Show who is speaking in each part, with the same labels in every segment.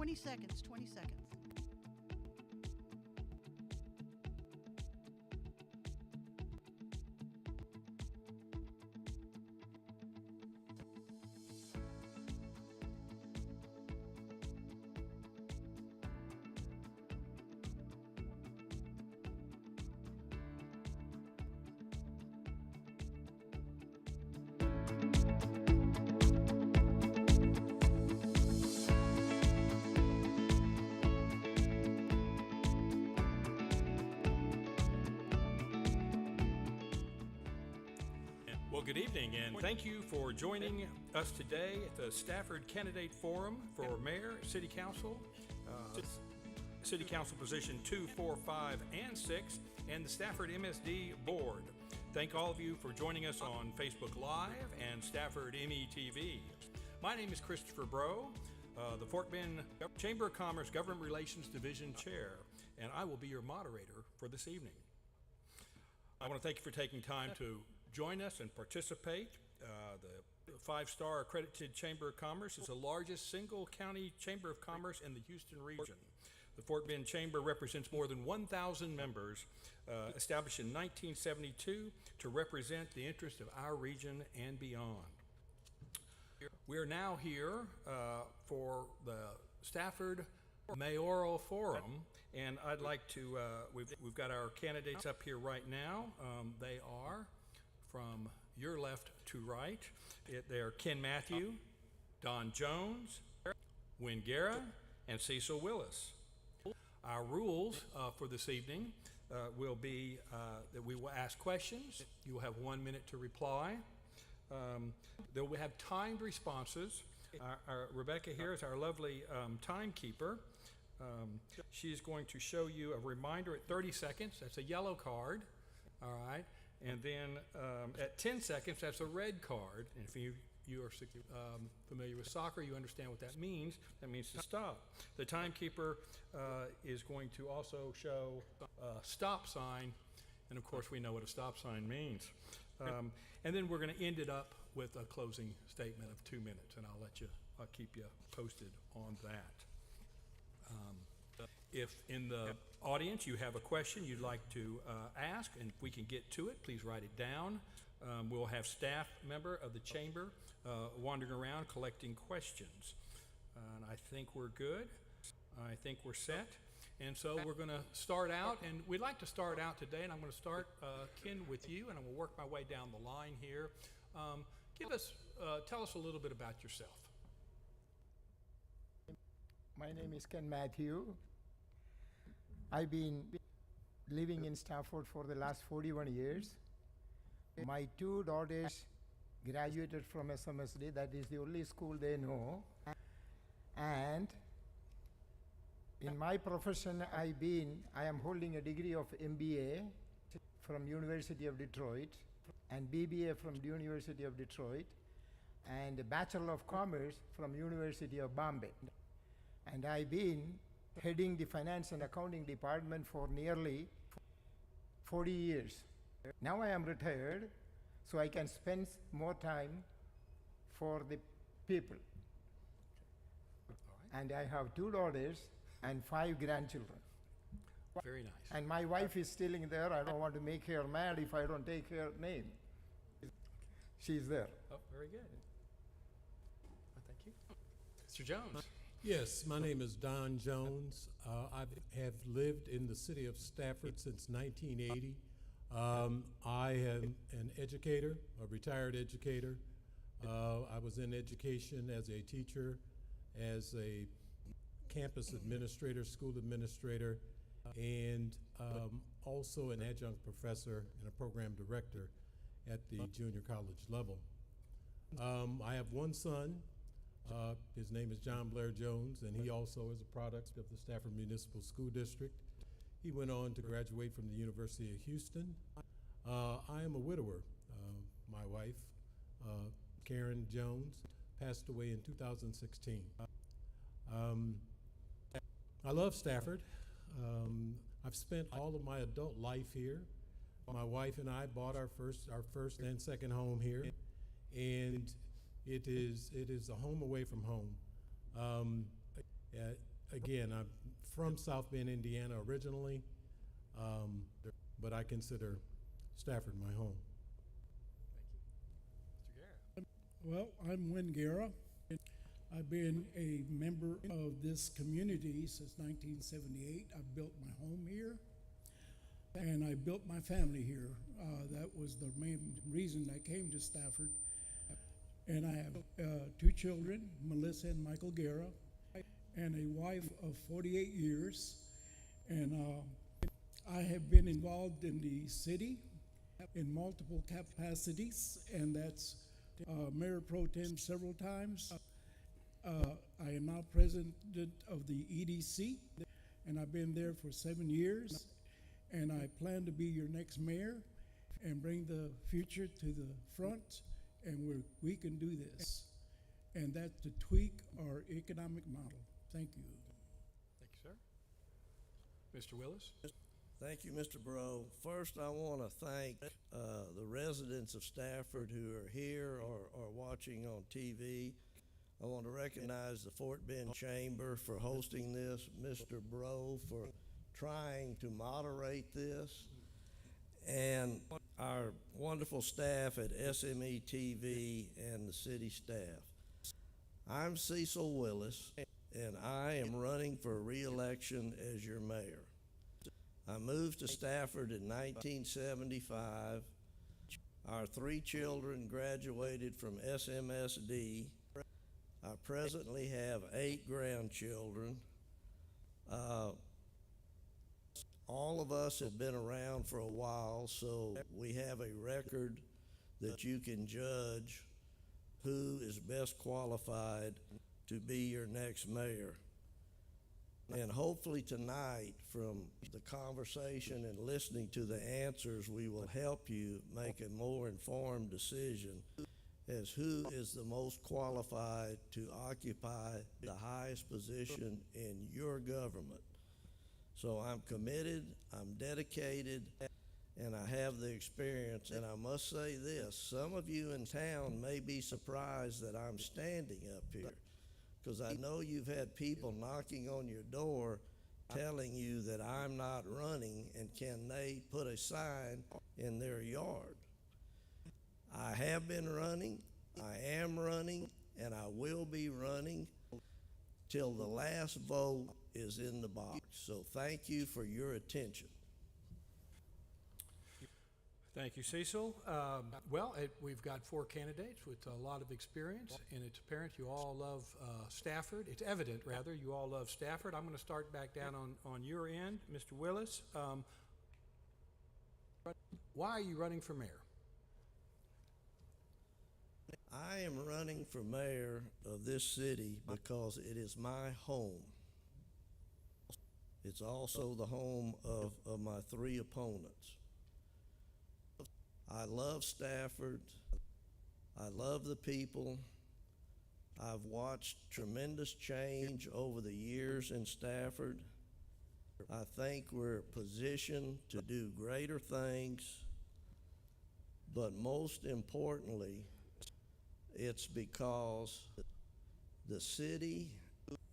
Speaker 1: 20 seconds, 20 seconds.
Speaker 2: Well, good evening, and thank you for joining us today at the Stafford Candidate Forum for Mayor, City Council, City Council Position 2, 4, 5, and 6, and the Stafford MSD Board. Thank all of you for joining us on Facebook Live and Stafford METV. My name is Christopher Breaux, the Fort Bend Chamber of Commerce Government Relations Division Chair, and I will be your moderator for this evening. I want to thank you for taking time to join us and participate. The five-star accredited Chamber of Commerce is the largest single county Chamber of Commerce in the Houston region. The Fort Bend Chamber represents more than 1,000 members, established in 1972 to represent the interest of our region and beyond. We are now here for the Stafford Mayoral Forum, and I'd like to, we've got our candidates up here right now. They are from your left to right. They're Ken Matthew, Don Jones, Wynn Guerra, and Cecil Willis. Our rules for this evening will be that we will ask questions. You will have 1 minute to reply. We'll have timed responses. Rebecca here is our lovely timekeeper. She's going to show you a reminder at 30 seconds. That's a yellow card. All right. And then at 10 seconds, that's a red card. And if you are familiar with soccer, you understand what that means. That means to stop. The timekeeper is going to also show a stop sign. And of course, we know what a stop sign means. And then we're going to end it up with a closing statement of 2 minutes. And I'll keep you posted on that. If in the audience you have a question you'd like to ask, and if we can get to it, please write it down. We'll have staff member of the chamber wandering around collecting questions. And I think we're good. I think we're set. And so we're going to start out, and we'd like to start out today, and I'm going to start, Ken, with you, and I'm going to work my way down the line here. Tell us a little bit about yourself.
Speaker 3: My name is Ken Matthew. I've been living in Stafford for the last 41 years. My two daughters graduated from SMSD, that is the only school they know. And in my profession, I am holding a degree of MBA from University of Detroit and BBA from the University of Detroit and a Bachelor of Commerce from University of Bombay. And I've been heading the finance and accounting department for nearly 40 years. Now I am retired, so I can spend more time for the people. And I have two daughters and 5 grandchildren.
Speaker 2: Very nice.
Speaker 3: And my wife is still in there. I don't want to make her mad if I don't take her name. She's there.
Speaker 2: Oh, very good. Well, thank you. Mr. Jones.
Speaker 4: Yes, my name is Don Jones. I have lived in the city of Stafford since 1980. I am an educator, a retired educator. I was in education as a teacher, as a campus administrator, school administrator, and also an adjunct professor and a program director at the junior college level. I have one son. His name is John Blair Jones, and he also is a product of the Stafford Municipal School District. He went on to graduate from the University of Houston. I am a widower. My wife, Karen Jones, passed away in 2016. I love Stafford. I've spent all of my adult life here. My wife and I bought our first and second home here, and it is a home away from home. again, I'm from South Bend, Indiana originally, but I consider Stafford my home.
Speaker 2: Mr. Guerra.
Speaker 1: Well, I'm Win Guerra. I've been a member of this community since 1978. I built my home here, and I built my family here. That was the main reason I came to Stafford. And I have two children, Melissa and Michael Guerra, and a wife of 48 years. And I have been involved in the city in multiple capacities, and that's Mayor Pro Tem several times. I am now president of the EDC, and I've been there for 7 years. And I plan to be your next mayor and bring the future to the front, and we can do this. And that's to tweak our economic model. Thank you.
Speaker 2: Thank you, sir. Mr. Willis.
Speaker 5: Thank you, Mr. Bro. First, I want to thank the residents of Stafford who are here or watching on TV. I want to recognize the Fort Bend Chamber for hosting this, Mr. Bro for trying to moderate this, and our wonderful staff at SME TV and the city staff. I'm Cecil Willis, and I am running for re-election as your mayor. I moved to Stafford in 1975. Our 3 children graduated from SMSD. I presently have 8 grandchildren. All of us have been around for a while, so we have a record that you can judge who is best qualified to be your next mayor. And hopefully tonight, from the conversation and listening to the answers, we will help you make a more informed decision as who is the most qualified to occupy the highest position in your government. So I'm committed, I'm dedicated, and I have the experience. And I must say this, some of you in town may be surprised that I'm standing up here, because I know you've had people knocking on your door telling you that I'm not running and can they put a sign in their yard. I have been running, I am running, and I will be running till the last vote is in the box. So thank you for your attention.
Speaker 2: Thank you, Cecil. We've got 4 candidates with a lot of experience, and it's apparent you all love Stafford. It's evident, rather, you all love Stafford. I'm going to start back down on your end, Mr. Willis. Why are you running for mayor?
Speaker 5: I am running for mayor of this city because it is my home. It's also the home of my 3 opponents. I love Stafford. I love the people. I've watched tremendous change over the years in Stafford. I think we're positioned to do greater things, but most importantly, it's because the city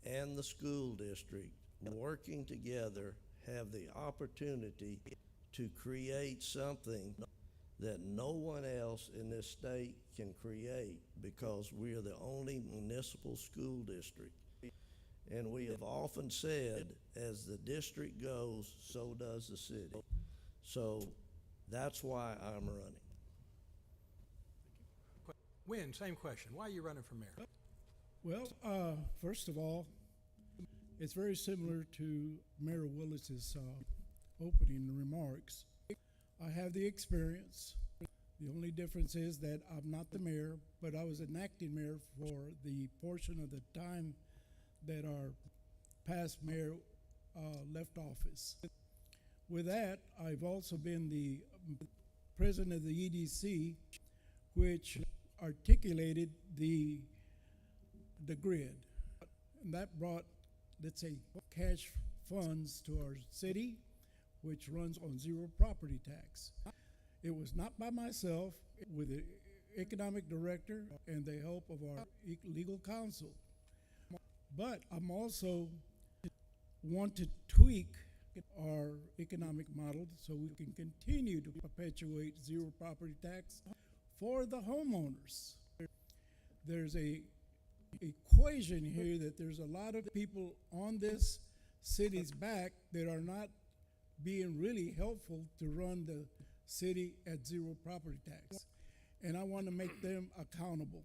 Speaker 5: and the school district working together have the opportunity to create something that no one else in this state can create, because we are the only municipal school district. And we have often said, as the district goes, so does the city. So that's why I'm running.
Speaker 2: Win, same question. Why are you running for mayor?
Speaker 1: Well, first of all, it's very similar to Mayor Willis's opening remarks. I have the experience. The only difference is that I'm not the mayor, but I was an acting mayor for the portion of the time that our past mayor left office. With that, I've also been the president of the EDC, which articulated the grid. And that brought, let's say, cash funds to our city, which runs on 0 property tax. It was not by myself, with the economic director and the help of our legal counsel. But I'm also want to tweak our economic model so we can continue to perpetuate zero property tax for the homeowners. There's a equation here that there's a lot of people on this city's back that are not being really helpful to run the city at zero property tax. And I want to make them accountable.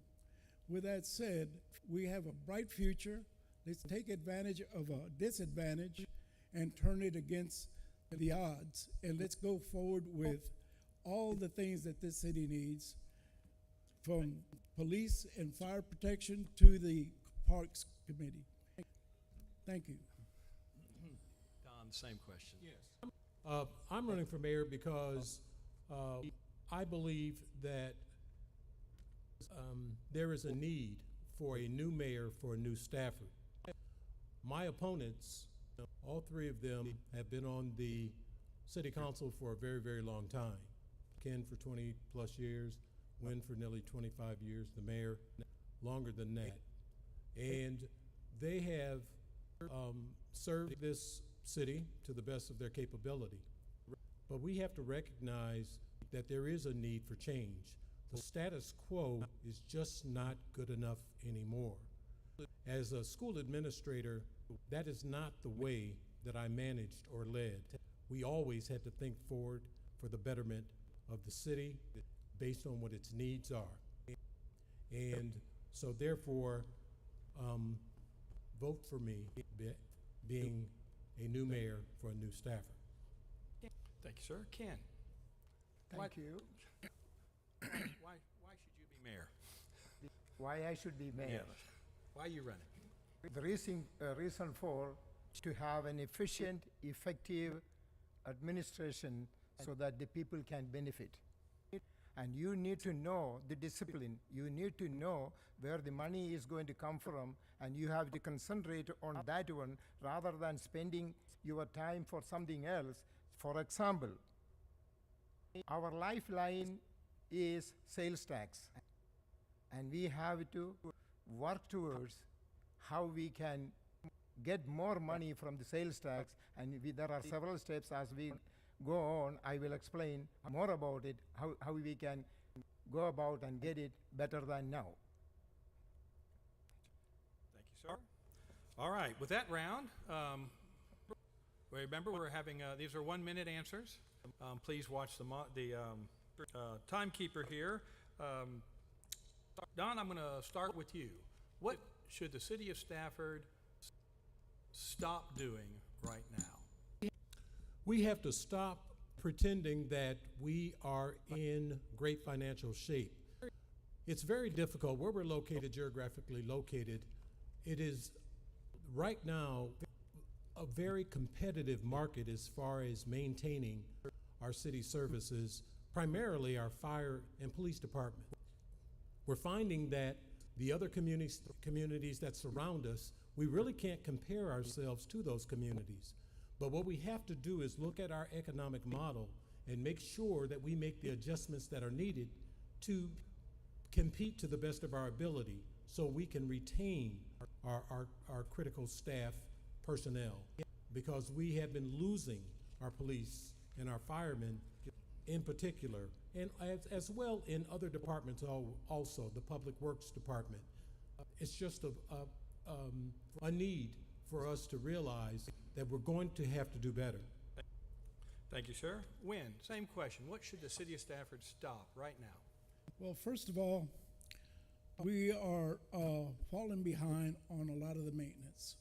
Speaker 1: With that said, we have a bright future. Let's take advantage of a disadvantage and turn it against the odds. And let's go forward with all the things that this city needs, from police and fire protection to the Parks Committee. Thank you.
Speaker 2: Don, same question.
Speaker 4: Yes. I'm running for mayor because I believe that there is a need for a new mayor for a new Stafford. My opponents, all three of them, have been on the city council for a very, very long time. Ken for 20 plus years, Wynn for nearly 25 years, the mayor longer than that. And they have served this city to the best of their capability. But we have to recognize that there is a need for change. The status quo is just not good enough anymore. As a school administrator, that is not the way that I managed or led. We always had to think forward for the betterment of the city based on what its needs are. And so therefore, vote for me being a new mayor for a new Stafford.
Speaker 2: Thank you, sir. Ken,
Speaker 3: Thank you.
Speaker 2: why should you be mayor?
Speaker 3: Why I should be mayor?
Speaker 2: Yeah. Why are you running?
Speaker 3: The reason for to have an efficient, effective administration so that the people can benefit. And you need to know the discipline. You need to know where the money is going to come from, and you have to concentrate on that one rather than spending your time for something else. For example, our lifeline is sales tax, and we have to work towards how we can get more money from the sales tax, and there are several steps as we go on. I will explain more about it, how we can go about and get it better than now.
Speaker 2: Thank you, sir. All right, with that round, remember we're having, these are 1 minute answers. Please watch the timekeeper here. Don, I'm going to start with you. What should the city of Stafford stop doing right now?
Speaker 4: We have to stop pretending that we are in great financial shape. It's very difficult. Where we're located, geographically located, it is right now a very competitive market as far as maintaining our city services, primarily our fire and police department. We're finding that the other communities that surround us, we really can't compare ourselves to those communities. But what we have to do is look at our economic model and make sure that we make the adjustments that are needed to compete to the best of our ability so we can retain our critical staff personnel, because we have been losing our police and our firemen in particular, and as well in other departments also, the Public Works Department. It's just a need for us to realize that we're going to have to do better.
Speaker 2: Thank you, sir. Wynn, same question. What should the city of Stafford stop right now?
Speaker 1: Well, first of all, we are falling behind on a lot of the maintenance.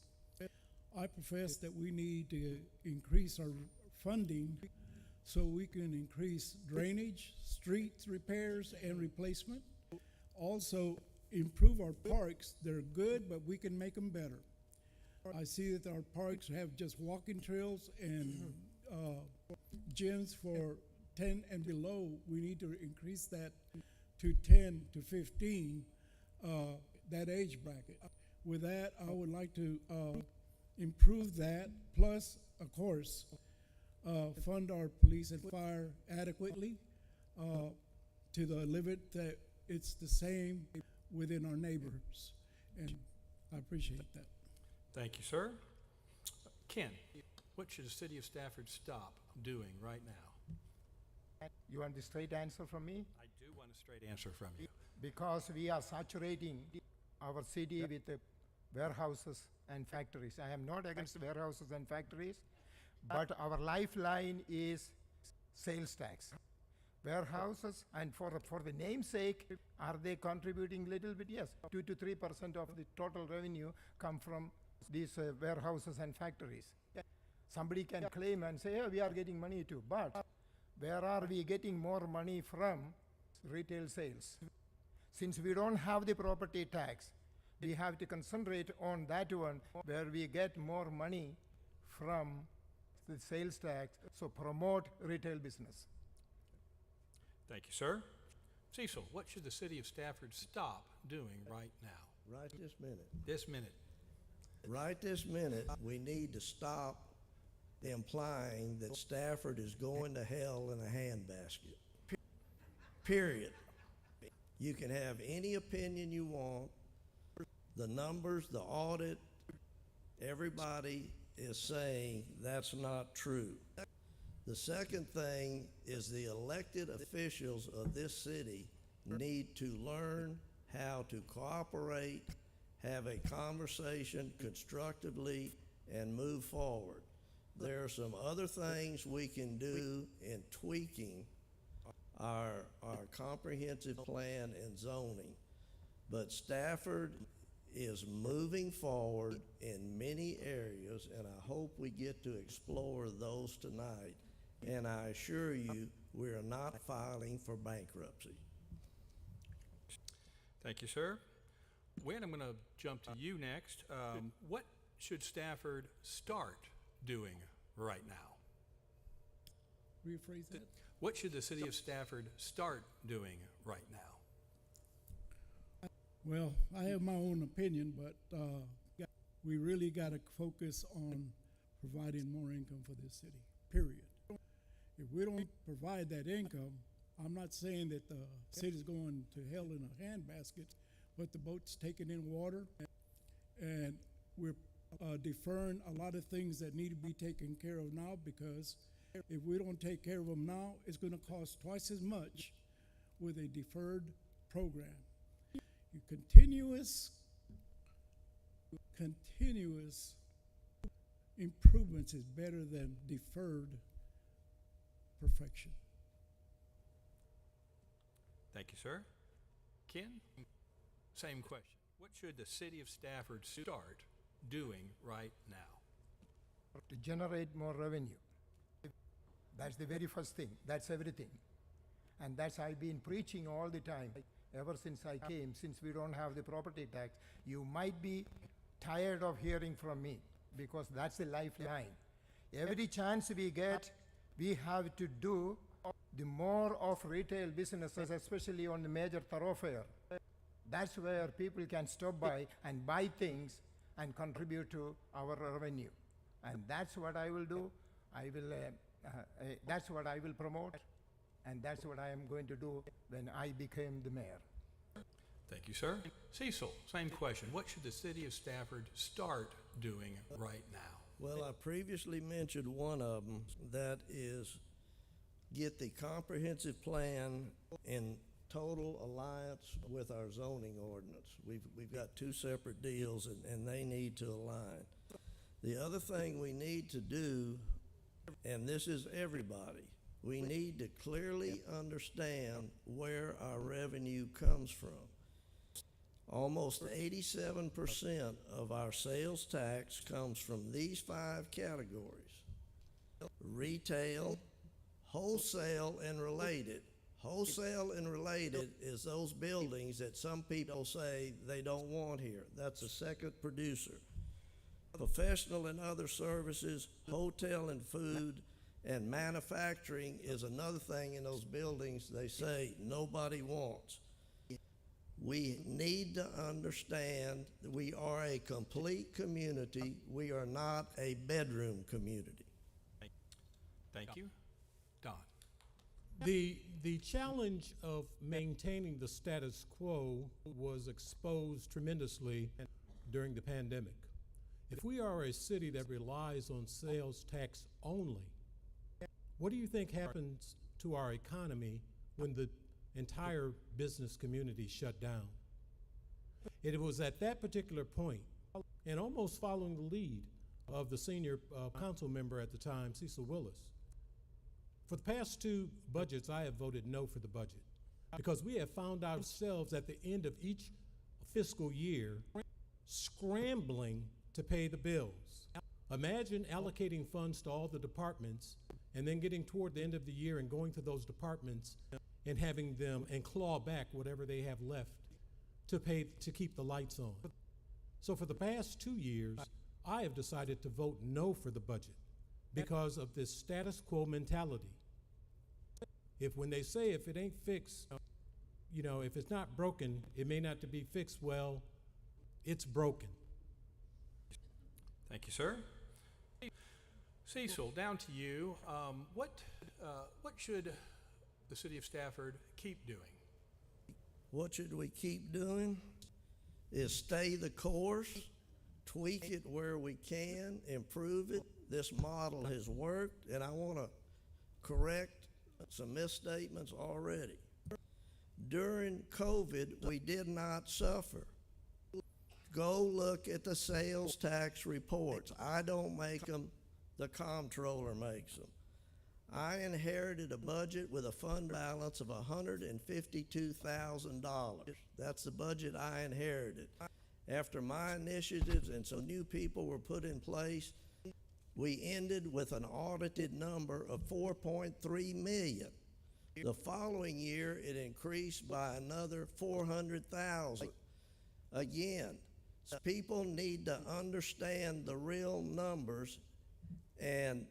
Speaker 1: I profess that we need to increase our funding so we can increase drainage, streets repairs and replacement. Also, improve our parks. They're good, but we can make them better. I see that our parks have just walking trails and gyms for 10 and below. We need to increase that to 10 to 15, that age bracket. With that, I would like to improve that, plus, of course, fund our police and fire adequately to the limit that it's the same within our neighborhoods. And I appreciate that.
Speaker 2: Thank you, sir. Ken, what should the city of Stafford stop doing right now?
Speaker 3: You want the straight answer from me?
Speaker 2: I do want a straight answer from you.
Speaker 3: Because we are saturating our city with warehouses and factories. I am not against warehouses and factories, but our lifeline is sales tax. Warehouses, and for the namesake, are they contributing little bit? Yes, 2 to 3% of the total revenue come from these warehouses and factories. Somebody can claim and say, oh, we are getting money too, but where are we getting more money from? Retail sales. Since we don't have the property tax, we have to concentrate on that one where we get more money from the sales tax, so promote retail business.
Speaker 2: Thank you, sir. Cecil, what should the city of Stafford stop doing right now?
Speaker 5: Right this minute.
Speaker 2: This minute.
Speaker 5: Right this minute, we need to stop implying that Stafford is going to hell in a handbasket. Period. You can have any opinion you want. The numbers, the audit, everybody is saying that's not true. The second thing is the elected officials of this city need to learn how to cooperate, have a conversation constructively, and move forward. There are some other things we can do in tweaking our comprehensive plan and zoning. But Stafford is moving forward in many areas, and I hope we get to explore those tonight. And I assure you, we are not filing for bankruptcy.
Speaker 2: Thank you, sir. Wayne, I'm going to jump to you next. What should Stafford start doing right now?
Speaker 1: Rephrase that.
Speaker 2: What should the city of Stafford start doing right now?
Speaker 1: Well, I have my own opinion, but we really got to focus on providing more income for this city, period. If we don't provide that income, I'm not saying that the city's going to hell in a handbasket, but the boat's taking in water, and we're deferring a lot of things that need to be taken care of now, because if we don't take care of them now, it's going to cost twice as much with a deferred program. Continuous improvements is better than deferred perfection.
Speaker 2: Thank you, sir. Ken, same question. What should the city of Stafford start doing right now?
Speaker 3: To generate more revenue. That's the very first thing. That's everything. And that's I've been preaching all the time. Ever since I came, since we don't have the property tax, you might be tired of hearing from me, because that's the lifeline. Every chance we get, we have to do the more of retail businesses, especially on the major thoroughfare. That's where people can stop by and buy things and contribute to our revenue. And that's what I will do. That's what I will promote. And that's what I am going to do when I became the mayor.
Speaker 2: Thank you, sir. Cecil, same question. What should the city of Stafford start doing right now?
Speaker 5: Well, I previously mentioned one of them, that is get the comprehensive plan in total alliance with our zoning ordinance. We've got two separate deals, and they need to align. The other thing we need to do, and this is everybody, we need to clearly understand where our revenue comes from. Almost 87% of our sales tax comes from these 5 categories: retail, wholesale, and related. Wholesale and related is those buildings that some people say they don't want here. That's a second producer. Professional and other services, hotel and food, and manufacturing is another thing in those buildings they say nobody wants. We need to understand that we are a complete community. We are not a bedroom community.
Speaker 2: Thank you. Don.
Speaker 4: The challenge of maintaining the status quo was exposed tremendously during the pandemic. If we are a city that relies on sales tax only, what do you think happens to our economy when the entire business community shut down? It was at that particular point, and almost following the lead of the senior council member at the time, Cecil Willis. For the past two budgets, I have voted no for the budget because we have found ourselves at the end of each fiscal year scrambling to pay the bills. Imagine allocating funds to all the departments and then getting toward the end of the year and going to those departments and having them and claw back whatever they have left to keep the lights on. So for the past 2 years, I have decided to vote no for the budget because of this status quo mentality. When they say if it ain't fixed, if it's not broken, it may not to be fixed, well, it's broken.
Speaker 2: Thank you, sir. Cecil, down to you. What should the city of Stafford keep doing?
Speaker 5: What should we keep doing is stay the course, tweak it where we can, improve it. This model has worked, and I want to correct some misstatements already. During COVID, we did not suffer. Go look at the sales tax reports. I don't make them, the comptroller makes them. I inherited a budget with a fund balance of $152,000. That's the budget I inherited. After my initiatives and some new people were put in place, we ended with an audited number of $4.3 million. The following year, it increased by another $400,000. Again, people need to understand the real numbers, and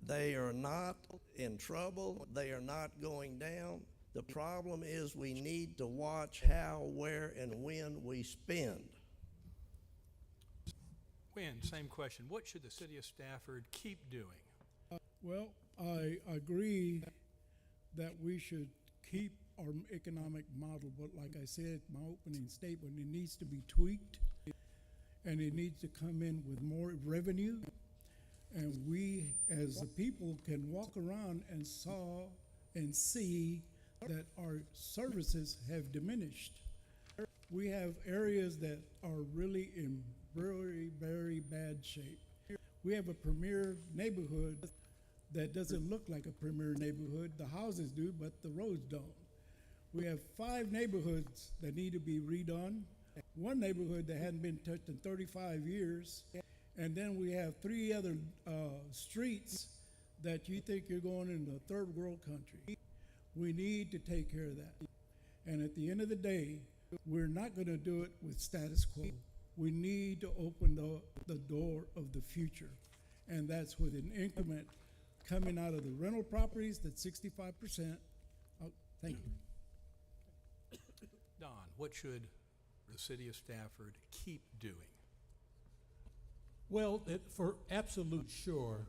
Speaker 5: they are not in trouble. They are not going down. The problem is we need to watch how, where, and when we spend.
Speaker 2: Wynn, same question. What should the city of Stafford keep doing?
Speaker 1: Well, I agree that we should keep our economic model, but like I said, my opening statement, it needs to be tweaked and it needs to come in with more revenue. And we, as the people, can walk around and saw and see that our services have diminished. We have areas that are really in very, very bad shape. We have a premier neighborhood that doesn't look like a premier neighborhood. The houses do, but the roads don't. We have 5 neighborhoods that need to be redone. One neighborhood that hadn't been touched in 35 years. And then we have 3 other streets that you think you're going into a third world country. We need to take care of that. And at the end of the day, we're not going to do it with status quo. We need to open the door of the future. And that's with an increment coming out of the rental properties, that's 65%. Oh, thank you.
Speaker 2: Don, what should the city of Stafford keep doing?
Speaker 4: Well, for absolute sure,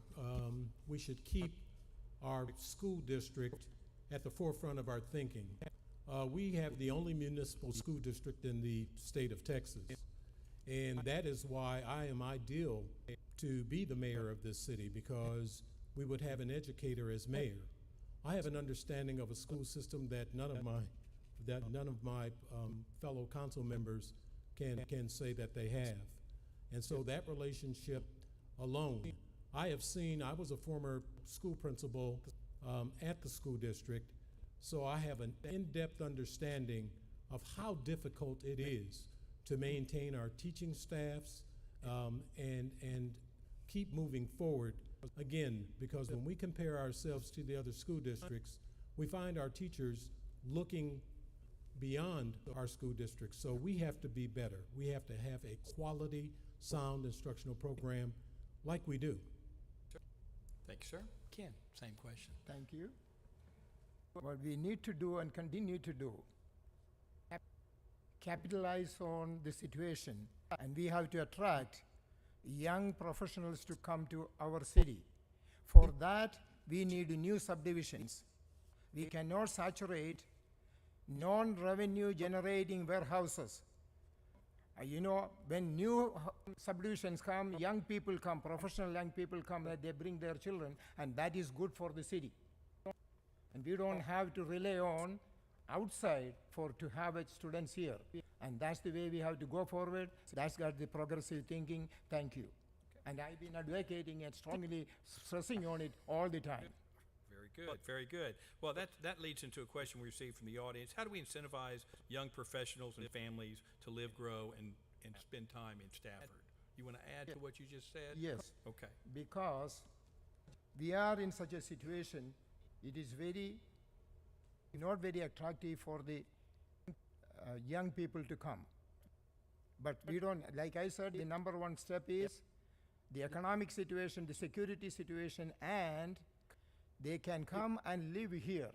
Speaker 4: we should keep our school district at the forefront of our thinking. We have the only municipal school district in the state of Texas, and that is why I am ideal to be the mayor of this city, because we would have an educator as mayor. I have an understanding of a school system that none of my fellow council members can say that they have. And so that relationship alone, I was a former school principal at the school district, so I have an in-depth understanding of how difficult it is to maintain our teaching staffs and keep moving forward. Again, because when we compare ourselves to the other school districts, we find our teachers looking beyond our school districts. So we have to be better. We have to have a quality, sound instructional program like we do.
Speaker 2: Thank you, sir. Ken, same question.
Speaker 3: Thank you. What we need to do and continue to do, capitalize on the situation, and we have to attract young professionals to come to our city. For that, we need new subdivisions. We cannot saturate non-revenue generating warehouses. When new subdivisions come, young people come, professional young people come, that they bring their children, and that is good for the city. And we don't have to rely on outside to have students here. And that's the way we have to go forward. That's got the progressive thinking. Thank you. And I've been advocating and strongly stressing on it all the time.
Speaker 2: Very good, very good. Well, that leads into a question we received from the audience. How do we incentivize young professionals and families to live, grow, and spend time in Stafford? You want to add to what you just said?
Speaker 3: Yes.
Speaker 2: Okay.
Speaker 3: Because we are in such a situation, it is not very attractive for the young people to come. But we don't, like I said, the number one step is the economic situation, the security situation, and they can come and live here.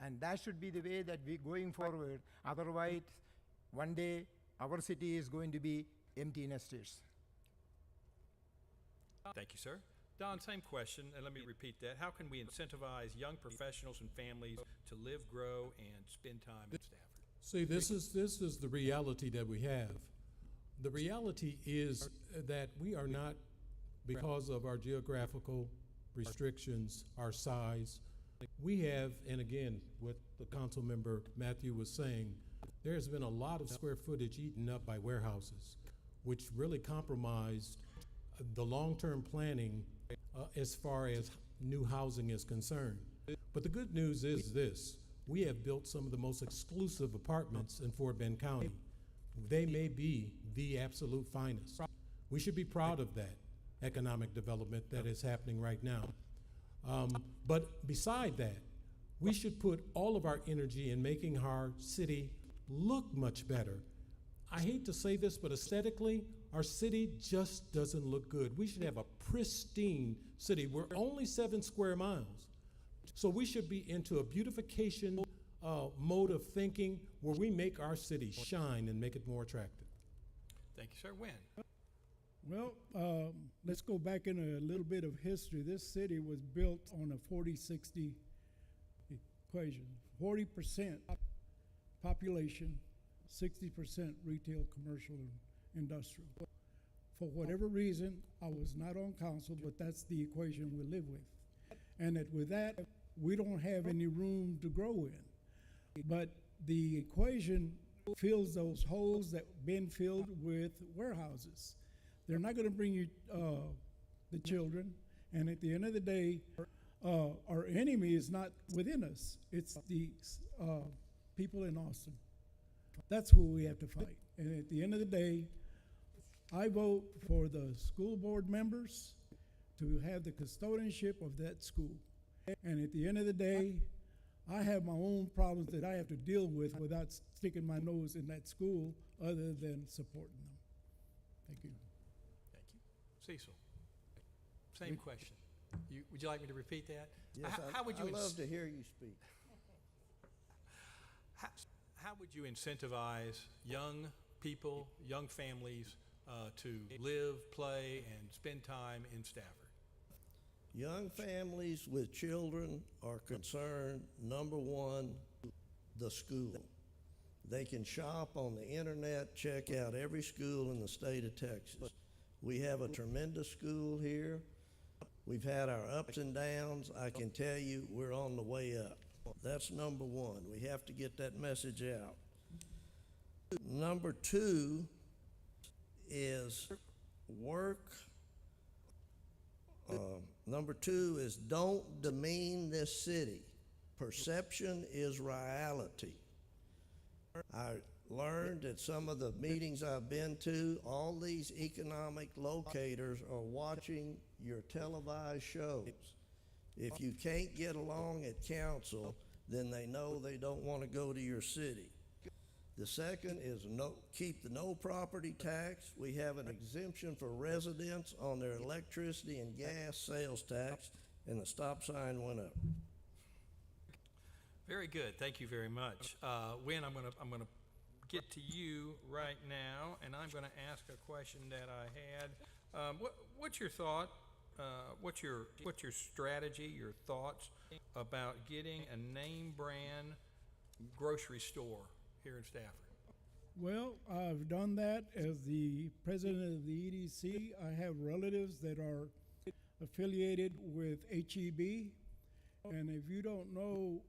Speaker 3: And that should be the way that we going forward. Otherwise, one day, our city is going to be empty nesters.
Speaker 2: Thank you, sir. Don, same question, and let me repeat that. How can we incentivize young professionals and families to live, grow, and spend time in Stafford?
Speaker 4: See, this is the reality that we have. The reality is that we are not, because of our geographical restrictions, our size, we have, and again, what the council member Matthew was saying, there has been a lot of square footage eaten up by warehouses, which really compromised the long-term planning as far as new housing is concerned. But the good news is this: we have built some of the most exclusive apartments in Fort Bend County. They may be the absolute finest. We should be proud of that economic development that is happening right now. But beside that, we should put all of our energy in making our city look much better. I hate to say this, but aesthetically, our city just doesn't look good. We should have a pristine city. We're only 7 square miles. So we should be into a beautification mode of thinking where we make our city shine and make it more attractive.
Speaker 2: Thank you, sir. When?
Speaker 1: Well, let's go back in a little bit of history. This city was built on a 40-60 equation. 40% population, 60% retail, commercial, and industrial. For whatever reason, I was not on council, but that's the equation we live with. And with that, we don't have any room to grow in. But the equation fills those holes that been filled with warehouses. They're not going to bring you the children. And at the end of the day, our enemy is not within us. It's the people in Austin. That's who we have to fight. And at the end of the day, I vote for the school board members to have the custodianship of that school. And at the end of the day, I have my own problems that I have to deal with without sticking my nose in that school other than supporting them. Thank you.
Speaker 2: Thank you. Cecil, same question. Would you like me to repeat that?
Speaker 5: Yes,
Speaker 2: How would you
Speaker 5: I love to hear you speak.
Speaker 2: How would you incentivize young people, young families to live, play, and spend time in Stafford?
Speaker 5: Young families with children are concerned, number one, the school. They can shop on the internet, check out every school in the state of Texas. We have a tremendous school here. We've had our ups and downs. I can tell you we're on the way up. That's number one. We have to get that message out. Number two is work. Number two is don't demean this city. Perception is reality. I learned at some of the meetings I've been to, all these economic locators are watching your televised shows. If you can't get along at council, then they know they don't want to go to your city. The second is keep the no property tax. We have an exemption for residents on their electricity and gas sales tax, and the stop sign went up.
Speaker 2: Very good. Thank you very much. Wynn, I'm gonna get to you right now, and I'm gonna ask a question that I had. What's your thought? What's your strategy? Your thoughts about getting a name brand grocery store here in Stafford?
Speaker 1: Well, I've done that as the president of the EDC. I have relatives that are affiliated with HEB. And if you don't know,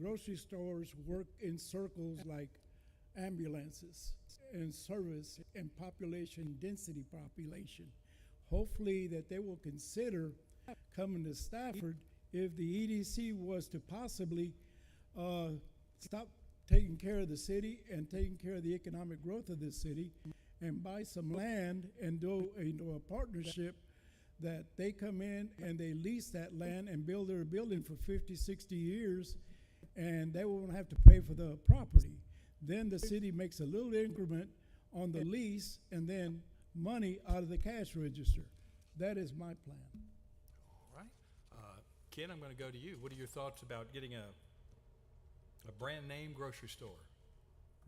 Speaker 1: grocery stores work in circles like ambulances and service and population density population. Hopefully that they will consider coming to Stafford if the EDC was to possibly stop taking care of the city and taking care of the economic growth of this city and buy some land and do a partnership that they come in and they lease that land and build their building for 50, 60 years, and they won't have to pay for the property. Then the city makes a little increment on the lease and then money out of the cash register. That is my plan.
Speaker 2: All right. Ken, I'm going to go to you. What are your thoughts about getting a brand name grocery store?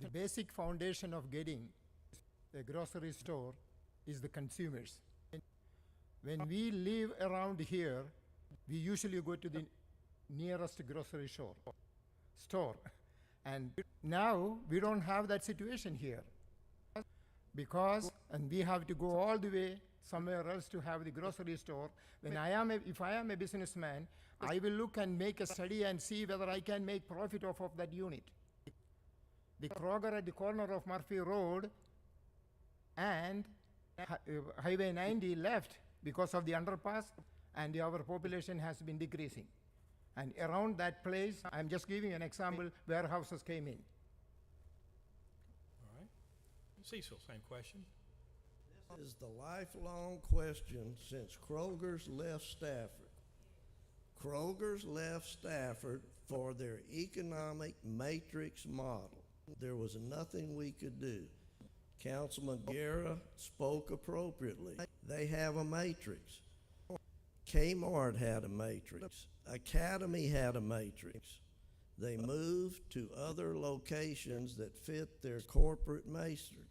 Speaker 3: The basic foundation of getting a grocery store is the consumers. When we live around here, we usually go to the nearest grocery store. And now we don't have that situation here. And we have to go all the way somewhere else to have the grocery store. If I am a businessman, I will look and make a study and see whether I can make profit off of that unit. The Kroger at the corner of Murphy Road and Highway 90 left because of the underpass, and our population has been decreasing. And around that place, I'm just giving an example, warehouses came in.
Speaker 2: All right. Cecil, same question.
Speaker 5: This is the lifelong question since Kroger's left Stafford. Kroger's left Stafford for their economic matrix model. There was nothing we could do. Councilman Guerra spoke appropriately. They have a matrix. Kmart had a matrix. Academy had a matrix. They moved to other locations that fit their corporate matrix.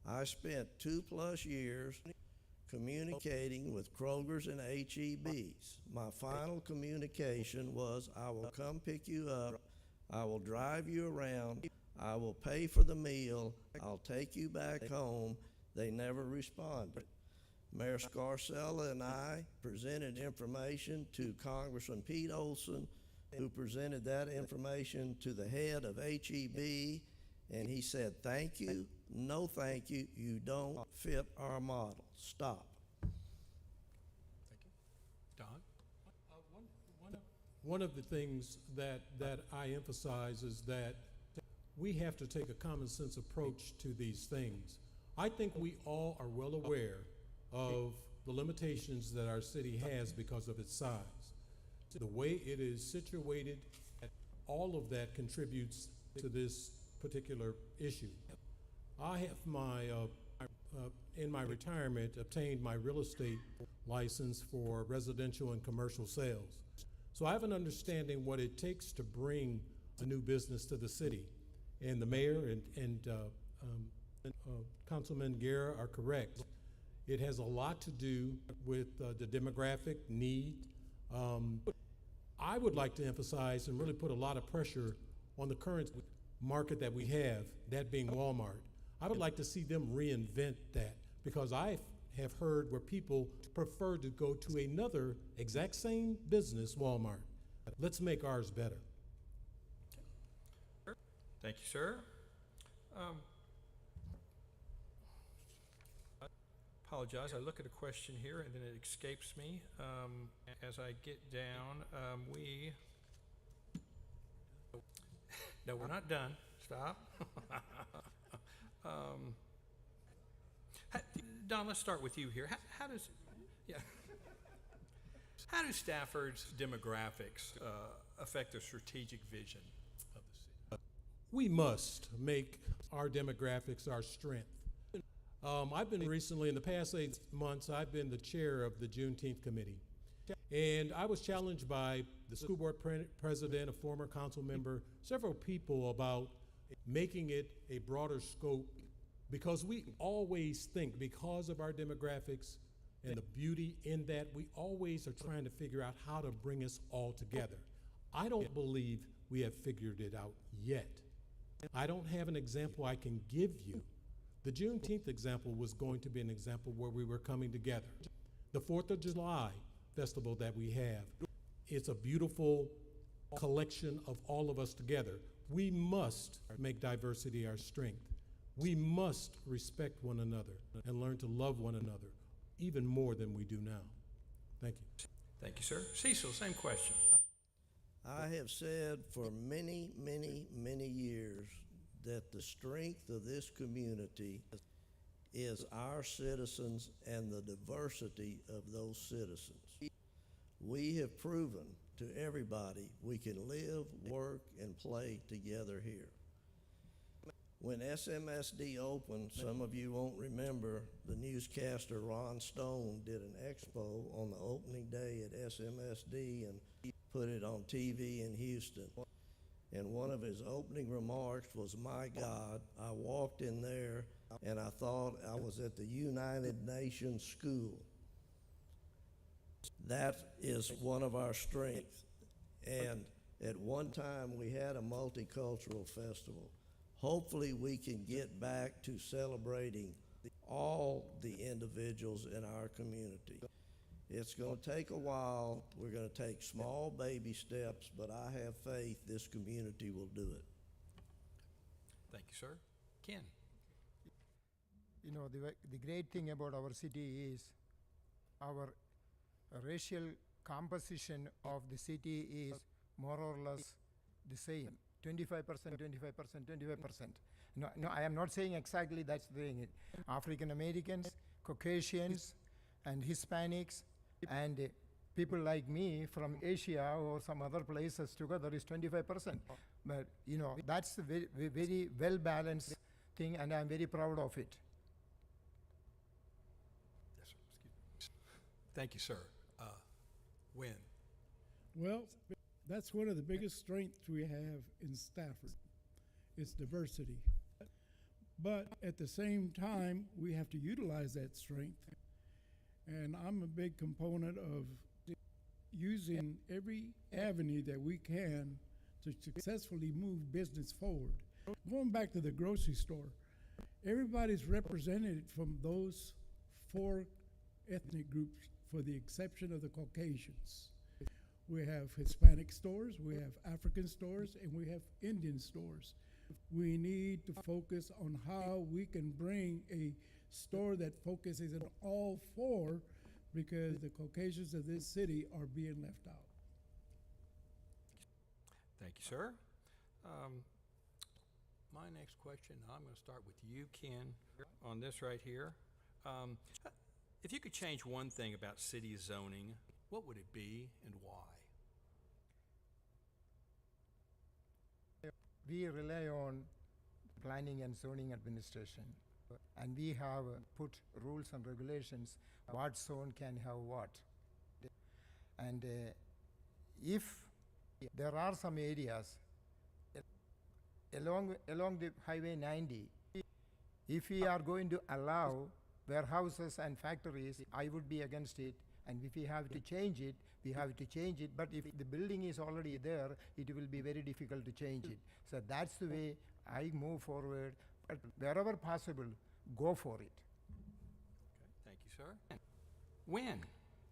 Speaker 5: I spent 2+ years communicating with Kroger's and HEBs. My final communication was, I will come pick you up, I will drive you around, I will pay for the meal, I'll take you back home. They never responded. Mayor Scarcella and I presented information to Congressman Pete Olson, who presented that information to the head of HEB, and he said, thank you, no thank you, you don't fit our model. Stop.
Speaker 2: Thank you. Don?
Speaker 4: One of the things that I emphasize is that we have to take a common sense approach to these things. I think we all are well aware of the limitations that our city has because of its size. The way it is situated, all of that contributes to this particular issue. I have in my retirement, obtained my real estate license for residential and commercial sales. So I have an understanding what it takes to bring a new business to the city. And the mayor and Councilman Guerra are correct. It has a lot to do with the demographic need. I would like to emphasize and really put a lot of pressure on the current market that we have, that being Walmart. I would like to see them reinvent that, because I have heard where people prefer to go to another exact same business, Walmart. Let's make ours better.
Speaker 2: Thank you, sir. Apologize, I look at a question here and then it escapes me. As I get down, no, we're not done. Stop. Don, let's start with you here. How does Stafford's demographics affect the strategic vision of the city?
Speaker 4: We must make our demographics our strength. I've been recently, in the past 8 months, I've been the chair of the Juneteenth Committee. And I was challenged by the school board president, a former council member, several people about making it a broader scope, because we always think, because of our demographics and the beauty in that, we always are trying to figure out how to bring us all together. I don't believe we have figured it out yet. I don't have an example I can give you. The Juneteenth example was going to be an example where we were coming together. The 4th of July festival that we have, it's a beautiful collection of all of us together. We must make diversity our strength. We must respect one another and learn to love one another even more than we do now. Thank you.
Speaker 2: Thank you, sir. Cecil, same question.
Speaker 5: I have said for many, many, many years that the strength of this community is our citizens and the diversity of those citizens. We have proven to everybody we can live, work, and play together here. When SMSD opened, some of you won't remember, the newscaster Ron Stone did an expo on the opening day at SMSD and put it on TV in Houston. And one of his opening remarks was, "My God," I walked in there and I thought I was at the United Nations school. That is one of our strengths. And at one time we had a multicultural festival. Hopefully we can get back to celebrating all the individuals in our community. It's going to take a while. We're going to take small baby steps, but I have faith this community will do it.
Speaker 2: Thank you, sir. Ken?
Speaker 3: You know, the great thing about our city is our racial composition of the city is more or less the same. 25%, 25%, 25%. No, I am not saying exactly that's the thing. African Americans, Caucasians, and Hispanics, and people like me from Asia or some other places together is 25%. But, you know, that's a very, very well-balanced thing, and I'm very proud of it.
Speaker 2: Yes, sir. Excuse me. Thank you, sir. Win.
Speaker 1: Well, that's one of the biggest strengths we have in Stafford. It's diversity. But at the same time, we have to utilize that strength. And I'm a big component of using every avenue that we can to successfully move business forward. Going back to the grocery store, everybody's represented from those 4 ethnic groups, for the exception of the Caucasians. We have Hispanic stores, we have African stores, and we have Indian stores. We need to focus on how we can bring a store that focuses on all 4, because the Caucasians of this city are being left out.
Speaker 2: Thank you, sir. My next question, I'm going to start with you, Ken, on this right here. If you could change one thing about city zoning, what would it be and why?
Speaker 3: We rely on planning and zoning administration, and we have put rules and regulations what zone can have what. And if there are some areas along the Highway 90, if we are going to allow warehouses and factories, I would be against it. And if we have to change it, we have to change it. But if the building is already there, it will be very difficult to change it. So that's the way I move forward. But wherever possible, go for it.
Speaker 2: Okay, thank you, sir. Win.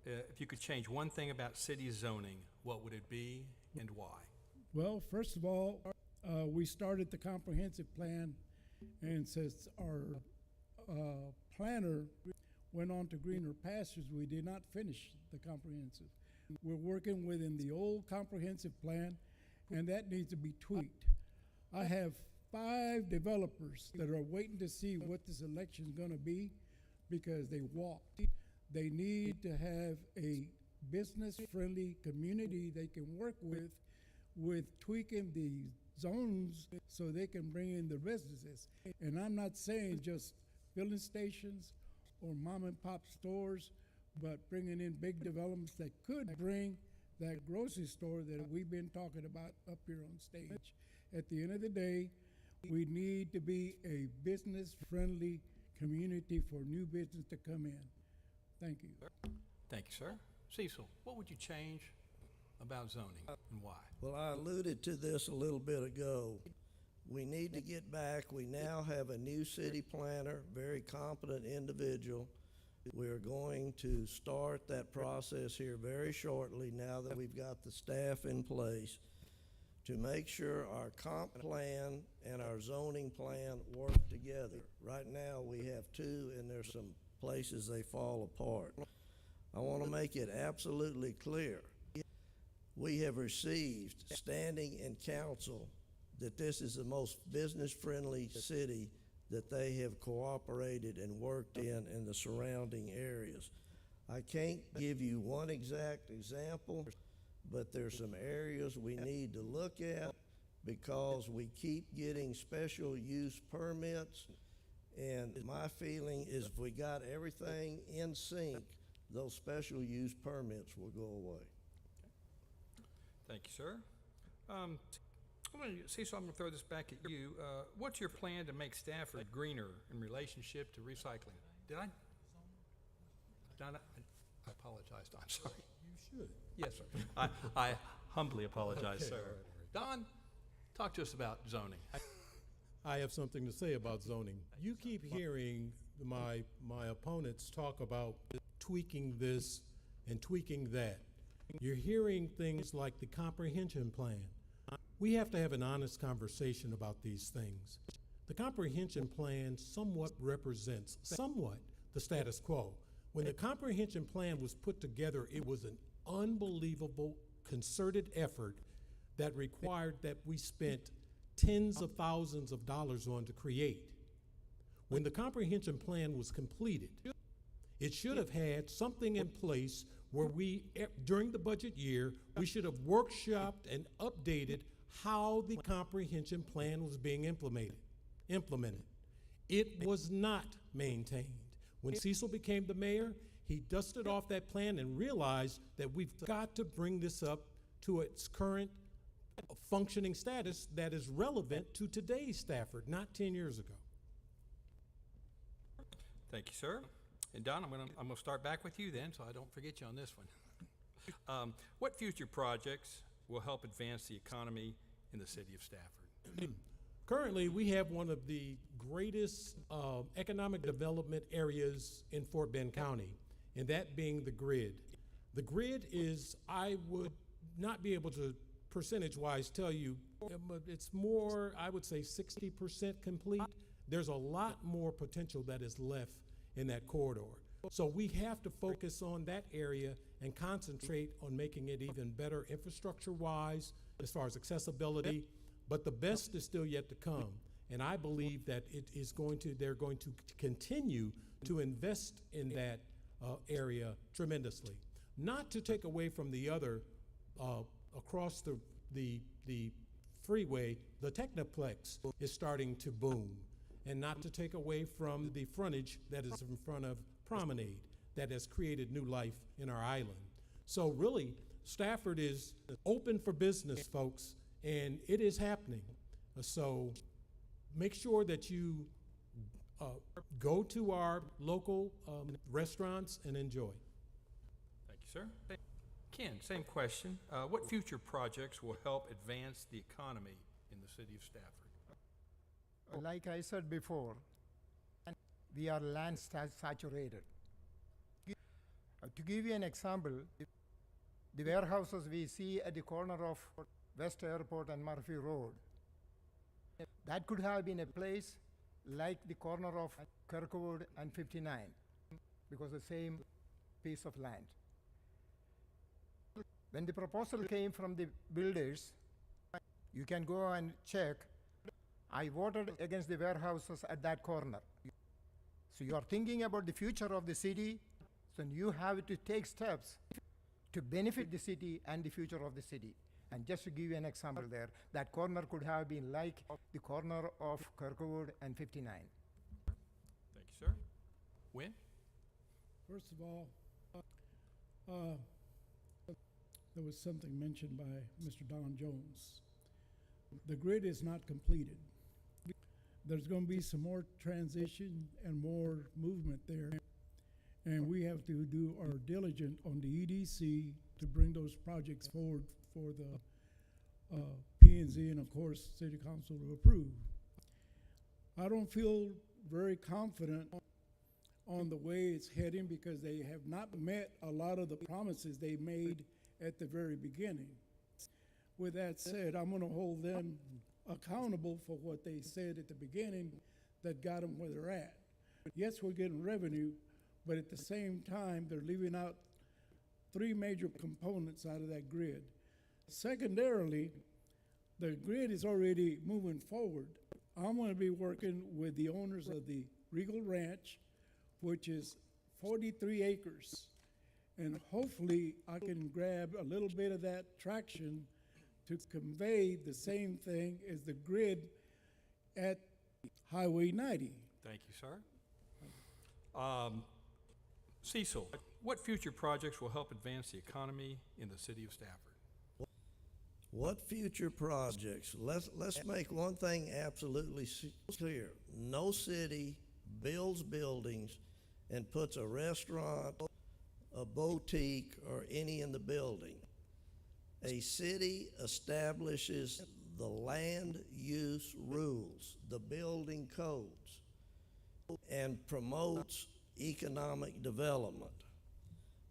Speaker 2: If you could change one thing about city zoning, what would it be and why?
Speaker 1: Well, first of all, we started the comprehensive plan, and since our planner went on to greener pastures, we did not finish the comprehensive. We're working within the old comprehensive plan, and that needs to be tweaked. I have 5 developers that are waiting to see what this election is going to be, because they walked. They need to have a business-friendly community they can work with tweaking the zones so they can bring in the businesses. And I'm not saying just filling stations or mom and pop stores, but bringing in big developments that could bring that grocery store that we've been talking about up here on stage. At the end of the day, we need to be a business-friendly community for new business to come in. Thank you.
Speaker 2: Thank you, sir. Cecil, what would you change about zoning and why?
Speaker 5: Well, I alluded to this a little bit ago. We need to get back. We now have a new city planner, very competent individual. We're going to start that process here very shortly now that we've got the staff in place to make sure our comp plan and our zoning plan work together. Right now, we have two, and there's some places they fall apart. I want to make it absolutely clear. We have received standing in council that this is the most business-friendly city that they have cooperated and worked in the surrounding areas. I can't give you one exact example, but there's some areas we need to look at because we keep getting special use permits, and my feeling is if we got everything in sync, those special use permits will go away.
Speaker 2: Thank you, sir. Cecil, I'm going to throw this back at you. What's your plan to make Stafford greener in relationship to recycling? Did I? Don, I apologize, Don. Sorry.
Speaker 4: You should.
Speaker 2: Yes, sir. I humbly apologize,
Speaker 4: Okay,
Speaker 2: sir.
Speaker 4: all right.
Speaker 2: Don, talk to us about zoning.
Speaker 4: I have something to say about zoning. You keep hearing my opponents talk about tweaking this and tweaking that. You're hearing things like the comprehension plan. We have to have an honest conversation about these things. The comprehension plan somewhat represents the status quo. When the comprehension plan was put together, it was an unbelievable concerted effort that required that we spent tens of thousands of dollars on to create. When the comprehension plan was completed, it should have had something in place where we, during the budget year, we should have workshopped and updated how the comprehension plan was being implemented. It was not maintained. When Cecil became the mayor, he dusted off that plan and realized that we've got to bring this up to its current functioning status that is relevant to today's Stafford, not 10 years ago.
Speaker 2: Thank you, sir. And Don, I'm going to start back with you then, so I don't forget you on this one. What future projects will help advance the economy in the city of Stafford?
Speaker 4: Currently, we have one of the greatest economic development areas in Fort Bend County, and that being the grid. The grid is, I would not be able to percentage-wise tell you, but it's more, I would say 60% complete. There's a lot more potential that is left in that corridor. So we have to focus on that area and concentrate on making it even better infrastructure-wise as far as accessibility, but the best is still yet to come. And I believe that they're going to continue to invest in that area tremendously. Not to take away from the other, across the freeway, the Technoplex is starting to boom. And not to take away from the frontage that is in front of Promenade that has created new life in our island. So really, Stafford is open for business, folks, and it is happening. So make sure that you go to our local restaurants and enjoy.
Speaker 2: Thank you, sir. Ken, same question. What future projects will help advance the economy in the city of Stafford?
Speaker 3: Like I said before, we are land saturated. To give you an example, the warehouses we see at the corner of West Airport and Murphy Road, that could have been a place like the corner of Kirkwood and 59, because the same piece of land. When the proposal came from the builders, you can go and check, I voted against the warehouses at that corner. So you are thinking about the future of the city, so you have to take steps to benefit the city and the future of the city. And just to give you an example there, that corner could have been like the corner of Kirkwood and 59.
Speaker 2: Thank you, sir. Win?
Speaker 1: First of all, there was something mentioned by Mr. Don Jones. The grid is not completed. There's going to be some more transition and more movement there. And we have to do our diligence on the EDC to bring those projects forward for the P&Z and of course, City Council to approve. I don't feel very confident on the way it's heading because they have not met a lot of the promises they made at the very beginning. With that said, I'm gonna hold them accountable for what they said at the beginning that got them where they're at. Yes, we're getting revenue, but at the same time, they're leaving out three major components out of that grid. Secondarily, the grid is already moving forward. I'm gonna be working with the owners of the Regal Ranch, which is 43 acres. And hopefully I can grab a little bit of that traction to convey the same thing as the grid at Highway 90.
Speaker 2: Thank you, sir. Cecil, what future projects will help advance the economy in the city of Stafford?
Speaker 5: What future projects? Let's make one thing absolutely clear. No city builds buildings and puts a restaurant, a boutique, or any in the building. A city establishes the land use rules, the building codes, and promotes economic development.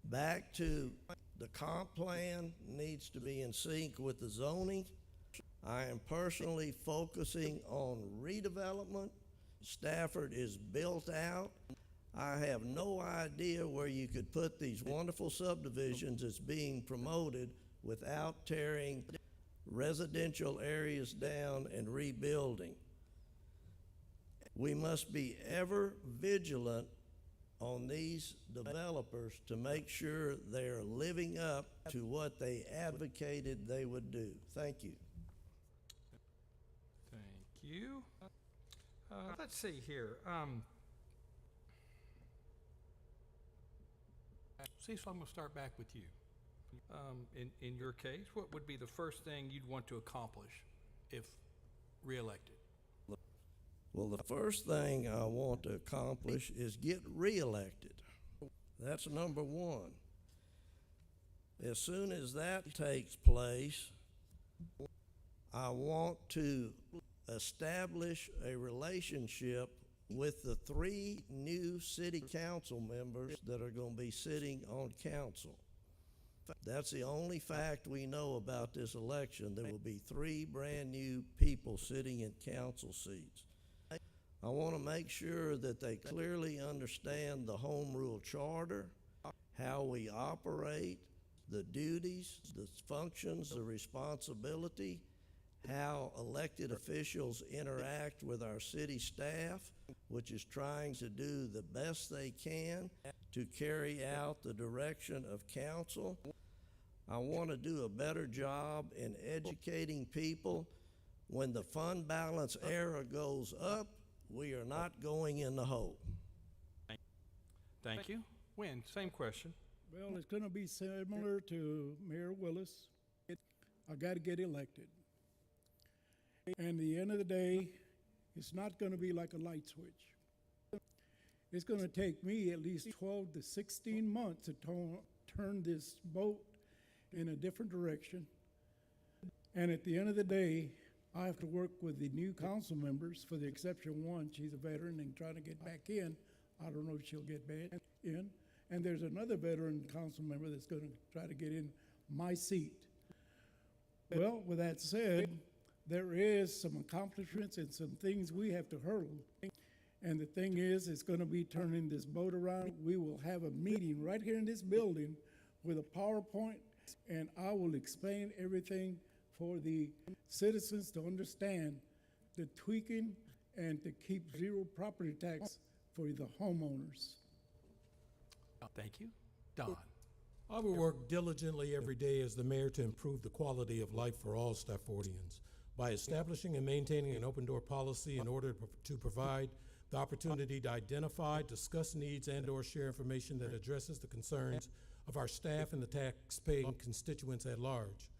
Speaker 5: Back to the comp plan needs to be in sync with the zoning. I am personally focusing on redevelopment. Stafford is built out. I have no idea where you could put these wonderful subdivisions that's being promoted without tearing residential areas down and rebuilding. We must be ever vigilant on these developers to make sure they're living up to what they advocated they would do. Thank you.
Speaker 2: Thank you. Let's see here. Cecil, I'm going to start back with you. In your case, what would be the first thing you'd want to accomplish if reelected?
Speaker 5: Well, the first thing I want to accomplish is get reelected. That's number one. As soon as that takes place, I want to establish a relationship with the 3 new city council members that are going to be sitting on council. That's the only fact we know about this election. There will be 3 brand new people sitting in council seats. I want to make sure that they clearly understand the home rule charter, how we operate, the duties, the functions, the responsibility, how elected officials interact with our city staff, which is trying to do the best they can to carry out the direction of council. I want to do a better job in educating people. When the fund balance era goes up, we are not going in the hole.
Speaker 2: Thank you. Wynn, same question.
Speaker 1: Well, it's gonna be similar to Mayor Willis. I gotta get elected. And at the end of the day, it's not gonna be like a light switch. It's gonna take me at least 12 to 16 months to turn this boat in a different direction. And at the end of the day, I have to work with the new council members, for the exception one, she's a veteran and trying to get back in. I don't know if she'll get back in. And there's another veteran council member that's gonna try to get in my seat. Well, with that said, there is some accomplishments and some things we have to hurdle. And the thing is, it's gonna be turning this boat around. We will have a meeting right here in this building with a PowerPoint, and I will explain everything for the citizens to understand the tweaking and to keep 0 property tax for the homeowners.
Speaker 2: Thank you. Don.
Speaker 4: I will work diligently every day as the mayor to improve the quality of life for all Staffordians by establishing and maintaining an open door policy in order to provide the opportunity to identify, discuss needs, and/or share information that addresses the concerns of our staff and the tax-paying constituents at large.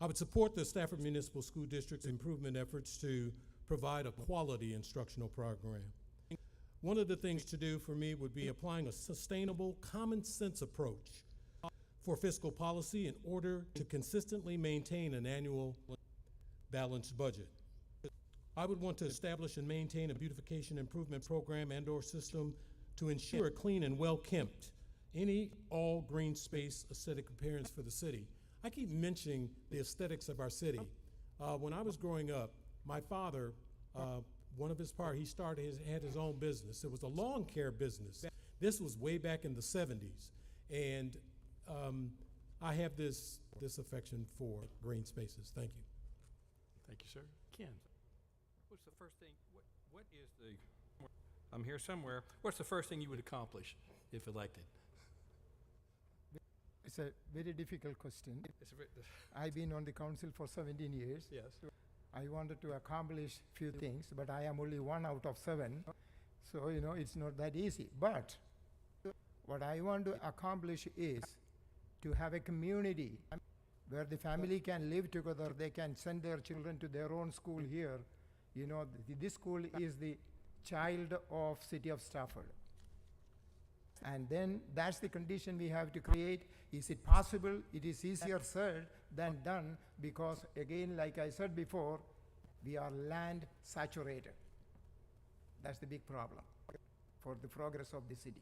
Speaker 4: I would support the Stafford Municipal School District's improvement efforts to provide a quality instructional program. One of the things to do for me would be applying a sustainable, common sense approach for fiscal policy in order to consistently maintain an annual balanced budget. I would want to establish and maintain a beautification improvement program and/or system to ensure a clean and well-kept, all green space aesthetic appearance for the city. I keep mentioning the aesthetics of our city. When I was growing up, my father, one of his had his own business. It was a lawn care business. This was way back in the 70s. And I have this affection for green spaces. Thank you.
Speaker 2: Thank you, sir. Ken, what's the first thing, what is the, I'm here somewhere, what's the first thing you would accomplish if elected?
Speaker 3: It's a very difficult question.
Speaker 2: It's a bit-
Speaker 3: I've been on the council for 17 years.
Speaker 2: Yes.
Speaker 3: I wanted to accomplish few things, but I am only 1 out of 7. So, it's not that easy. But what I want to accomplish is to have a community where the family can live together, they can send their children to their own school here. This school is the child of City of Stafford. And then that's the condition we have to create. Is it possible? It is easier said than done because, again, like I said before, we are land saturated. That's the big problem for the progress of the city.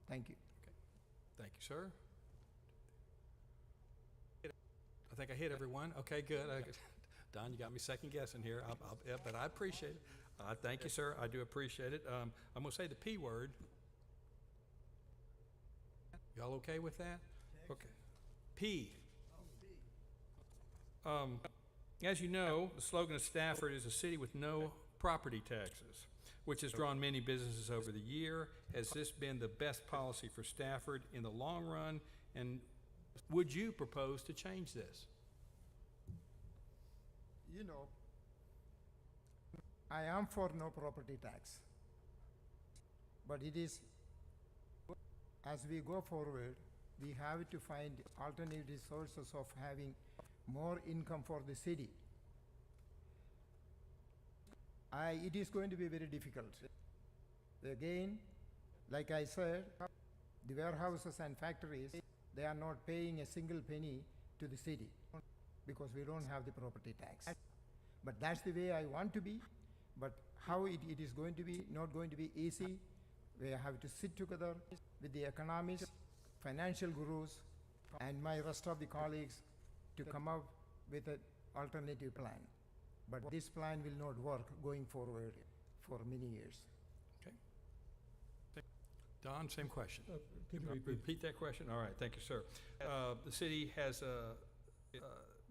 Speaker 3: Thank you.
Speaker 2: Thank you, sir. I think I hit everyone. Okay, good. Don, you got me second guessing here, yeah, but I appreciate it. Thank you, sir. I do appreciate it. I'm going to say the P word. Y'all okay with that? Okay. P. As you know, the slogan of Stafford is a city with no property taxes, which has drawn many businesses over the year. Has this been the best policy for Stafford in the long run? And would you propose to change this?
Speaker 3: I am for no property tax. But it is, as we go forward, we have to find alternative sources of having more income for the city. It is going to be very difficult. Again, like I said, the warehouses and factories, they are not paying a single penny to the city because we don't have the property tax. But that's the way I want to be. But how it is going to be, not going to be easy. We have to sit together with the economists, financial gurus, and my rest of the colleagues to come up with an alternative plan. But this plan will not work going forward for many years.
Speaker 2: Okay. Don, same question.
Speaker 4: Can you repeat?
Speaker 2: Repeat that question? All right, thank you, sir. The city has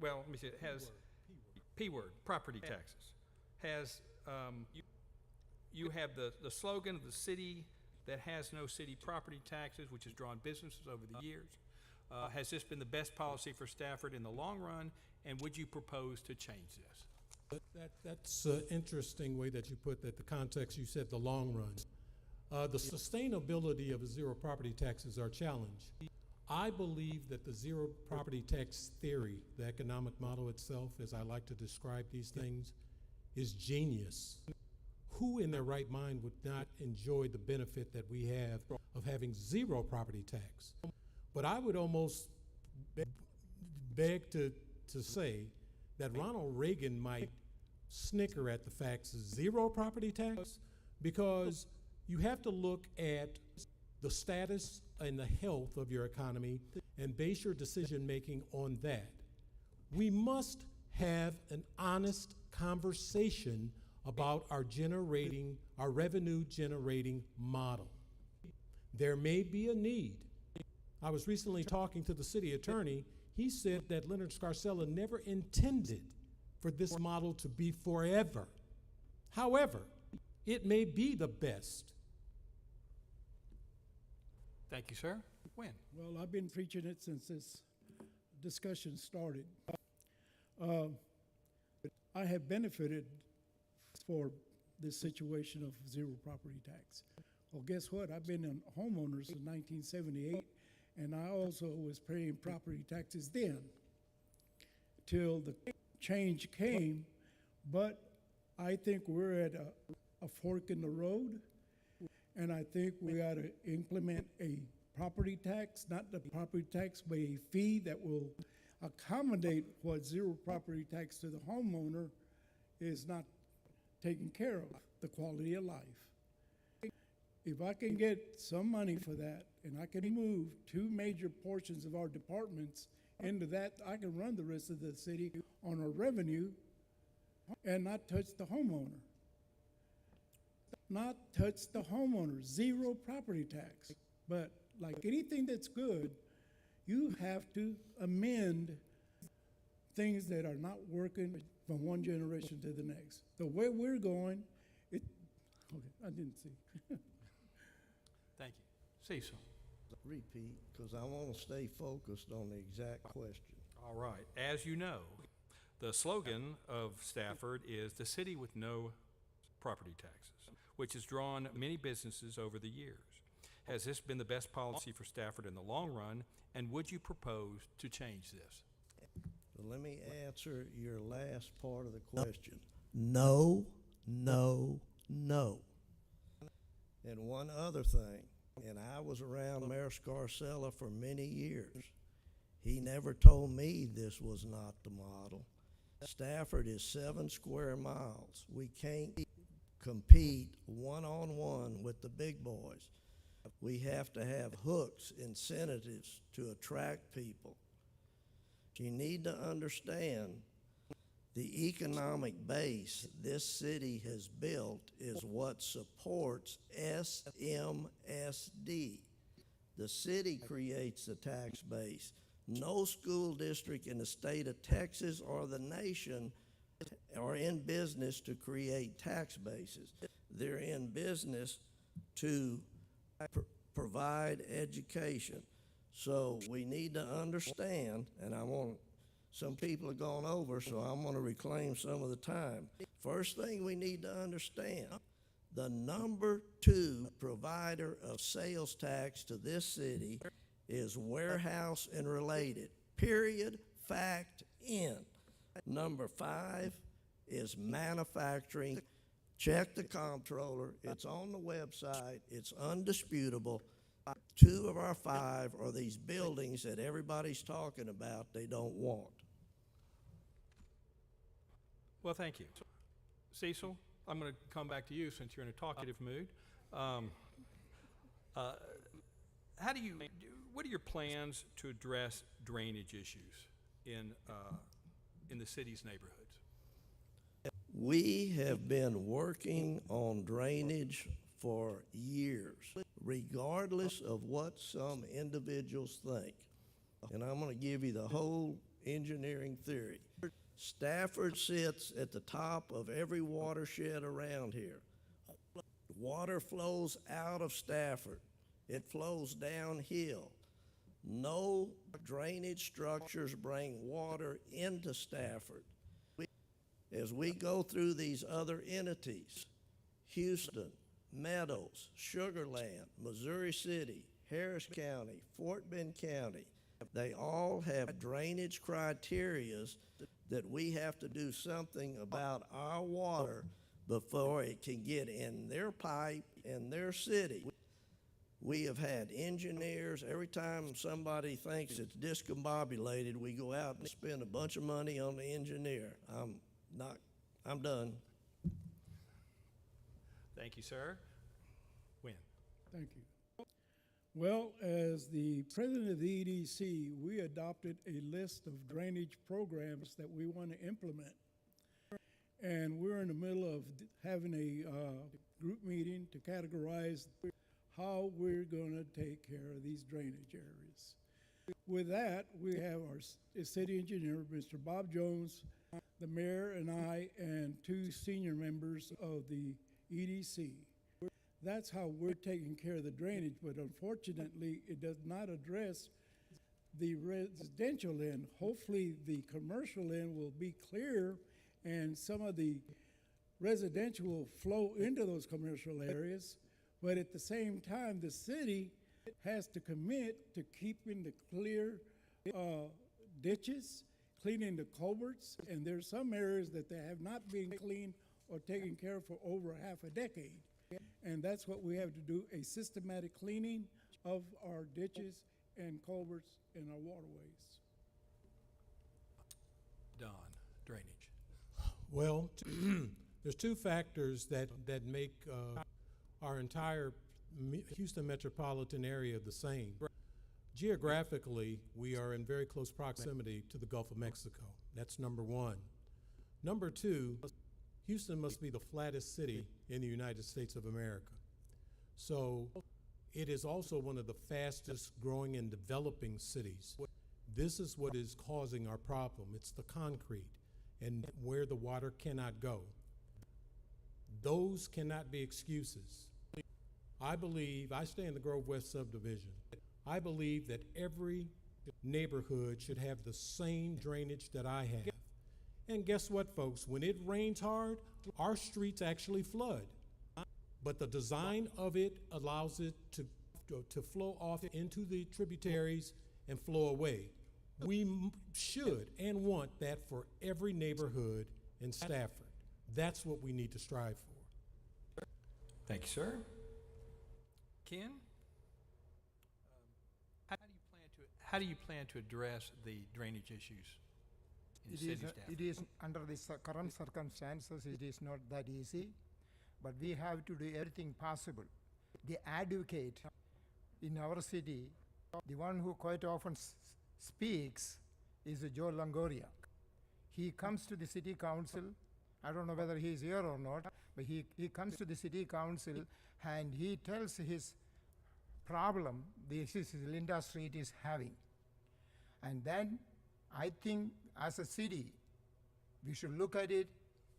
Speaker 2: let me see, it has P word, property taxes. Has, you have the slogan of the city that has no city property taxes, which has drawn businesses over the years. Has this been the best policy for Stafford in the long run, and would you propose to change this?
Speaker 4: That's an interesting way that you put that, the context you said the long run. The sustainability of zero property taxes are challenged. I believe that the zero property tax theory, the economic model itself, as I like to describe these things, is genius. Who in their right mind would not enjoy the benefit that we have of having zero property tax? But I would almost beg to say that Ronald Reagan might snicker at the facts of zero property tax, because you have to look at the status and the health of your economy and base your decision making on that. We must have an honest conversation about our revenue generating model. There may be a need. I was recently talking to the city attorney. He said that Leonard Scarcella never intended for this model to be forever. However, it may be the best.
Speaker 2: Thank you, sir. When?
Speaker 1: Well, I've been preaching it since this discussion started. I have benefited for this situation of zero property tax. Well, guess what? I've been a homeowner since 1978, and I also was paying property taxes then till the change came. But I think we're at a fork in the road, and I think we ought to implement a property tax, not the property tax, but a fee that will accommodate what zero property tax to the homeowner is not taking care of, the quality of life. If I can get some money for that, and I can move two major portions of our departments into that, I can run the rest of the city on our revenue and not touch the homeowner. Not touch the homeowner, zero property tax. But like anything that's good, you have to amend things that are not working from one generation to the next. The way we're going, okay, I didn't see.
Speaker 2: Thank you. Cecil.
Speaker 5: Repeat, because I want to stay focused on the exact question.
Speaker 2: All right. As you know, the slogan of Stafford is the city with no property taxes, which has drawn many businesses over the years. Has this been the best policy for Stafford in the long run, and would you propose to change this?
Speaker 5: Well, let me answer your last part of the question. No, no, no. And one other thing, and I was around Mayor Scarcella for many years. He never told me this was not the model. Stafford is 7 square miles. We can't compete one-on-one with the big boys. We have to have hooks, incentives to attract people. You need to understand the economic base this city has built is what supports SMSD. The city creates the tax base. No school district in the state of Texas or the nation are in business to create tax bases. They're in business to provide education. So we need to understand, and some people have gone over, so I'm going to reclaim some of the time. First thing we need to understand, the number 2 provider of sales tax to this city is warehouse and related, period, fact, end. Number 5 is manufacturing. Check the comptroller. It's on the website. It's undisputable. 2 of our 5 are these buildings that everybody's talking about they don't want.
Speaker 2: Well, thank you. Cecil, I'm going to come back to you since you're in a talkative mood. What are your plans to address drainage issues in the city's neighborhoods?
Speaker 5: We have been working on drainage for years, regardless of what some individuals think. And I'm going to give you the whole engineering theory. Stafford sits at the top of every watershed around here. Water flows out of Stafford. It flows downhill. No drainage structures bring water into Stafford. As we go through these other entities, Houston, Meadows, Sugar Land, Missouri City, Harris County, Fort Bend County, they all have drainage criterias that we have to do something about our water before it can get in their pipe in their city. We have had engineers, every time somebody thinks it's discombobulated, we go out and spend a bunch of money on the engineer. I'm done.
Speaker 2: Thank you, sir. Wynn.
Speaker 1: Thank you. Well, as the president of the EDC, we adopted a list of drainage programs that we want to implement. And we're in the middle of having a group meeting to categorize how we're going to take care of these drainage areas. With that, we have our city engineer, Mr. Bob Jones, the mayor and I, and 2 senior members of the EDC. That's how we're taking care of the drainage, but unfortunately, it does not address the residential end. Hopefully, the commercial end will be clear, and some of the residential will flow into those commercial areas, but at the same time, the city has to commit to keeping the clear ditches, cleaning the culverts, and there's some areas that they have not been cleaned or taken care of for over half a decade. And that's what we have to do, a systematic cleaning of our ditches and culverts and our waterways.
Speaker 2: Don, drainage?
Speaker 4: Well, there's two factors that make our entire Houston metropolitan area the same. Geographically, we are in very close proximity to the Gulf of Mexico. That's number one. Number two, Houston must be the flattest city in the United States of America. So it is also one of the fastest growing and developing cities. This is what is causing our problem. It's the concrete and where the water cannot go. Those cannot be excuses. I stay in the Grove West subdivision. I believe that every neighborhood should have the same drainage that I have. And guess what, folks? When it rains hard, our streets actually flood. But the design of it allows it to flow off into the tributaries and flow away. We should and want that for every neighborhood in Stafford. That's what we need to strive for.
Speaker 2: Thank you, sir. Ken? How do you plan to address the drainage issues in city staff?
Speaker 3: It is under the current circumstances, it is not that easy, but we have to do everything possible. The advocate in our city, the one who quite often speaks, is Joe Longoria. He comes to the city council. I don't know whether he is here or not, but he comes to the city council and he tells his problem this is Linda Street is having. And then I think as a city, we should look at it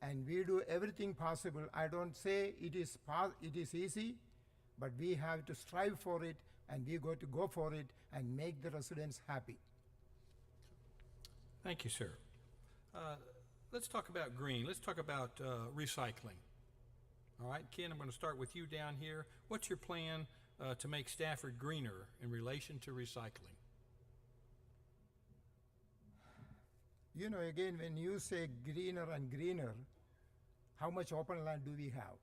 Speaker 3: and we do everything possible. I don't say it is easy, but we have to strive for it and we got to go for it and make the residents happy.
Speaker 2: Thank you, sir. Let's talk about green. Let's talk about recycling. All right, Ken, I'm going to start with you down here. What's your plan to make Stafford greener in relation to recycling?
Speaker 3: You know, again, when you say greener and greener, how much open land do we have?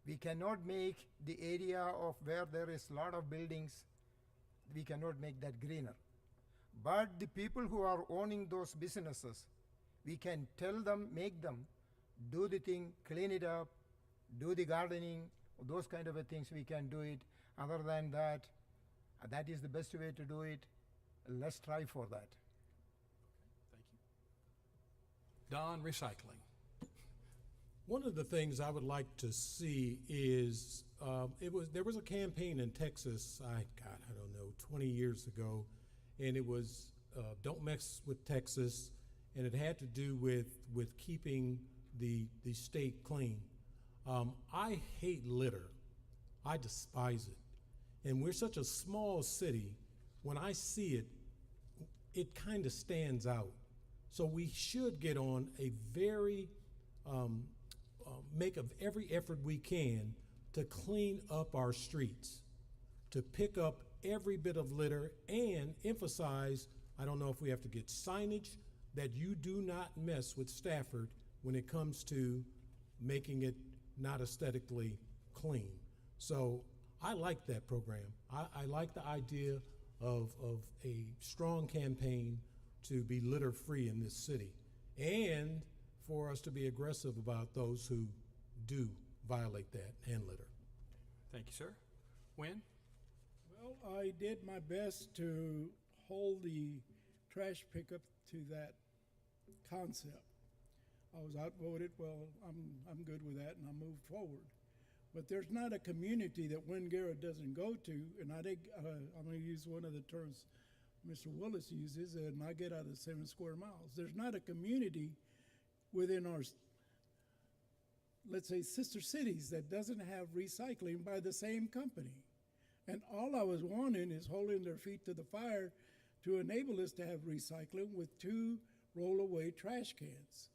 Speaker 3: We cannot make the area of where there is a lot of buildings, we cannot make that greener. But the people who are owning those businesses, we can tell them, make them, do the thing, clean it up, do the gardening, those kind of things we can do it. Other than that, that is the best way to do it. Let's try for that.
Speaker 2: Thank you. Don, recycling.
Speaker 4: One of the things I would like to see is there was a campaign in Texas, I don't know, 20 years ago, and it was Don't Mess with Texas, and it had to do with keeping the state clean. I hate litter. I despise it. And we're such a small city, when I see it, it kind of stands out. So we should get on a very, make of every effort we can to clean up our streets, to pick up every bit of litter and emphasize, I don't know if we have to get signage, that you do not mess with Stafford when it comes to making it not aesthetically clean. So I like that program. I like the idea of a strong campaign to be litter-free in this city, and for us to be aggressive about those who do violate that and litter.
Speaker 2: Thank you, sir. Wynn?
Speaker 1: Well, I did my best to hold the trash pickup to that concept. I was outvoted. Well, I'm good with that, and I moved forward. But there's not a community that Wynn Guerra doesn't go to, and I'm going to use one of the terms Mr. Willis uses, and I get out of 7 square miles. There's not a community within our, let's say, sister cities that doesn't have recycling by the same company. And all I was wanting is holding their feet to the fire to enable us to have recycling with 2 roll-away trash cans.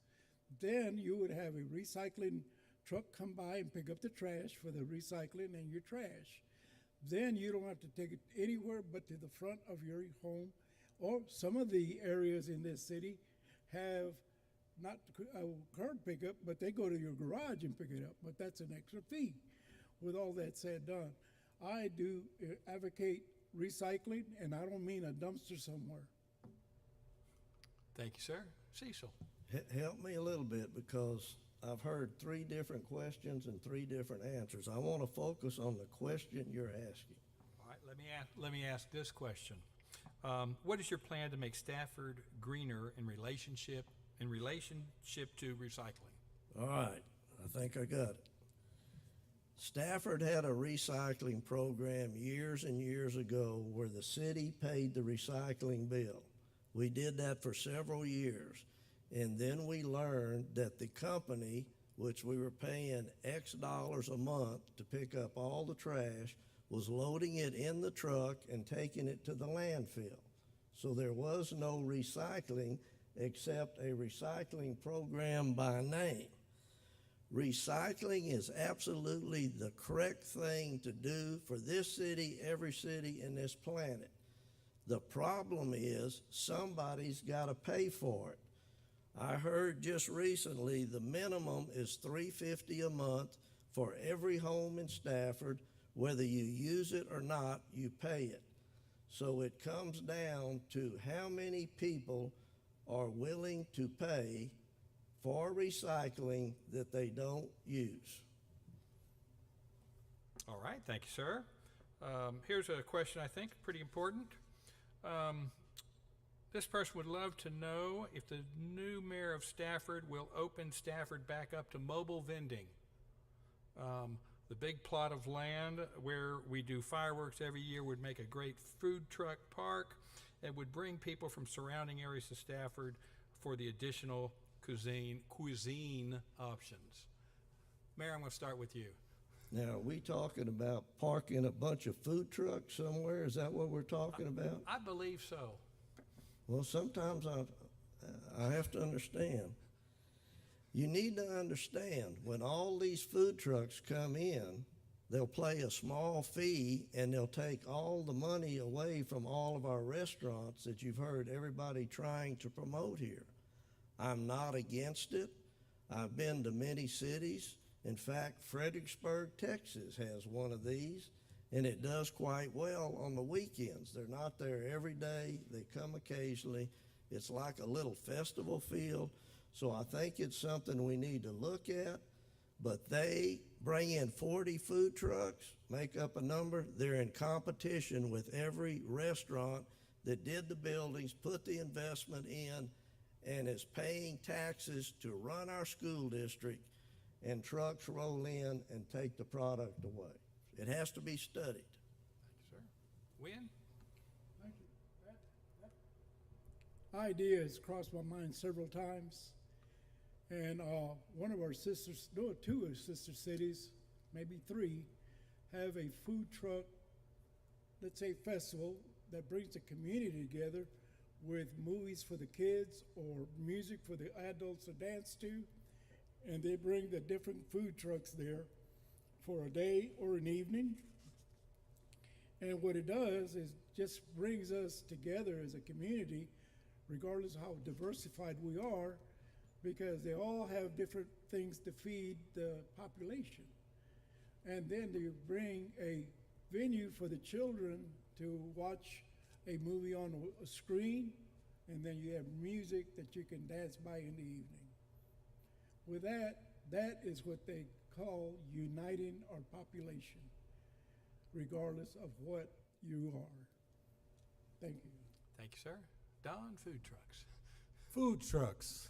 Speaker 1: Then you would have a recycling truck come by and pick up the trash for the recycling and your trash. Then you don't have to take it anywhere but to the front of your home. Or some of the areas in this city have not a curb pickup, but they go to your garage and pick it up, but that's an extra fee. With all that said done, I do advocate recycling, and I don't mean a dumpster somewhere.
Speaker 2: Thank you, sir. Cecil.
Speaker 5: Help me a little bit, because I've heard three different questions and three different answers. I want to focus on the question you're asking.
Speaker 2: All right, let me ask this question. What is your plan to make Stafford greener in relationship to recycling?
Speaker 5: All right, I think I got it. Stafford had a recycling program years and years ago where the city paid the recycling bill. We did that for several years. And then we learned that the company, which we were paying X dollars a month to pick up all the trash, was loading it in the truck and taking it to the landfill. So there was no recycling except a recycling program by name. Recycling is absolutely the correct thing to do for this city, every city in this planet. The problem is somebody's got to pay for it. I heard just recently the minimum is $350 a month for every home in Stafford. Whether you use it or not, you pay it. So it comes down to how many people are willing to pay for recycling that they don't use.
Speaker 2: All right, thank you, sir. Here's a question I think pretty important. This person would love to know if the new mayor of Stafford will open Stafford back up to mobile vending. The big plot of land where we do fireworks every year would make a great food truck park and would bring people from surrounding areas to Stafford for the additional cuisine options. Mayor, I'm going to start with you.
Speaker 5: Now, are we talking about parking a bunch of food trucks somewhere? Is that what we're talking about?
Speaker 2: I believe so.
Speaker 5: Well, sometimes I have to understand. You need to understand, when all these food trucks come in, they'll pay a small fee and they'll take all the money away from all of our restaurants that you've heard everybody trying to promote here. I'm not against it. I've been to many cities. In fact, Fredericksburg, Texas has one of these, and it does quite well on the weekends. They're not there every day. They come occasionally. It's like a little festival field. So I think it's something we need to look at. But they bring in 40 food trucks, make up a number. They're in competition with every restaurant that did the buildings, put the investment in, and is paying taxes to run our school district, and trucks roll in and take the product away. It has to be studied.
Speaker 2: Thank you, sir. Win?
Speaker 1: Thank you. That idea has crossed my mind several times. And one of our sisters, no, two of our sister cities, maybe three, have a food truck, let's say festival, that brings the community together with movies for the kids or music for the adults to dance to. And they bring the different food trucks there for a day or an evening. And what it does is just brings us together as a community, regardless of how diversified we are, because they all have different things to feed the population. And then they bring a venue for the children to watch a movie on a screen, and then you have music that you can dance by in the evening. With that, that is what they call uniting our population, regardless of what you are. Thank you.
Speaker 2: Thank you, sir. Don, food trucks.
Speaker 4: Food trucks.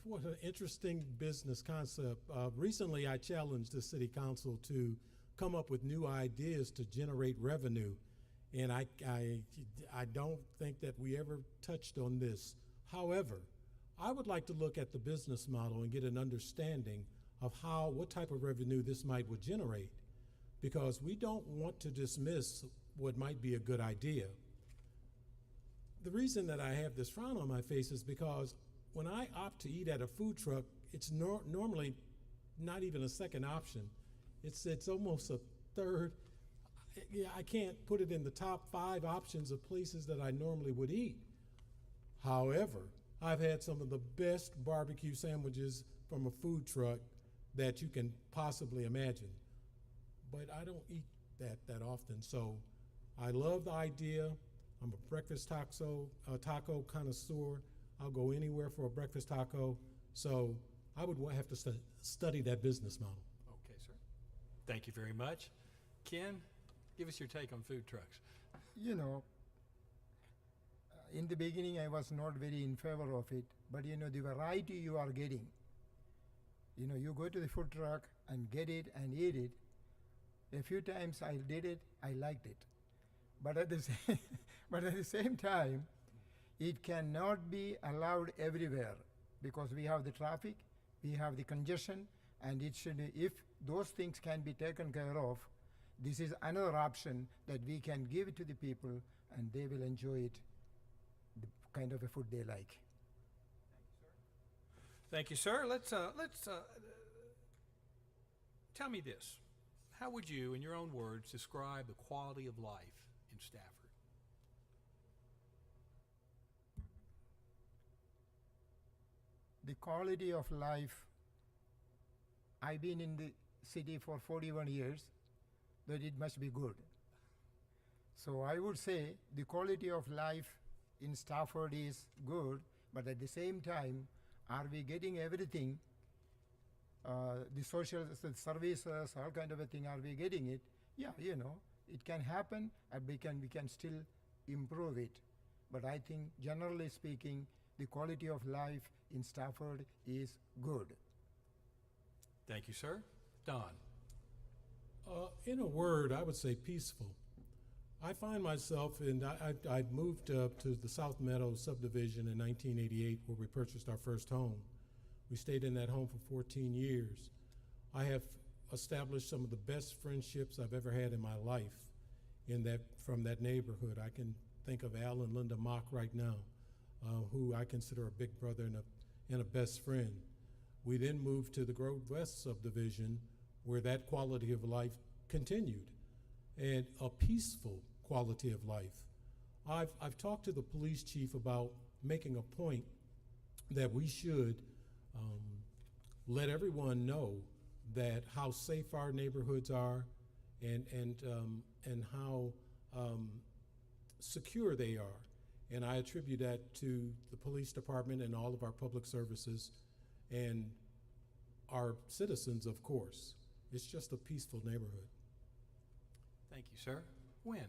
Speaker 4: What an interesting business concept. Recently, I challenged the city council to come up with new ideas to generate revenue. And I don't think that we ever touched on this. However, I would like to look at the business model and get an understanding of what type of revenue this would generate, because we don't want to dismiss what might be a good idea. The reason that I have this frown on my face is because when I opt to eat at a food truck, it's normally not even a second option. It's almost a third. Yeah, I can't put it in the top 5 options of places that I normally would eat. However, I've had some of the best barbecue sandwiches from a food truck that you can possibly imagine. But I don't eat that often, so I love the idea. I'm a breakfast taco connoisseur. I'll go anywhere for a breakfast taco. So I would have to study that business model.
Speaker 2: Okay, sir. Thank you very much. Ken, give us your take on food trucks.
Speaker 3: You know, in the beginning I was not very in favor of it, but you know, the variety you are getting, you know, you go to the food truck and get it and eat it. A few times I did it, I liked it. But at the same, but at the same time, it cannot be allowed everywhere because we have the traffic, we have the congestion, and it should, if those things can be taken care of, this is another option that we can give to the people and they will enjoy it, the kind of a food they like.
Speaker 2: Thank you, sir. Let's tell me this. How would you, in your own words, describe the quality of life in Stafford?
Speaker 3: The quality of life, I've been in the city for 41 years, but it must be good. So I would say the quality of life in Stafford is good, but at the same time, are we getting everything? The social services, all kind of a thing, are we getting it? Yeah, you know, it can happen, and we can still improve it. But I think, generally speaking, the quality of life in Stafford is good.
Speaker 2: Thank you, sir. Don.
Speaker 4: In a word, I would say peaceful. I find myself, I moved to the South Meadows subdivision in 1988 where we purchased our first home. We stayed in that home for 14 years. I have established some of the best friendships I've ever had in my life from that neighborhood. I can think of Al and Linda Mock right now, who I consider a big brother and a best friend. We then moved to the Grove West subdivision where that quality of life continued, and a peaceful quality of life. I've talked to the police chief about making a point that we should let everyone know that how safe our neighborhoods are and how secure they are. And I attribute that to the police department and all of our public services and our citizens, of course. It's just a peaceful neighborhood.
Speaker 2: Thank you, sir. Win.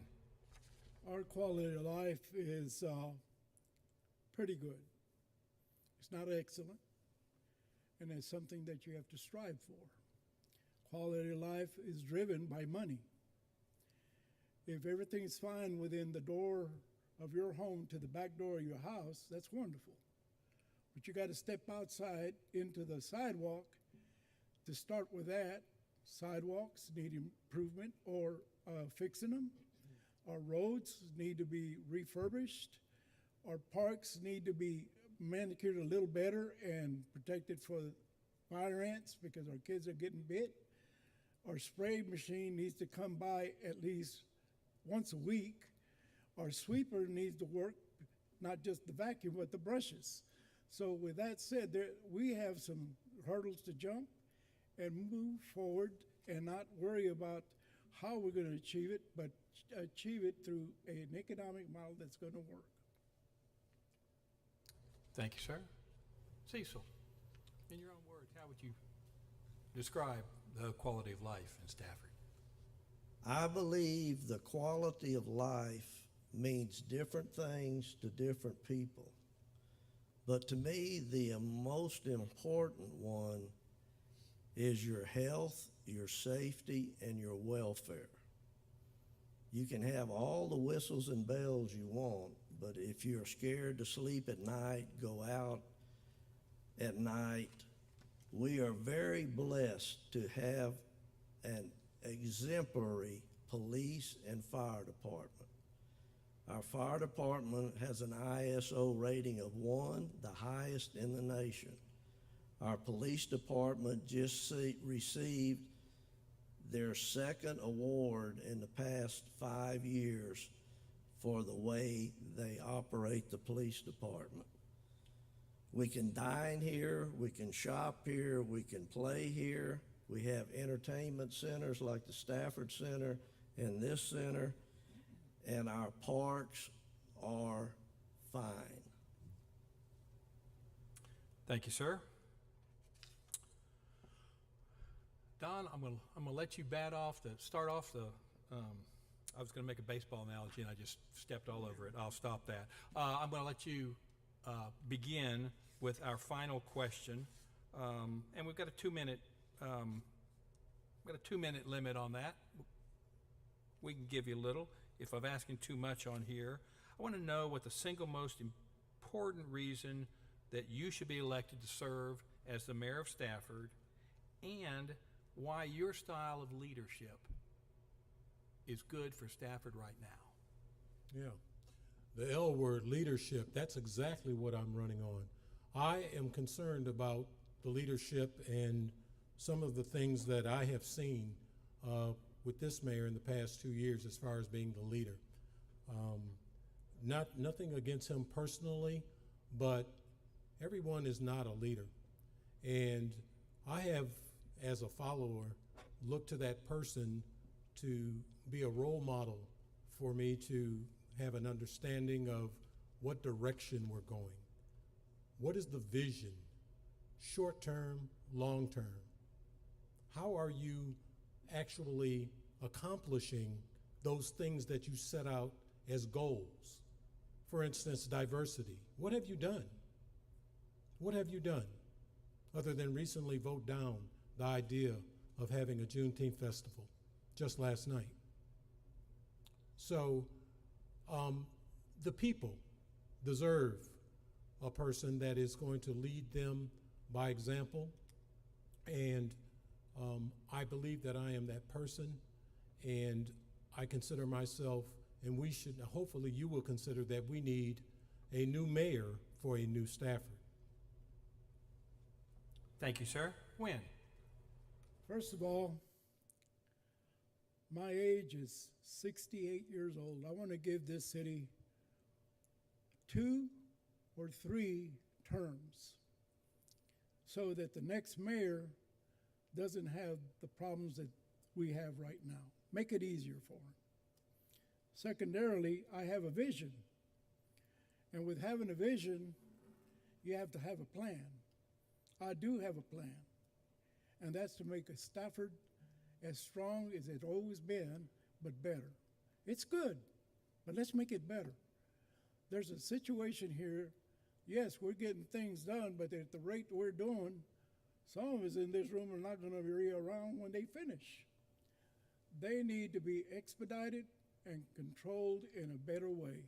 Speaker 1: Our quality of life is pretty good. It's not excellent, and it's something that you have to strive for. Quality of life is driven by money. If everything is fine within the door of your home to the back door of your house, that's wonderful. But you got to step outside into the sidewalk to start with that. Sidewalks need improvement or fixing them. Our roads need to be refurbished. Our parks need to be manicured a little better and protected for fire ants because our kids are getting bit. Our spray machine needs to come by at least once a week. Our sweeper needs to work, not just the vacuum, but the brushes. So with that said, we have some hurdles to jump and move forward and not worry about how we're going to achieve it, but achieve it through an economic model that's going to work.
Speaker 2: Thank you, sir. Cecil, in your own words, how would you describe the quality of life in Stafford?
Speaker 5: I believe the quality of life means different things to different people. But to me, the most important one is your health, your safety, and your welfare. You can have all the whistles and bells you want, but if you're scared to sleep at night, go out at night. We are very blessed to have an exemplary police and fire department. Our fire department has an ISO rating of 1, the highest in the nation. Our police department just received their second award in the past 5 years for the way they operate the police department. We can dine here, we can shop here, we can play here. We have entertainment centers like the Stafford Center and this center, and our parks are fine.
Speaker 2: Thank you, sir. Don, I'm gonna let you start off the, I was gonna make a baseball analogy and I just stepped all over it. I'll stop that. I'm gonna let you begin with our final question. And we've got a 2-minute, limit on that. We can give you a little if I'm asking too much on here. I want to know what the single most important reason that you should be elected to serve as the mayor of Stafford, and why your style of leadership is good for Stafford right now.
Speaker 4: Yeah. The L word, leadership, that's exactly what I'm running on. I am concerned about the leadership and some of the things that I have seen with this mayor in the past 2 years as far as being the leader. Nothing against him personally, but everyone is not a leader. And I have, as a follower, looked to that person to be a role model for me to have an understanding of what direction we're going. What is the vision, short term, long term? How are you actually accomplishing those things that you set out as goals? For instance, diversity. What have you done? What have you done other than recently vote down the idea of having a Juneteenth festival just last night? So the people deserve a person that is going to lead them by example, and I believe that I am that person, and I consider myself, and we should, hopefully you will consider that we need a new mayor for a new Stafford.
Speaker 2: Thank you, sir. Win.
Speaker 1: First of all, my age is 68 years old. I want to give this city 2 or 3 terms so that the next mayor doesn't have the problems that we have right now. Make it easier for him. Secondarily, I have a vision. And with having a vision, you have to have a plan. I do have a plan. And that's to make a Stafford as strong as it's always been, but better. It's good, but let's make it better. There's a situation here, yes, we're getting things done, but at the rate we're doing, some of us in this room are not gonna be around when they finish. They need to be expedited and controlled in a better way.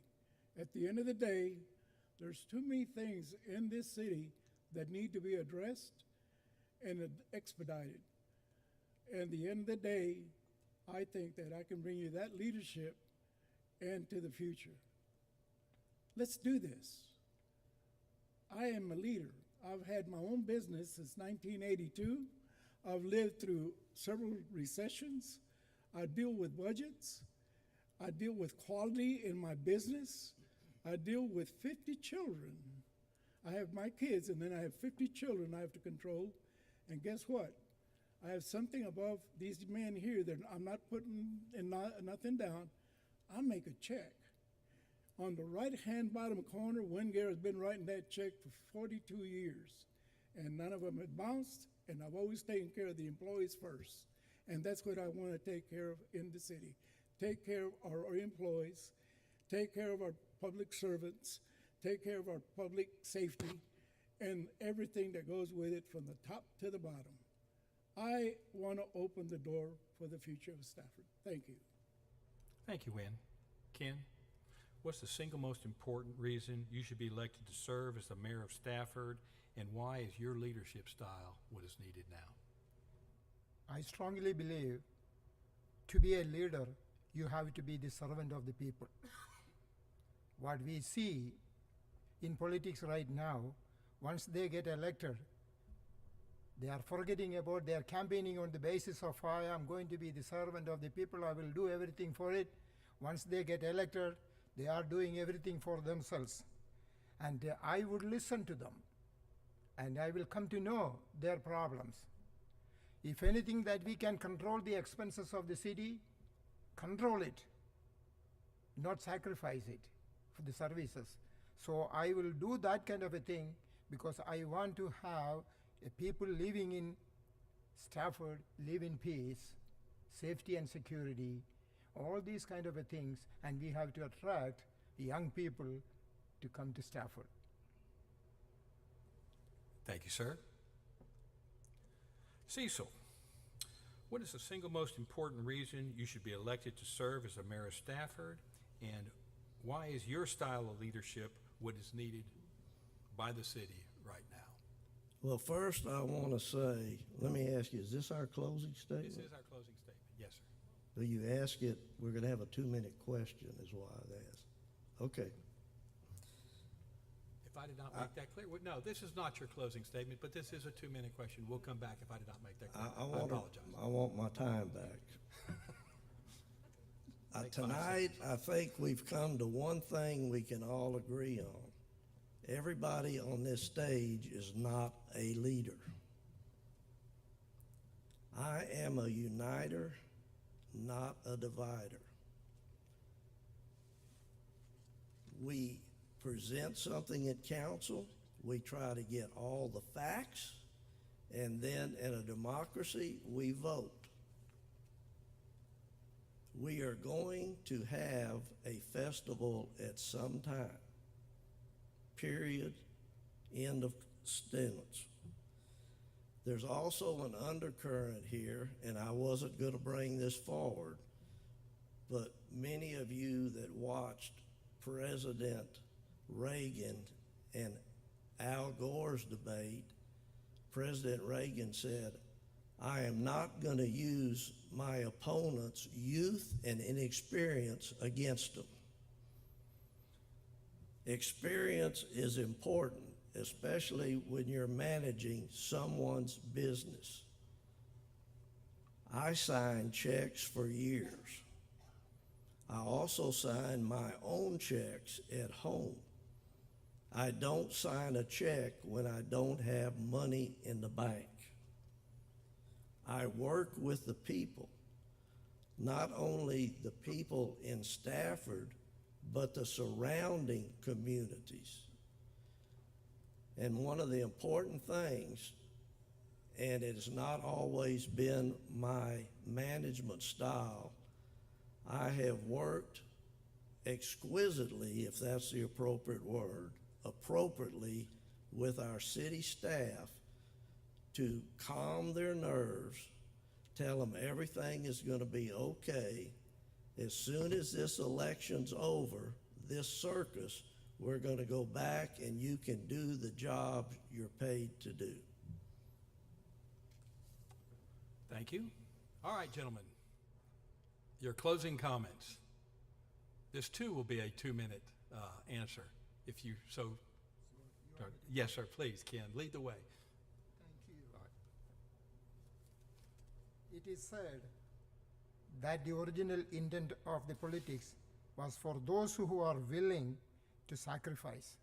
Speaker 1: At the end of the day, there's too many things in this city that need to be addressed and expedited. And at the end of the day, I think that I can bring you that leadership into the future. Let's do this. I am a leader. I've had my own business since 1982. I've lived through several recessions. I deal with budgets. I deal with quality in my business. I deal with 50 children. I have my kids, and then I have 50 children I have to control. And guess what? I have something above these men here that I'm not putting nothing down. I make a check. On the right-hand bottom corner, Wingare has been writing that check for 42 years. And none of them have bounced, and I've always taken care of the employees first. And that's what I want to take care of in the city. Take care of our employees, take care of our public servants, take care of our public safety, and everything that goes with it from the top to the bottom. I want to open the door for the future of Stafford. Thank you.
Speaker 2: Thank you, Win. Ken, what's the single most important reason you should be elected to serve as the mayor of Stafford, and why is your leadership style what is needed now?
Speaker 3: I strongly believe to be a leader, you have to be the servant of the people. What we see in politics right now, once they get elected, they are forgetting about their campaigning on the basis of I am going to be the servant of the people, I will do everything for it. Once they get elected, they are doing everything for themselves. And I would listen to them, and I will come to know their problems. If anything that we can control the expenses of the city, control it, not sacrifice it for the services. So I will do that kind of a thing because I want to have people living in Stafford live in peace, safety and security, all these kind of things, and we have to attract young people to come to Stafford.
Speaker 2: Thank you, sir. Cecil, what is the single most important reason you should be elected to serve as a mayor of Stafford, and why is your style of leadership what is needed by the city right now?
Speaker 5: Well, first I want to say, let me ask you, is this our closing
Speaker 2: This
Speaker 5: statement?
Speaker 2: is our closing statement. Yes, sir.
Speaker 5: Will you ask it? We're going to have a 2-minute question is why I'd ask. Okay.
Speaker 2: If I did not make that clear, well, no, this is not your closing statement, but this is a 2-minute question. We'll come back if I did not make that clear. I apologize.
Speaker 5: I want my time back.
Speaker 2: Take 5
Speaker 5: Tonight, I think we've come to one thing we can all agree on. Everybody on this stage is not a leader. I am a uniter, not a divider. We present something at council, we try to get all the facts, and then in a democracy, we vote. We are going to have a festival at some time. Period. End of sentence. There's also an undercurrent here, and I wasn't going to bring this forward, but many of you that watched President Reagan and Al Gore's debate, President Reagan said, "I am not going to use my opponent's youth and inexperience against them." Experience is important, especially when you're managing someone's business. I signed checks for years. I also sign my own checks at home. I don't sign a check when I don't have money in the bank. I work with the people, not only the people in Stafford, but the surrounding communities. And one of the important things, and it has not always been my management style, I have worked exquisitely, if that's the appropriate word, appropriately with our city staff to calm their nerves, tell them everything is going to be okay. As soon as this election's over, this circus, we're going to go back and you can do the job you're paid to do.
Speaker 2: Thank you. All right, gentlemen, your closing comments. This too will be a 2-minute answer, if you so. Yes, sir, please, Ken, lead the way.
Speaker 3: Thank you.
Speaker 2: All right.
Speaker 3: It is said that the original intent of the politics was for those who are willing to sacrifice.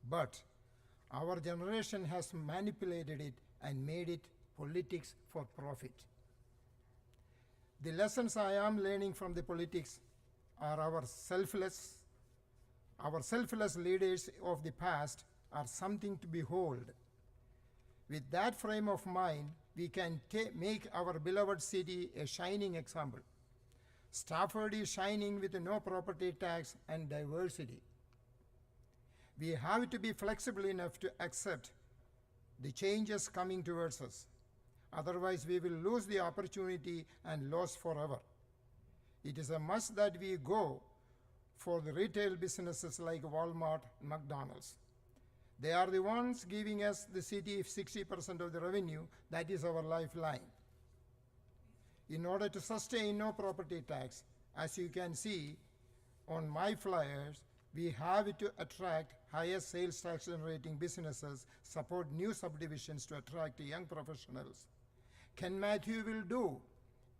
Speaker 3: But our generation has manipulated it and made it politics for profit. The lessons I am learning from the politics are our selfless leaders of the past are something to behold. With that frame of mind, we can make our beloved city a shining example. Stafford is shining with no property tax and diversity. We have to be flexible enough to accept the changes coming towards us. Otherwise, we will lose the opportunity and lose forever. It is a must that we go for the retail businesses like Walmart and McDonald's. They are the ones giving us the city 60% of the revenue. That is our lifeline. In order to sustain no property tax, as you can see on my flyers, we have to attract higher sales tax generating businesses, support new subdivisions to attract young professionals. Ken Matthew will do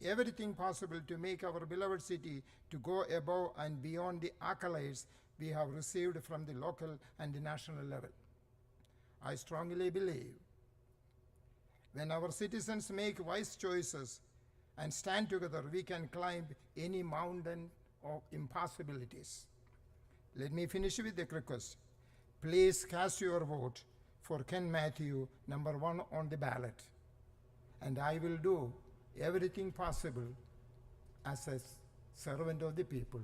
Speaker 3: everything possible to make our beloved city to go above and beyond the accolades we have received from the local and the national level. I strongly believe when our citizens make wise choices and stand together, we can climb any mountain of impossibilities. Let me finish with a request. Please cast your vote for Ken Matthew #1 on the ballot. And I will do everything possible as a servant of the people.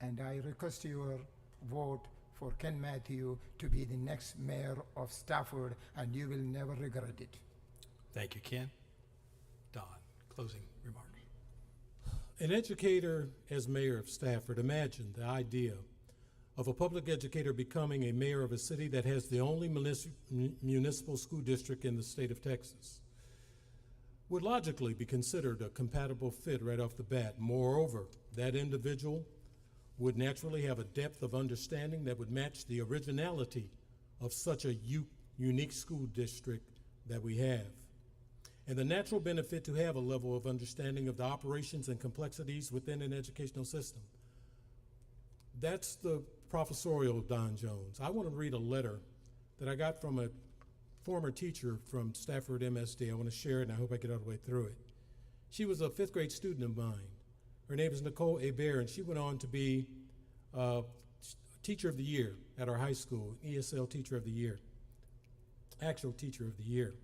Speaker 3: And I request your vote for Ken Matthew to be the next mayor of Stafford, and you will never regret it.
Speaker 2: Thank you, Ken. Don, closing remarks.
Speaker 4: An educator as mayor of Stafford, imagine the idea of a public educator becoming a mayor of a city that has the only municipal school district in the state of Texas. Would logically be considered a compatible fit right off the bat. Moreover, that individual would naturally have a depth of understanding that would match the originality of such a unique school district that we have. And the natural benefit to have a level of understanding of the operations and complexities within an educational system. That's the professorial Don Jones. I want to read a letter that I got from a former teacher from Stafford MSD. I want to share it, and I hope I get all the way through it. She was a 5th grade student of mine. Her name is Nicole Hebert, and she went on to be Teacher of the Year at our high school, ESL Teacher of the Year, actual Teacher of the Year.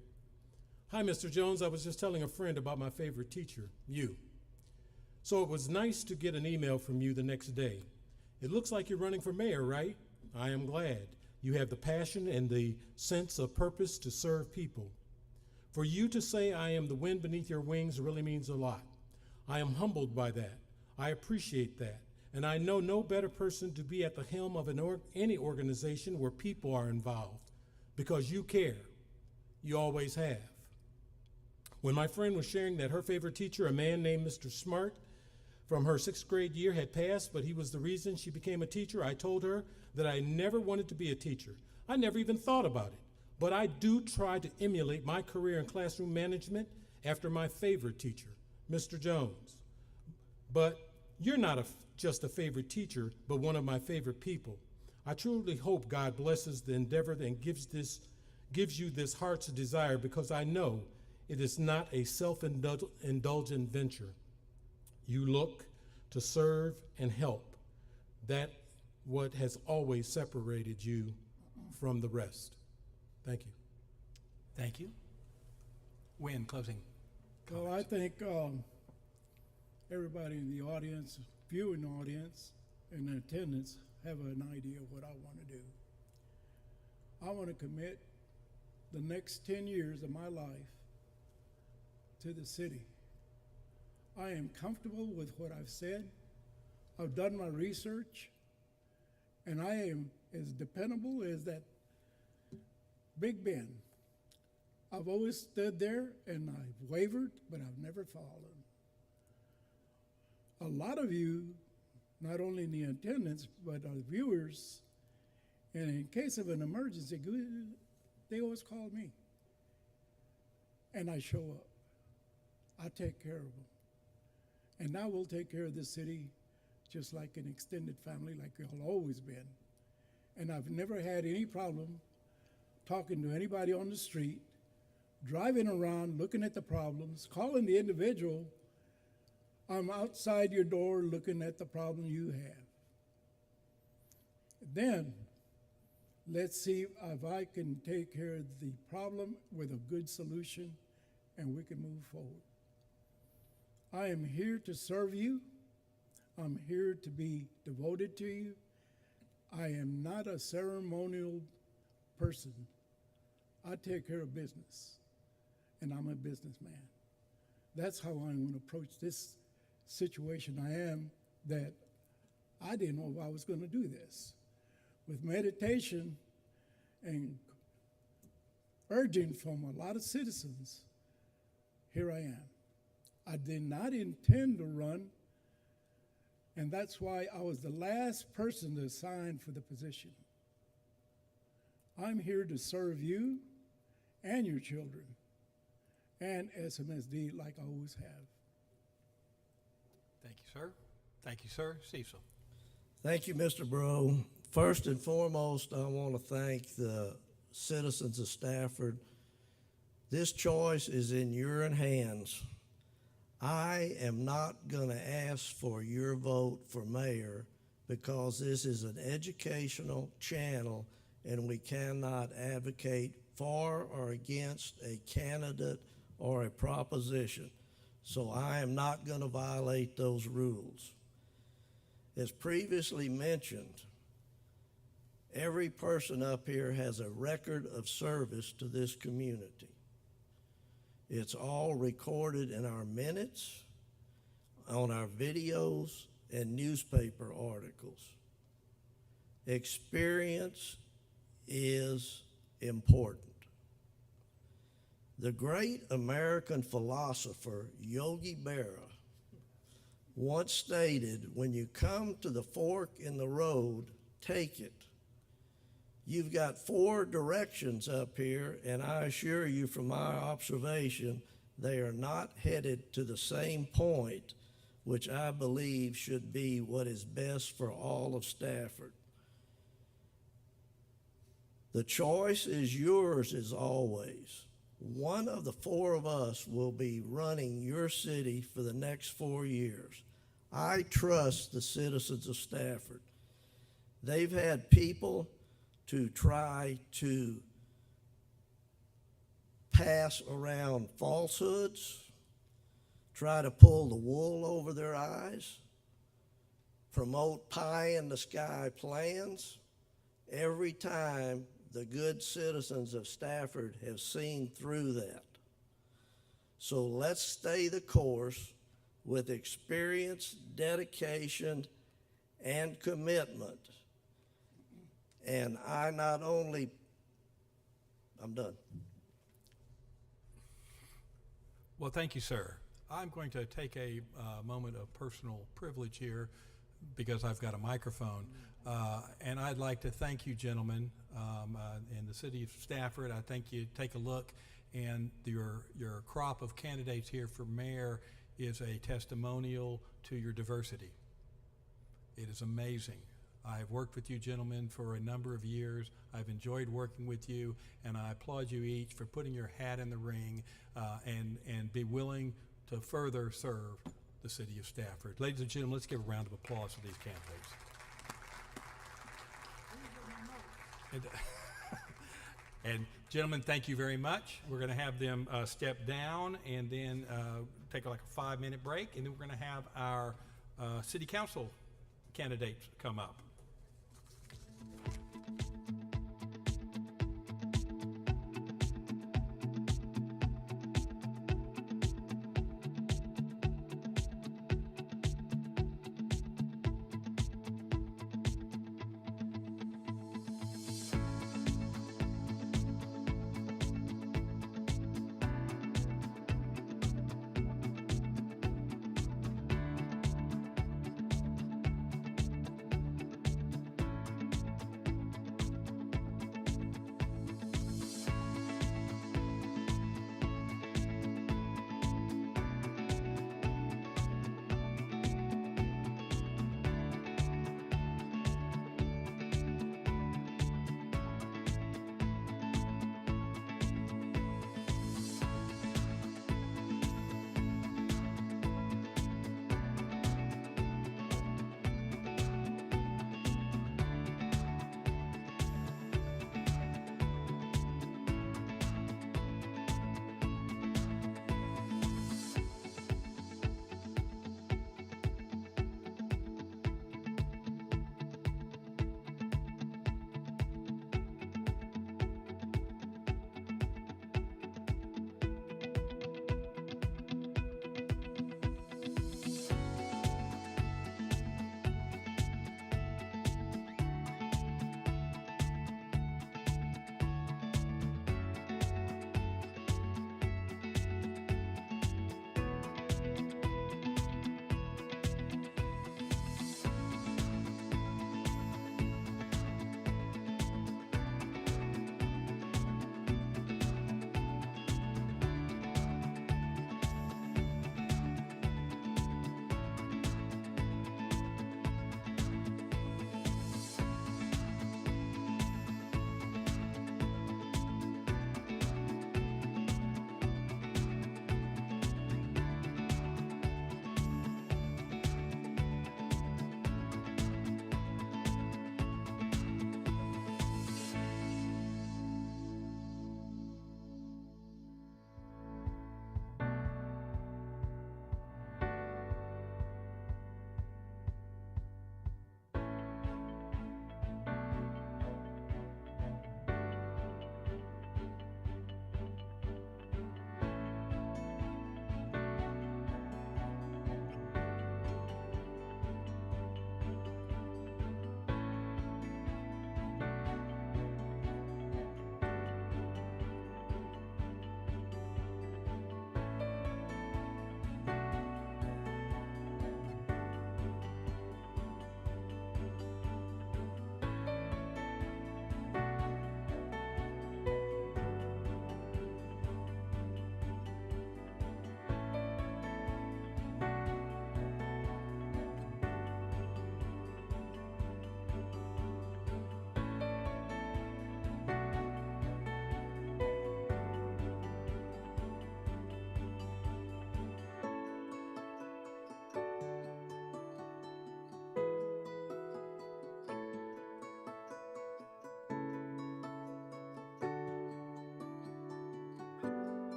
Speaker 4: Hi, Mr. Jones. I was just telling a friend about my favorite teacher, you. So it was nice to get an email from you the next day. It looks like you're running for mayor, right? I am glad. You have the passion and the sense of purpose to serve people. For you to say I am the wind beneath your wings really means a lot. I am humbled by that. I appreciate that. And I know no better person to be at the helm of any organization where people are involved, because you care. You always have. When my friend was sharing that her favorite teacher, a man named Mr. Smart, from her 6th grade year had passed, but he was the reason she became a teacher, I told her that I never wanted to be a teacher. I never even thought about it. But I do try to emulate my career in classroom management after my favorite teacher, Mr. Jones. But you're not just a favorite teacher, but one of my favorite people. I truly hope God blesses the endeavor and gives you this heart's desire, because I know it is not a self-indulgent venture. You look to serve and help. That what has always separated you from the rest. Thank you.
Speaker 2: Thank you. Wynn, closing
Speaker 1: Well, I think everybody in the audience, viewing audience, and in attendance have an idea of what I want to do. I want to commit the next 10 years of my life to the city. I am comfortable with what I've said. I've done my research, and I am as dependable as that Big Ben. I've always stood there and I've wavered, but I've never fallen. A lot of you, not only in the attendance, but our viewers, and in case of an emergency, they always call me. And I show up. I take care of them. And now we'll take care of this city just like an extended family, like y'all always been. And I've never had any problem talking to anybody on the street, driving around, looking at the problems, calling the individual. I'm outside your door looking at the problem you have. Then, let's see if I can take care of the problem with a good solution, and we can move forward. I am here to serve you. I'm here to be devoted to you. I am not a ceremonial person. I take care of business, and I'm a businessman. That's how I'm going to approach this situation I am, that I didn't know if I was going to do this. With meditation and urging from a lot of citizens, here I am. I did not intend to run, and that's why I was the last person to sign for the position. I'm here to serve you and your children and SMSD like I always have.
Speaker 2: Thank you, sir. Thank you, sir. Cecil.
Speaker 5: Thank you, Mr. Bro. First and foremost, I want to thank the citizens of Stafford. This choice is in your hands. I am not going to ask for your vote for mayor, because this is an educational channel and we cannot advocate for or against a candidate or a proposition. So I am not going to violate those rules. As previously mentioned, every person up here has a record of service to this community. It's all recorded in our minutes, on our videos, and newspaper articles. Experience is important. The great American philosopher Yogi Berra once stated, when you come to the fork in the road, take it. You've got 4 directions up here, and I assure you from my observation, they are not headed to the same point, which I believe should be what is best for all of Stafford. The choice is yours as always. One of the 4 of us will be running your city for the next 4 years. I trust the citizens of Stafford. They've had people to try to pass around falsehoods, try to pull the wool over their eyes, promote pie-in-the-sky plans. Every time the good citizens of Stafford have seen through that. So let's stay the course with experience, dedication, and commitment. And I'm done.
Speaker 2: Well, thank you, sir. I'm going to take a moment of personal privilege here because I've got a microphone. And I'd like to thank you, gentlemen, in the city of Stafford. I think you take a look, and your crop of candidates here for mayor is a testimonial to your diversity. It is amazing. I've worked with you gentlemen for a number of years. I've enjoyed working with you, and I applaud you each for putting your hat in the ring and be willing to further serve the city of Stafford. Ladies and gentlemen, let's give a round of applause for these candidates. And gentlemen, thank you very much. We're going to have them step down and then take like a 5-minute break, and then we're going to have our city council candidates come up.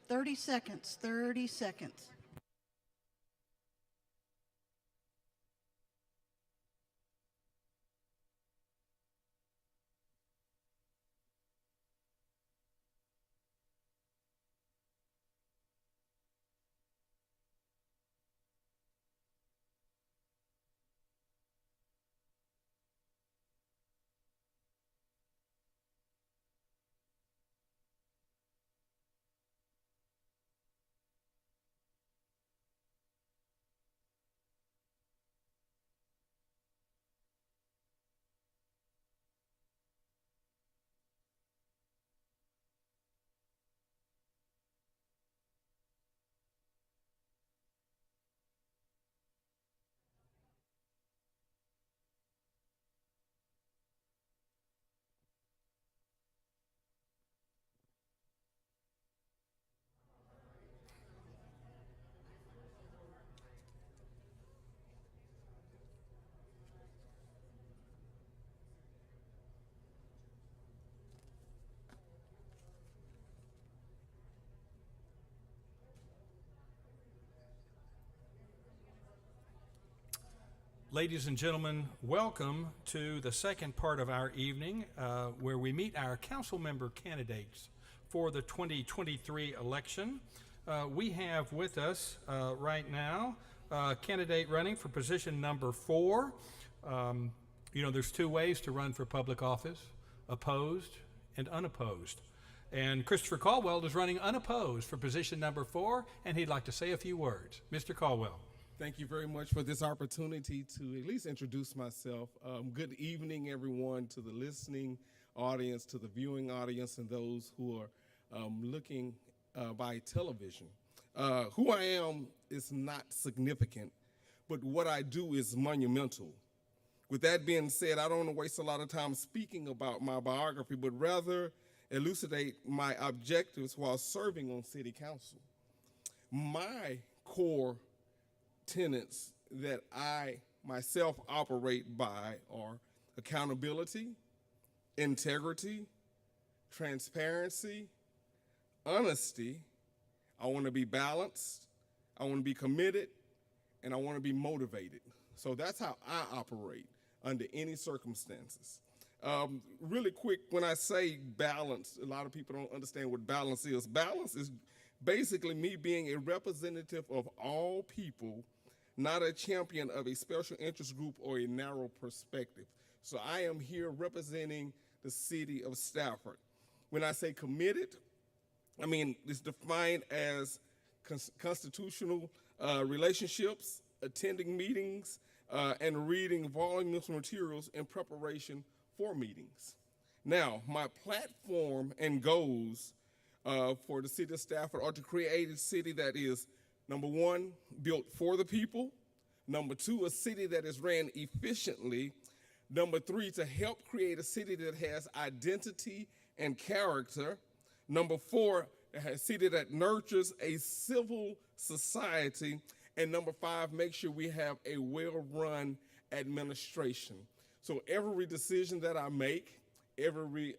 Speaker 6: 30 seconds, 30 seconds.
Speaker 2: Ladies and gentlemen, welcome to the second part of our evening where we meet our council member candidates for the 2023 election. We have with us right now a candidate running for position number 4. There's 2 ways to run for public office: opposed and unopposed. And Christopher Caldwell is running unopposed for position number 4, and he'd like to say a few words. Mr. Caldwell.
Speaker 7: Thank you very much for this opportunity to at least introduce myself. Good evening, everyone, to the listening audience, to the viewing audience, and those who are looking by television. Who I am is not significant, but what I do is monumental. With that being said, I don't want to waste a lot of time speaking about my biography, but rather elucidate my objectives while serving on city council. My core tenets that I myself operate by are accountability, integrity, transparency, honesty. I want to be balanced, I want to be committed, and I want to be motivated. So that's how I operate under any circumstances. Really quick, when I say balance, a lot of people don't understand what balance is. Balance is basically me being a representative of all people, not a champion of a special interest group or a narrow perspective. So I am here representing the city of Stafford. When I say committed, I mean it's defined as constitutional relationships, attending meetings, and reading voluminous materials in preparation for meetings. Now, my platform and goals for the city of Stafford are to create a city that is, number 1, built for the people. Number 2, a city that is ran efficiently. Number 3, to help create a city that has identity and character. Number 4, a city that nurtures a civil society. And number 5, make sure we have a well-run administration. So every decision that I make, every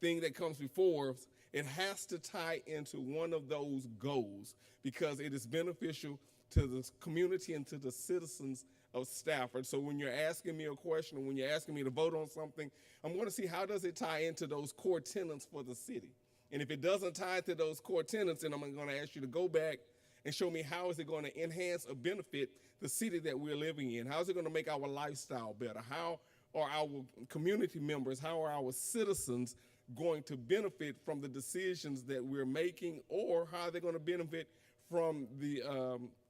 Speaker 7: thing that comes before us, it has to tie into one of those goals because it is beneficial to the community and to the citizens of Stafford. So when you're asking me a question or when you're asking me to vote on something, I'm going to see how does it tie into those core tenets for the city. And if it doesn't tie to those core tenets, then I'm going to ask you to go back and show me how is it going to enhance or benefit the city that we're living in? How is it going to make our lifestyle better? How are our community members, how are our citizens going to benefit from the decisions that we're making, or how are they going to benefit from the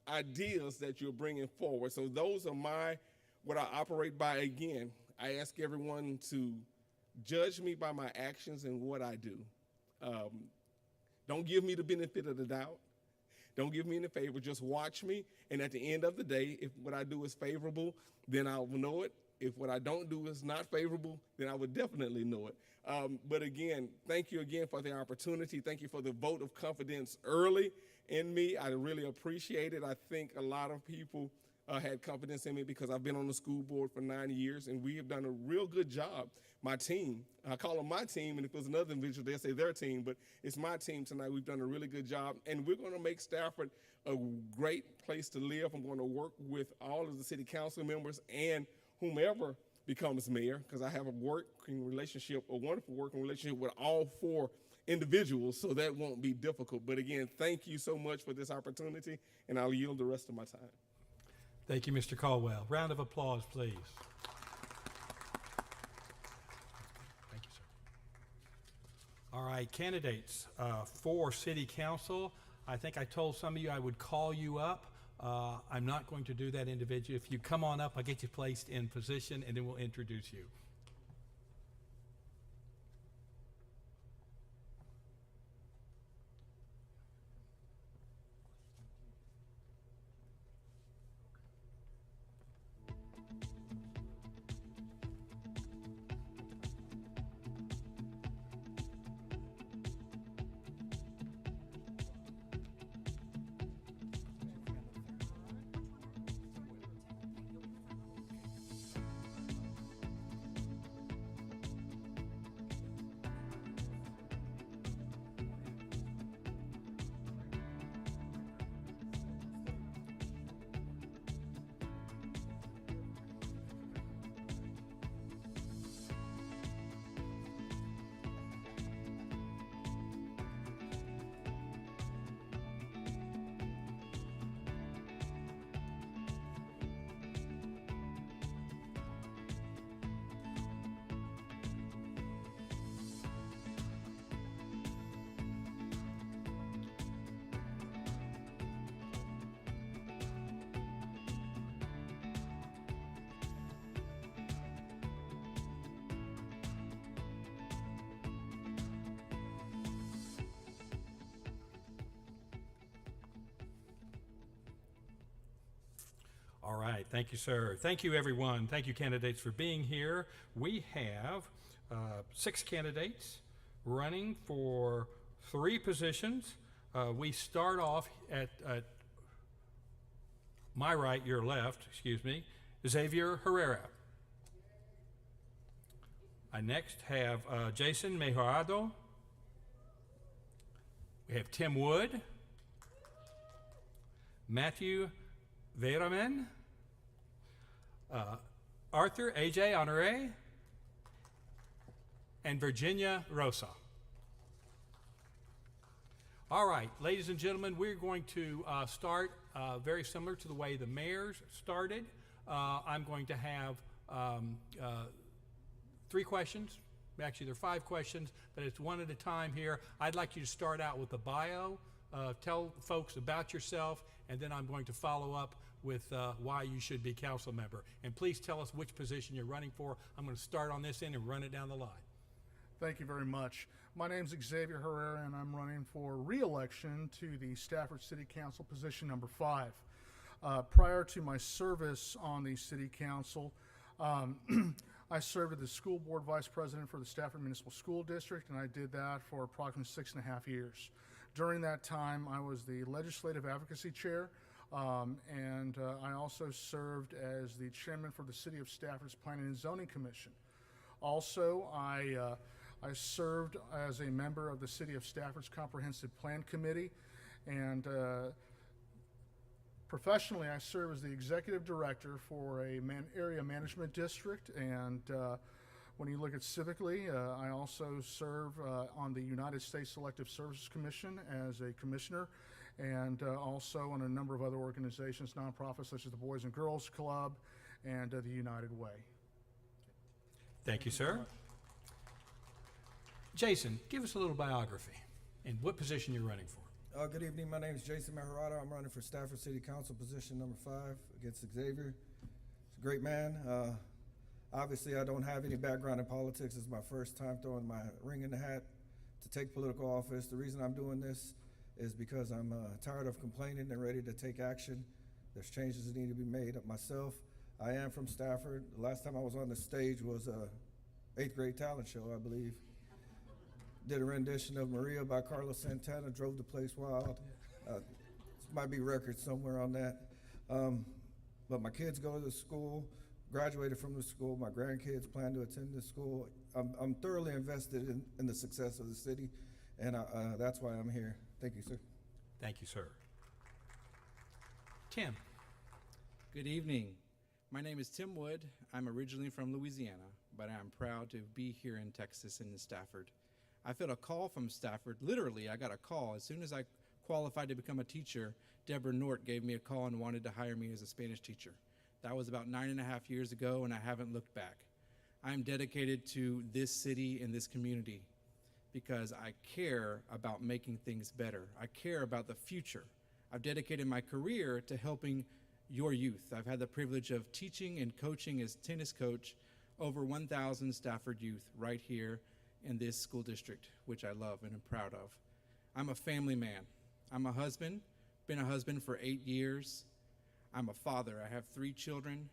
Speaker 7: ideas that you're bringing forward? So those are what I operate by. Again, I ask everyone to judge me by my actions and what I do. Don't give me the benefit of the doubt. Don't give me any favor. Just watch me. And at the end of the day, if what I do is favorable, then I'll know it. If what I don't do is not favorable, then I would definitely know it. But again, thank you again for the opportunity. Thank you for the vote of confidence early in me. I really appreciate it. I think a lot of people had confidence in me because I've been on the school board for 9 years, and we have done a real good job. My team, I call them my team, and if it was another individual, they'll say their team, but it's my team tonight. We've done a really good job, and we're going to make Stafford a great place to live. I'm going to work with all of the city council members and whomever becomes mayor, because I have a wonderful working relationship with all 4 individuals, so that won't be difficult. But again, thank you so much for this opportunity, and I'll yield the rest of my time.
Speaker 2: Thank you, Mr. Caldwell. Round of applause, please. Thank you, sir. All right, candidates for city council. I think I told some of you I would call you up. I'm not going to do that individually. If you come on up, I'll get you placed in position, and then we'll introduce you. All right, thank you, sir. Thank you, everyone. Thank you, candidates, for being here. We have 6 candidates running for 3 positions. We start off at my right, your left, excuse me, Xavier Herrera. I next have Jason Mejorado. We have Tim Wood, Matthew Veraman, Arthur A.J. Honore, and Virginia Rosa. All right, ladies and gentlemen, we're going to start very similar to the way the mayors started. I'm going to have 3 questions. Actually, there are 5 questions, but it's one at a time here. I'd like you to start out with a bio, tell folks about yourself, and then I'm going to follow up with why you should be council member. And please tell us which position you're running for. I'm going to start on this end and run it down the line.
Speaker 8: Thank you very much. My name's Xavier Herrera, and I'm running for re-election to the Stafford City Council position number 5. Prior to my service on the City Council, I served as the school board vice president for the Stafford Municipal School District, and I did that for approximately 6.5 years. During that time, I was the legislative advocacy chair, and I also served as the chairman for the City of Stafford's Planning and Zoning Commission. Also, I served as a member of the City of Stafford's Comprehensive Plan Committee, and professionally, I serve as the executive director for a area management district, and when you look at civically, I also serve on the United States Selective Services Commission as a commissioner, and also on a number of other organizations, nonprofits such as the Boys and Girls Club and the United Way.
Speaker 2: Thank you, sir. Jason, give us a little biography and what position you're running for.
Speaker 9: Good evening. My name is Jason Mejorado. I'm running for Stafford City Council position number 5 against Xavier. He's a great man. Obviously, I don't have any background in politics. It's my first time throwing my ring in the hat to take political office. The reason I'm doing this is because I'm tired of complaining and ready to take action. There's changes that need to be made. Myself, I am from Stafford. The last time I was on the stage was a 8th grade talent show, I believe. Did a rendition of Maria by Carlos Santana, drove the place wild. Might be records somewhere on that. but my kids go to the school, graduated from the school, my grandkids plan to attend the school. I'm thoroughly invested in the success of the city, and that's why I'm here. Thank you, sir.
Speaker 2: Thank you, sir. Tim?
Speaker 10: Good evening. My name is Tim Wood. I'm originally from Louisiana, but I'm proud to be here in Texas and in Stafford. I felt a call from Stafford. Literally, I got a call. As soon as I qualified to become a teacher, Deborah Nort gave me a call and wanted to hire me as a Spanish teacher. That was about 9.5 years ago, and I haven't looked back. I'm dedicated to this city and this community because I care about making things better. I care about the future. I've dedicated my career to helping your youth. I've had the privilege of teaching and coaching as tennis coach over 1,000 Stafford youth right here in this school district, which I love and am proud of. I'm a family man. I'm a husband, been a husband for 8 years. I'm a father. I have 3 children,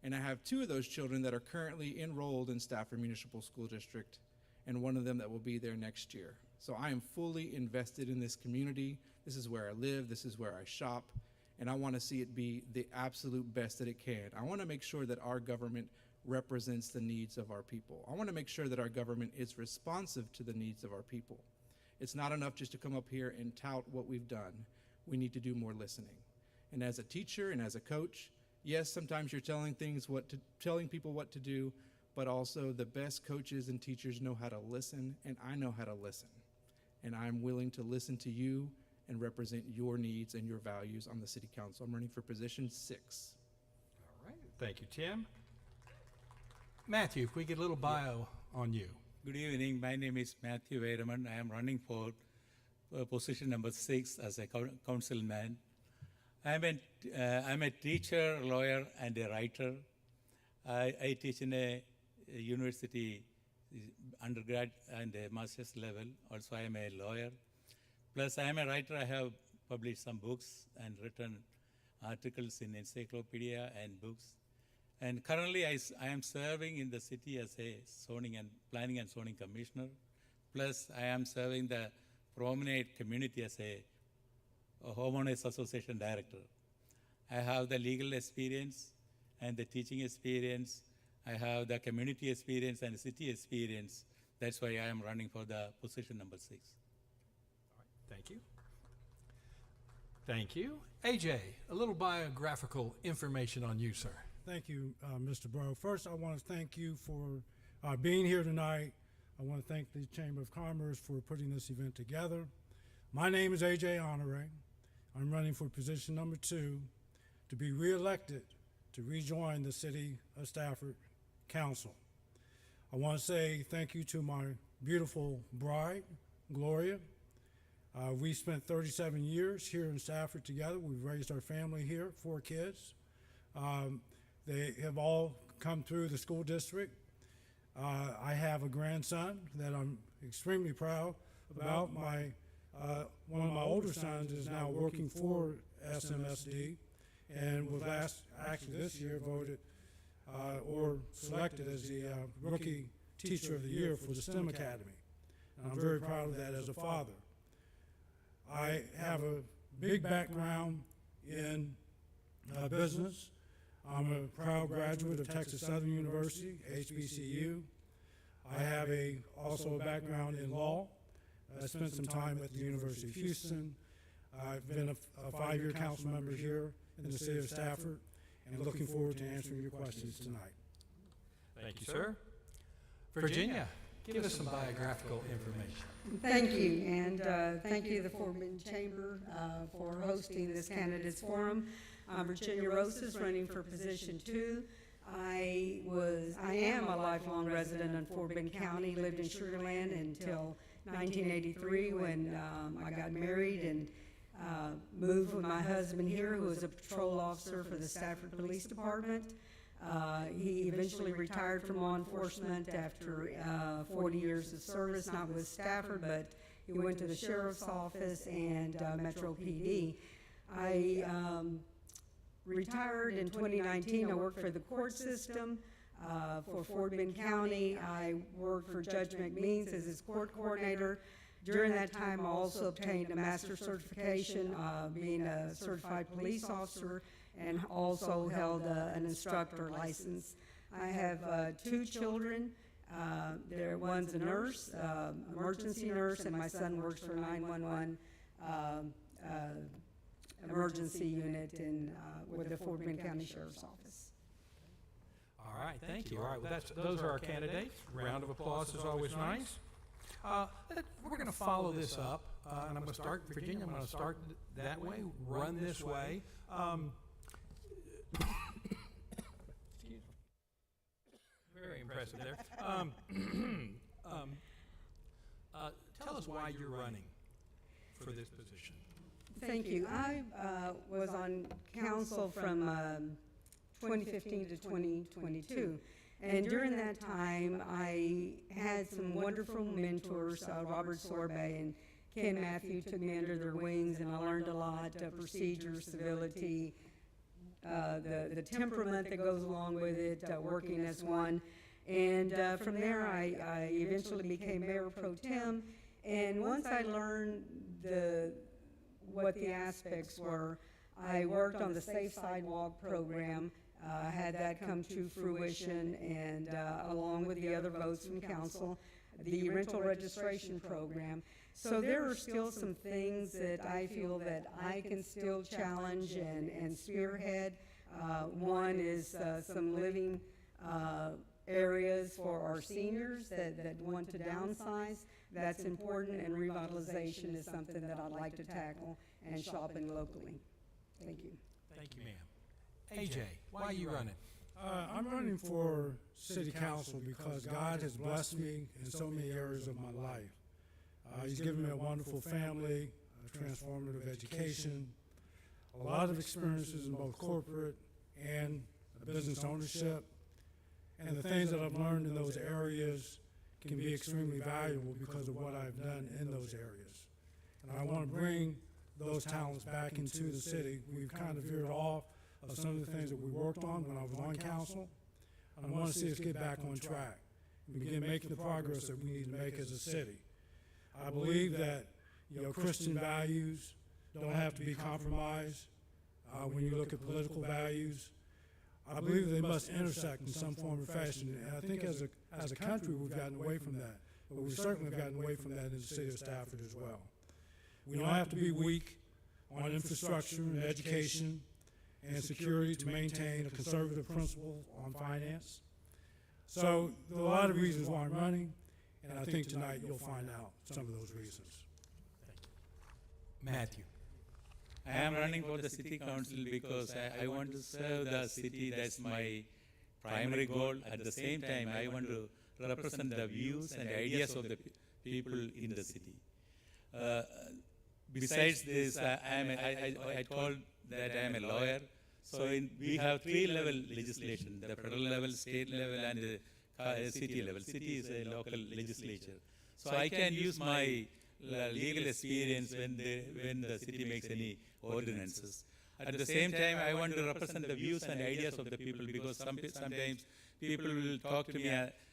Speaker 10: and I have 2 of those children that are currently enrolled in Stafford Municipal School District, and one of them that will be there next year. So I am fully invested in this community. This is where I live. This is where I shop. And I want to see it be the absolute best that it can. I want to make sure that our government represents the needs of our people. I want to make sure that our government is responsive to the needs of our people. It's not enough just to come up here and tout what we've done. We need to do more listening. And as a teacher and as a coach, yes, sometimes you're telling people what to do, but also the best coaches and teachers know how to listen, and I know how to listen. And I'm willing to listen to you and represent your needs and your values on the City Council. I'm running for position 6.
Speaker 2: All right. Thank you, Tim. Matthew, if we get a little bio on you.
Speaker 11: Good evening. My name is Matthew Veeraman. I am running for position number 6 as a councilman. I'm a teacher, lawyer, and a writer. I teach in a university undergrad and a master's level. Also, I am a lawyer. Plus, I am a writer. I have published some books and written articles in encyclopedia and books. And currently, I am serving in the city as a zoning and planning and zoning commissioner. Plus, I am serving the Promenade community as a homeowners association director. I have the legal experience and the teaching experience. I have the community experience and city experience. That's why I am running for the position number 6.
Speaker 2: Thank you. Thank you. AJ, a little biographical information on you, sir.
Speaker 12: Thank you, Mr. Borough. First, I want to thank you for being here tonight. I want to thank the Chamber of Commerce for putting this event together. My name is AJ Honore. I'm running for position number 2 to be reelected to rejoin the City of Stafford Council. I want to say thank you to my beautiful bride, Gloria. We spent 37 years here in Stafford together. We've raised our family here, 4 kids. They have all come through the school district. I have a grandson that I'm extremely proud about. One of my older sons is now working for SMSD and was actually this year voted or selected as the Rookie Teacher of the Year for the STEM Academy. And I'm very proud of that as a father. I have a big background in business. I'm a proud graduate of Texas Southern University, HBCU. I have also a background in law. I spent some time at the University of Houston. I've been a 5-year council member here in the city of Stafford, and looking forward to answering your questions tonight.
Speaker 2: Thank you, sir. Virginia, give us some biographical information.
Speaker 13: Thank you, and thank you, the Fort Bend Chamber, for hosting this candidates forum. I'm Virginia Rosas, running for position 2. I am a lifelong resident in Fort Bend County, lived in Sugar Land until 1983 when I got married and moved with my husband here, who was a patrol officer for the Stafford Police Department. He eventually retired from law enforcement after 40 years of service, not with Stafford, but he went to the Sheriff's Office and Metro PD. I retired in 2019. I worked for the court system for Fort Bend County. I worked for Judge McMeans as his court coordinator. During that time, I also obtained a master certification, being a certified police officer, and also held an instructor license. I have 2 children. One's a nurse, emergency nurse, and my son works for 911 emergency unit with the Fort Bend County Sheriff's Office.
Speaker 2: All right, thank you. All right, well, those are our candidates. Round of applause is always nice. We're going to follow this up, and I'm going to start, Virginia, I'm going to start that way, run this way. Excuse me. Very impressive there. Tell us why you're running for this position.
Speaker 13: Thank you. I was on council from 2015 to 2022. And during that time, I had some wonderful mentors. Robert Sorbet and Ken Matthew took me under their wings, and I learned a lot, procedure, civility, the temperament that goes along with it, working as one. And from there, I eventually became Mayor Pro Tem. And once I learned what the aspects were, I worked on the Safe Sidewalk program, had that come to fruition, and along with the other votes from council, the rental registration program. So there are still some things that I feel that I can still challenge and spearhead. One is some living areas for our seniors that want to downsize. That's important, and revitalization is something that I'd like to tackle, and shopping locally. Thank you.
Speaker 2: Thank you, ma'am. AJ, why are you running?
Speaker 12: I'm running for city council because God has blessed me in so many areas of my life. He's given me a wonderful family, a transformative education, a lot of experiences in both corporate and business ownership. And the things that I've learned in those areas can be extremely valuable because of what I've done in those areas. And I want to bring those talents back into the city. We've kind of veered off of some of the things that we worked on when I was on council. I want to see us get back on track and begin making the progress that we need to make as a city. I believe that Christian values don't have to be compromised when you look at political values. I believe they must intersect in some form or fashion, and I think as a country we've gotten away from that, but we certainly have gotten away from that in the city of Stafford as well. We don't have to be weak on infrastructure and education and security to maintain a conservative principle on finance. So there are a lot of reasons why I'm running, and I think tonight you'll find out some of those reasons.
Speaker 2: Matthew.
Speaker 11: I am running for the city council because I want to serve the city. That's my primary goal. At the same time, I want to represent the views and ideas of the people in the city. Besides this, I told that I am a lawyer. So we have 3-level legislation: the federal level, state level, and the city level. City is a local legislature. So I can use my legal experience when the city makes any ordinances. At the same time, I want to represent the views and ideas of the people, because sometimes people will talk to me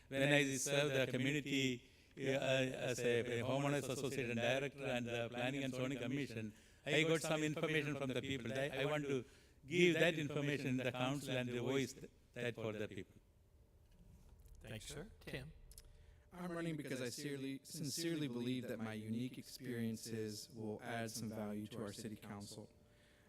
Speaker 11: when I serve the community as a homeowners association director and the planning and zoning commission. I got some information from the people. I want to give that information in the council and voice that for the people.
Speaker 2: Thanks, sir. Tim.
Speaker 10: I'm running because I sincerely believe that my unique experiences will add some value to our city council.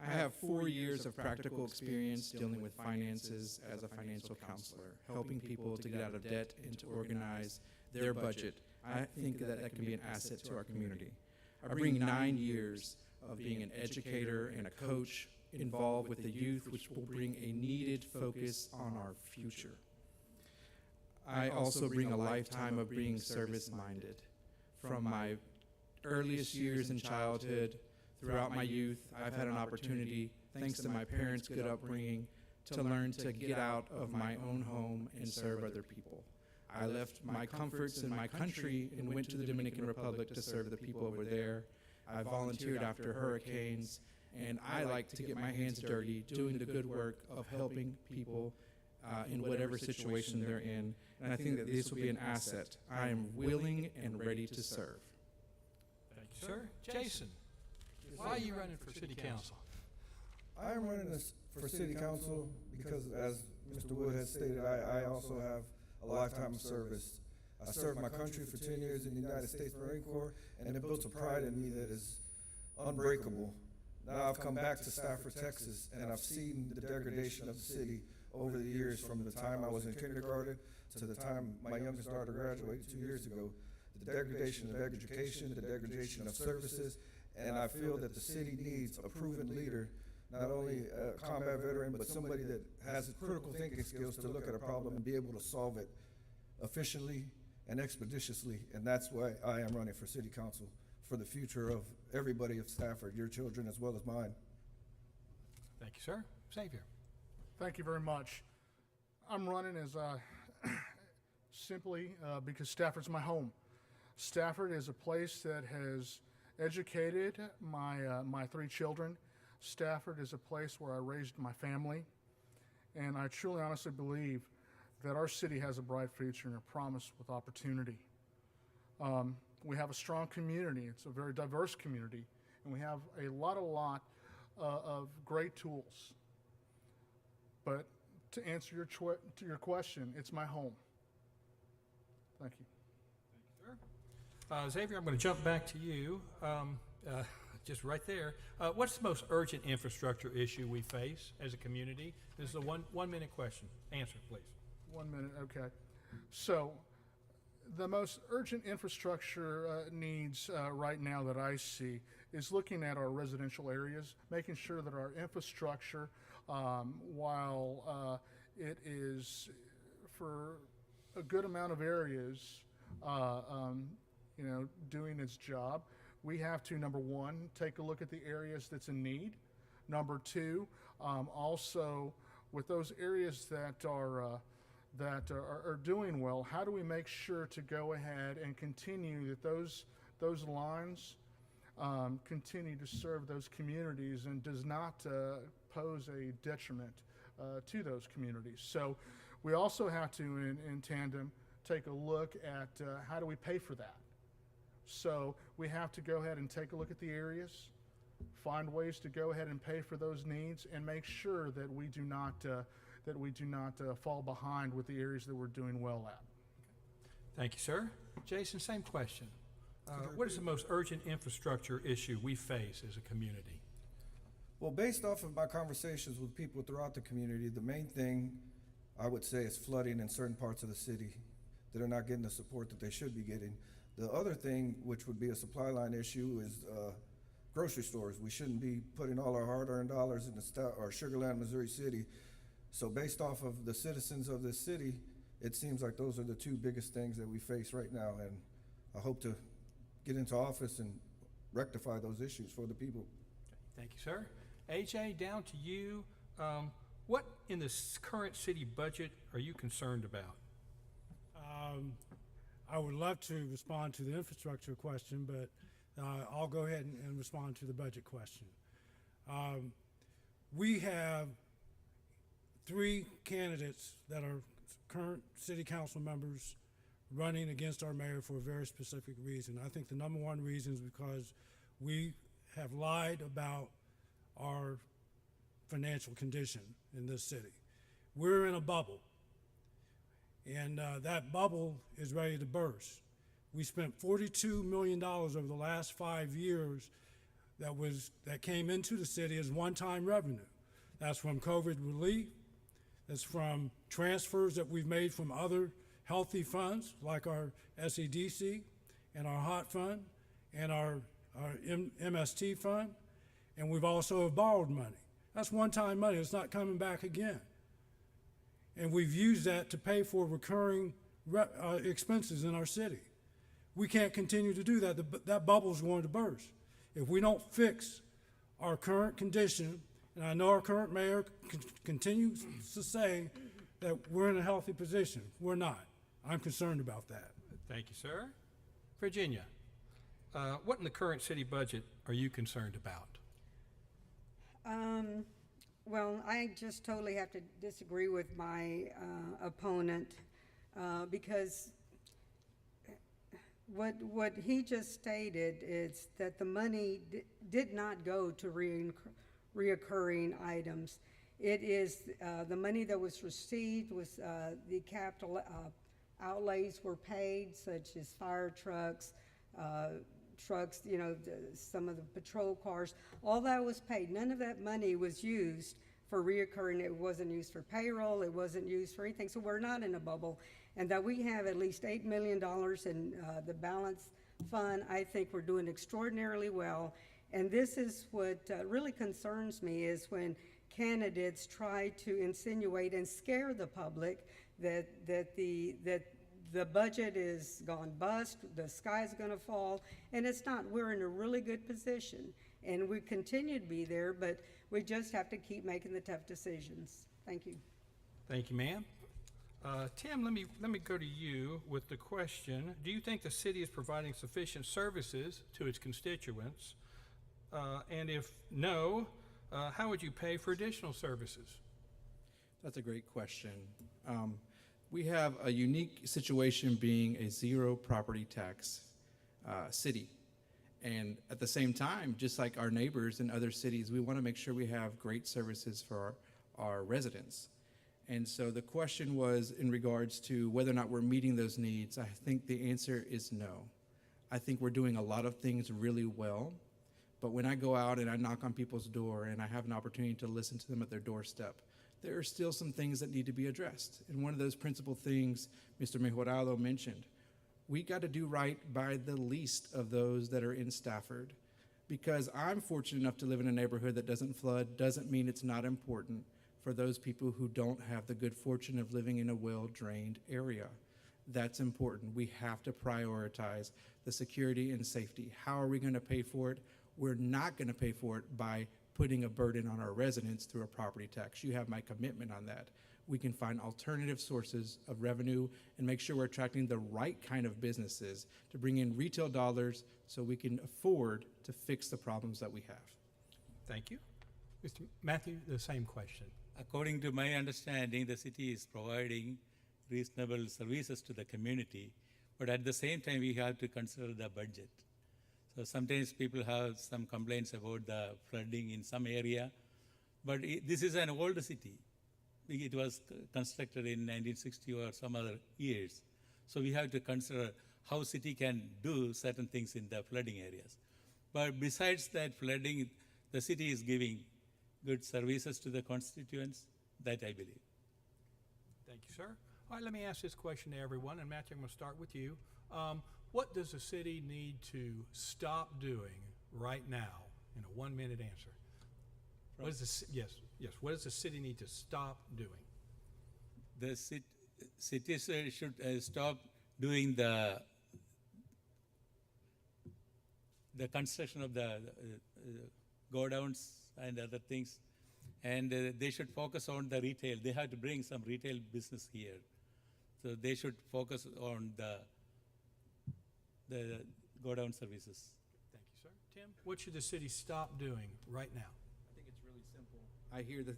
Speaker 10: I have 4 years of practical experience dealing with finances as a financial counselor, helping people to get out of debt and to organize their budget. I think that can be an asset to our community. I bring 9 years of being an educator and a coach involved with the youth, which will bring a needed focus on our future. I also bring a lifetime of being service-minded. From my earliest years in childhood, throughout my youth, I've had an opportunity, thanks to my parents' good upbringing, to learn to get out of my own home and serve other people. I left my comforts in my country and went to the Dominican Republic to serve the people over there. I volunteered after hurricanes, and I like to get my hands dirty doing the good work of helping people in whatever situation they're in, and I think that this will be an asset. I am willing and ready to serve.
Speaker 2: Thank you, sir. Jason, why are you running for city council?
Speaker 9: I am running this for city council because, as Mr. Wood has stated, I also have a lifetime of service. I served my country for 10 years in the United States Marine Corps, and it built a pride in me that is unbreakable. Now I've come back to Stafford, Texas, and I've seen the degradation of the city over the years, from the time I was in kindergarten to the time my youngest daughter graduated 2 years ago. The degradation of education, the degradation of services, and I feel that the city needs a proven leader, not only a combat veteran, but somebody that has critical thinking skills to look at a problem and be able to solve it efficiently and expeditiously. And that's why I am running for city council, for the future of everybody of Stafford, your children as well as mine.
Speaker 2: Thank you, sir. Xavier.
Speaker 8: Thank you very much. I'm running as simply because Stafford's my home. Stafford is a place that has educated my 3 children. Stafford is a place where I raised my family. And I truly honestly believe that our city has a bright future and a promise with opportunity. We have a strong community. It's a very diverse community. And we have a lot of great tools. But to answer your question, it's my home. Thank you.
Speaker 2: Xavier, I'm going to jump back to you, just right there. What's the most urgent infrastructure issue we face as a community? This is a one-minute question. Answer, please.
Speaker 8: 1 minute, okay. So, the most urgent infrastructure needs right now that I see is looking at our residential areas, making sure that our infrastructure, while it is for a good amount of areas, doing its job, we have to, number one, take a look at the areas that's in need. Number two, also with those areas that are doing well, how do we make sure to go ahead and continue that those lines continue to serve those communities and does not pose a detriment to those communities. So we also have to, in tandem, take a look at how do we pay for that. So we have to go ahead and take a look at the areas, find ways to go ahead and pay for those needs, and make sure that we do not fall behind with the areas that we're doing well at.
Speaker 2: Thank you, sir. Jason, same question. What is the most urgent infrastructure issue we face as a community?
Speaker 9: Well, based off of my conversations with people throughout the community, the main thing I would say is flooding in certain parts of the city that are not getting the support that they should be getting. The other thing, which would be a supply line issue, is grocery stores. We shouldn't be putting all our hard-earned dollars in Sugar Land, Missouri City. So based off of the citizens of this city, it seems like those are the 2 biggest things that we face right now. And I hope to get into office and rectify those issues for the people.
Speaker 2: Thank you, sir. AJ, down to you. What in the current city budget are you concerned about?
Speaker 12: I would love to respond to the infrastructure question, but I'll go ahead and respond to the budget question. We have 3 candidates that are current city council members running against our mayor for a very specific reason. I think the number one reason is because we have lied about our financial condition in this city. We're in a bubble, and that bubble is ready to burst. We spent $42 million over the last 5 years that came into the city as one-time revenue. That's from COVID relief, that's from transfers that we've made from other healthy funds like our SEDC and our HOT fund and our MST fund, and we've also borrowed money. That's one-time money. It's not coming back again. And we've used that to pay for recurring expenses in our city. We can't continue to do that. That bubble's going to burst. If we don't fix our current condition, and I know our current mayor continues to say that we're in a healthy position. We're not. I'm concerned about that.
Speaker 2: Thank you, sir. Virginia, what in the current city budget are you concerned about?
Speaker 13: Well, I just totally have to disagree with my opponent because what he just stated is that the money did not go to reoccurring items. It is, the money that was received was, the capital outlays were paid, such as fire trucks, trucks, you know, some of the patrol cars, all that was paid. None of that money was used for reoccurring. It wasn't used for payroll, it wasn't used for anything, so we're not in a bubble. And that we have at least $8 million in the balance fund, I think we're doing extraordinarily well. And this is what really concerns me, is when candidates try to insinuate and scare the public that the budget is gone bust, the sky's gonna fall, and it's not. We're in a really good position, and we continue to be there, but we just have to keep making the tough decisions. Thank you.
Speaker 2: Thank you, ma'am. Tim, let me go to you with the question. Do you think the city is providing sufficient services to its constituents? And if no, how would you pay for additional services?
Speaker 10: That's a great question. We have a unique situation being a zero property tax city. And at the same time, just like our neighbors in other cities, we want to make sure we have great services for our residents. And so the question was in regards to whether or not we're meeting those needs. I think the answer is no. I think we're doing a lot of things really well, but when I go out and I knock on people's door and I have an opportunity to listen to them at their doorstep, there are still some things that need to be addressed. And one of those principal things Mr. Mejorado mentioned, we got to do right by the least of those that are in Stafford. Because I'm fortunate enough to live in a neighborhood that doesn't flood, doesn't mean it's not important for those people who don't have the good fortune of living in a well-drained area. That's important. We have to prioritize the security and safety. How are we going to pay for it? We're not going to pay for it by putting a burden on our residents through a property tax. You have my commitment on that. We can find alternative sources of revenue and make sure we're attracting the right kind of businesses to bring in retail dollars so we can afford to fix the problems that we have.
Speaker 2: Thank you. Mr. Matthew, the same question.
Speaker 11: According to my understanding, the city is providing reasonable services to the community, but at the same time, we have to consider the budget. So sometimes people have some complaints about the flooding in some area, but this is an old city. It was constructed in 1960 or some other years. So we have to consider how city can do certain things in the flooding areas. But besides that flooding, the city is giving good services to the constituents, that I believe.
Speaker 2: Thank you, sir. All right, let me ask this question to everyone, and Matthew, I'm going to start with you. What does the city need to stop doing right now in a 1-minute answer? What is the, yes, what does the city need to stop doing?
Speaker 11: The cities should stop doing the construction of the godowns and other things, and they should focus on the retail. They have to bring some retail business here. So they should focus on the godown services.
Speaker 2: Thank you, sir. Tim, what should the city stop doing right now?
Speaker 10: I think it's really simple. I hear the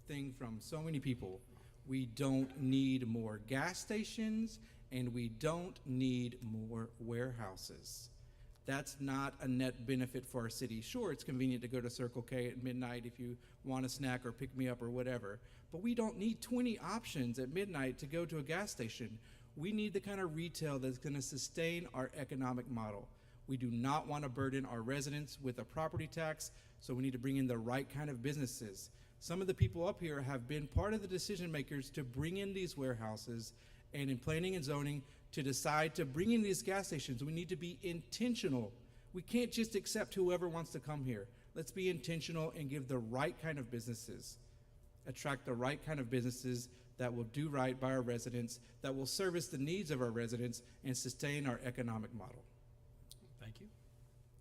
Speaker 10: thing from so many people. We don't need more gas stations and we don't need more warehouses. That's not a net benefit for our city. Sure, it's convenient to go to Circle K at midnight if you want a snack or pick me up or whatever, but we don't need 20 options at midnight to go to a gas station. We need the kind of retail that's going to sustain our economic model. We do not want to burden our residents with a property tax, so we need to bring in the right kind of businesses. Some of the people up here have been part of the decision makers to bring in these warehouses, and in planning and zoning to decide to bring in these gas stations. We need to be intentional. We can't just accept whoever wants to come here. Let's be intentional and give the right kind of businesses, attract the right kind of businesses that will do right by our residents, that will service the needs of our residents and sustain our economic model.
Speaker 2: Thank you.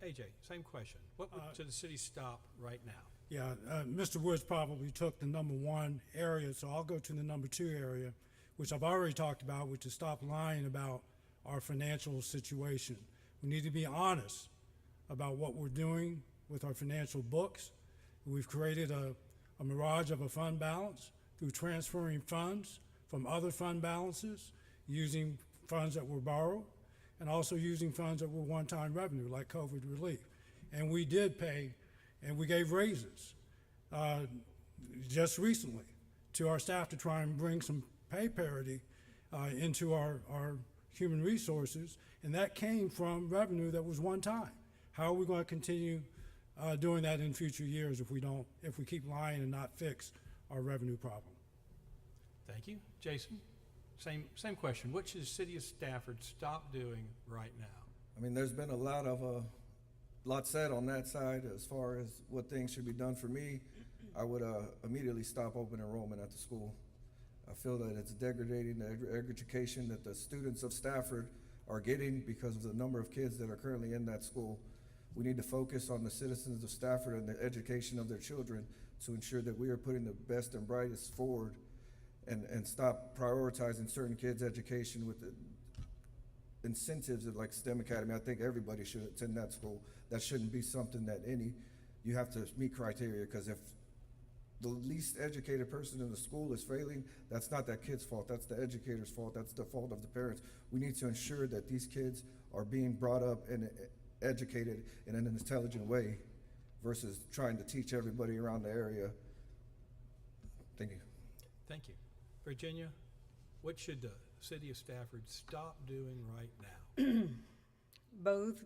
Speaker 2: AJ, same question. What should the city stop right now?
Speaker 12: Yeah, Mr. Woods probably took the number 1 area, so I'll go to the number 2 area, which I've already talked about, which is stop lying about our financial situation. We need to be honest about what we're doing with our financial books. We've created a mirage of a fund balance through transferring funds from other fund balances, using funds that were borrowed, and also using funds that were one-time revenue, like COVID relief. And we did pay, and we gave raises just recently to our staff to try and bring some pay parity into our human resources, and that came from revenue that was one time. How are we going to continue doing that in future years if we keep lying and not fix our revenue problem?
Speaker 2: Thank you. Jason, same question. What should the city of Stafford stop doing right now?
Speaker 9: I mean, there's been a lot said on that side as far as what things should be done. For me, I would immediately stop open enrollment at the school. I feel that it's degrading the education that the students of Stafford are getting because of the number of kids that are currently in that school. We need to focus on the citizens of Stafford and the education of their children to ensure that we are putting the best and brightest forward and stop prioritizing certain kids' education with the incentives of like STEM Academy. I think everybody should attend that school. That shouldn't be something that you have to meet criteria, because if the least educated person in the school is failing, that's not that kid's fault, that's the educator's fault, that's the fault of the parents. We need to ensure that these kids are being brought up and educated in an intelligent way versus trying to teach everybody around the area. Thank you.
Speaker 2: Thank you. Virginia, what should the city of Stafford stop doing right now?
Speaker 13: Both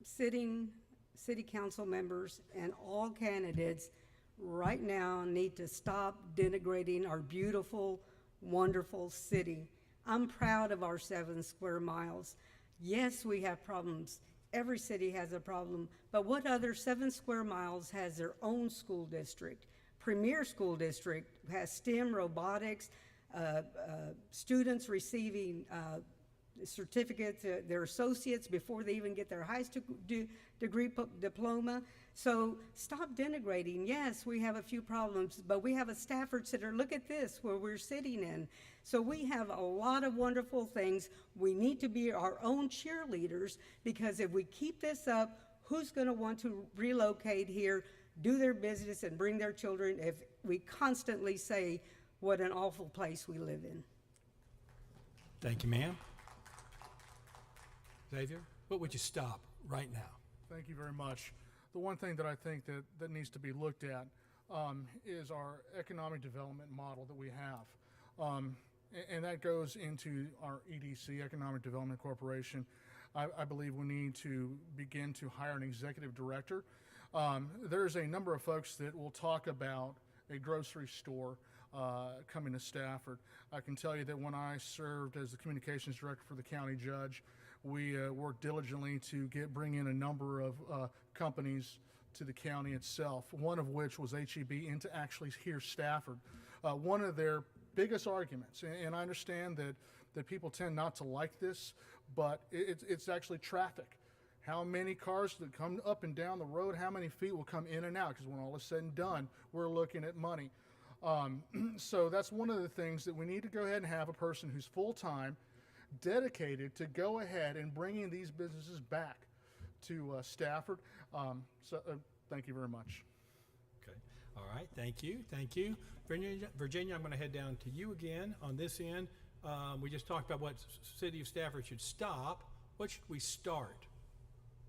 Speaker 13: sitting city council members and all candidates right now need to stop denigrating our beautiful, wonderful city. I'm proud of our 7 square miles. Yes, we have problems. Every city has a problem, but what other 7 square miles has their own school district? Premier School District has STEM, robotics, students receiving certificates, their associates before they even get their high school degree diploma. So stop denigrating. Yes, we have a few problems, but we have a Stafford Center. Look at this, where we're sitting in. So we have a lot of wonderful things. We need to be our own cheerleaders, because if we keep this up, who's going to want to relocate here, do their business, and bring their children if we constantly say what an awful place we live in?
Speaker 2: Thank you, ma'am. Xavier, what would you stop right now?
Speaker 8: Thank you very much. The one thing that I think that needs to be looked at is our economic development model that we have. And that goes into our EDC, Economic Development Corporation. I believe we need to begin to hire an executive director. There's a number of folks that will talk about a grocery store coming to Stafford. I can tell you that when I served as the communications director for the county judge, we worked diligently to bring in a number of companies to the county itself, one of which was HEB into actually here Stafford. One of their biggest arguments, and I understand that people tend not to like this, but it's actually traffic. How many cars that come up and down the road, how many feet will come in and out? Because when all is said and done, we're looking at money. So that's one of the things that we need to go ahead and have a person who's full-time, dedicated to go ahead and bringing these businesses back to Stafford. Thank you very much.
Speaker 2: Okay. All right. Thank you. Thank you. Virginia, I'm going to head down to you again on this end. We just talked about what city of Stafford should stop. What should we start?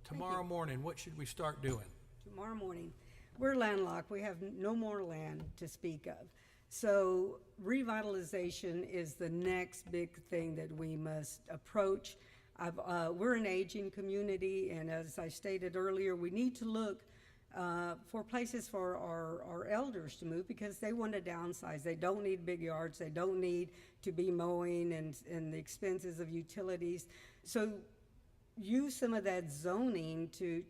Speaker 2: Tomorrow morning, what should we start doing?
Speaker 13: Tomorrow morning, we're landlocked. We have no more land to speak of. So revitalization is the next big thing that we must approach. We're an aging community, and as I stated earlier, we need to look for places for our elders to move, because they want to downsize. They don't need big yards. They don't need to be mowing and the expenses of utilities. So use some of that zoning to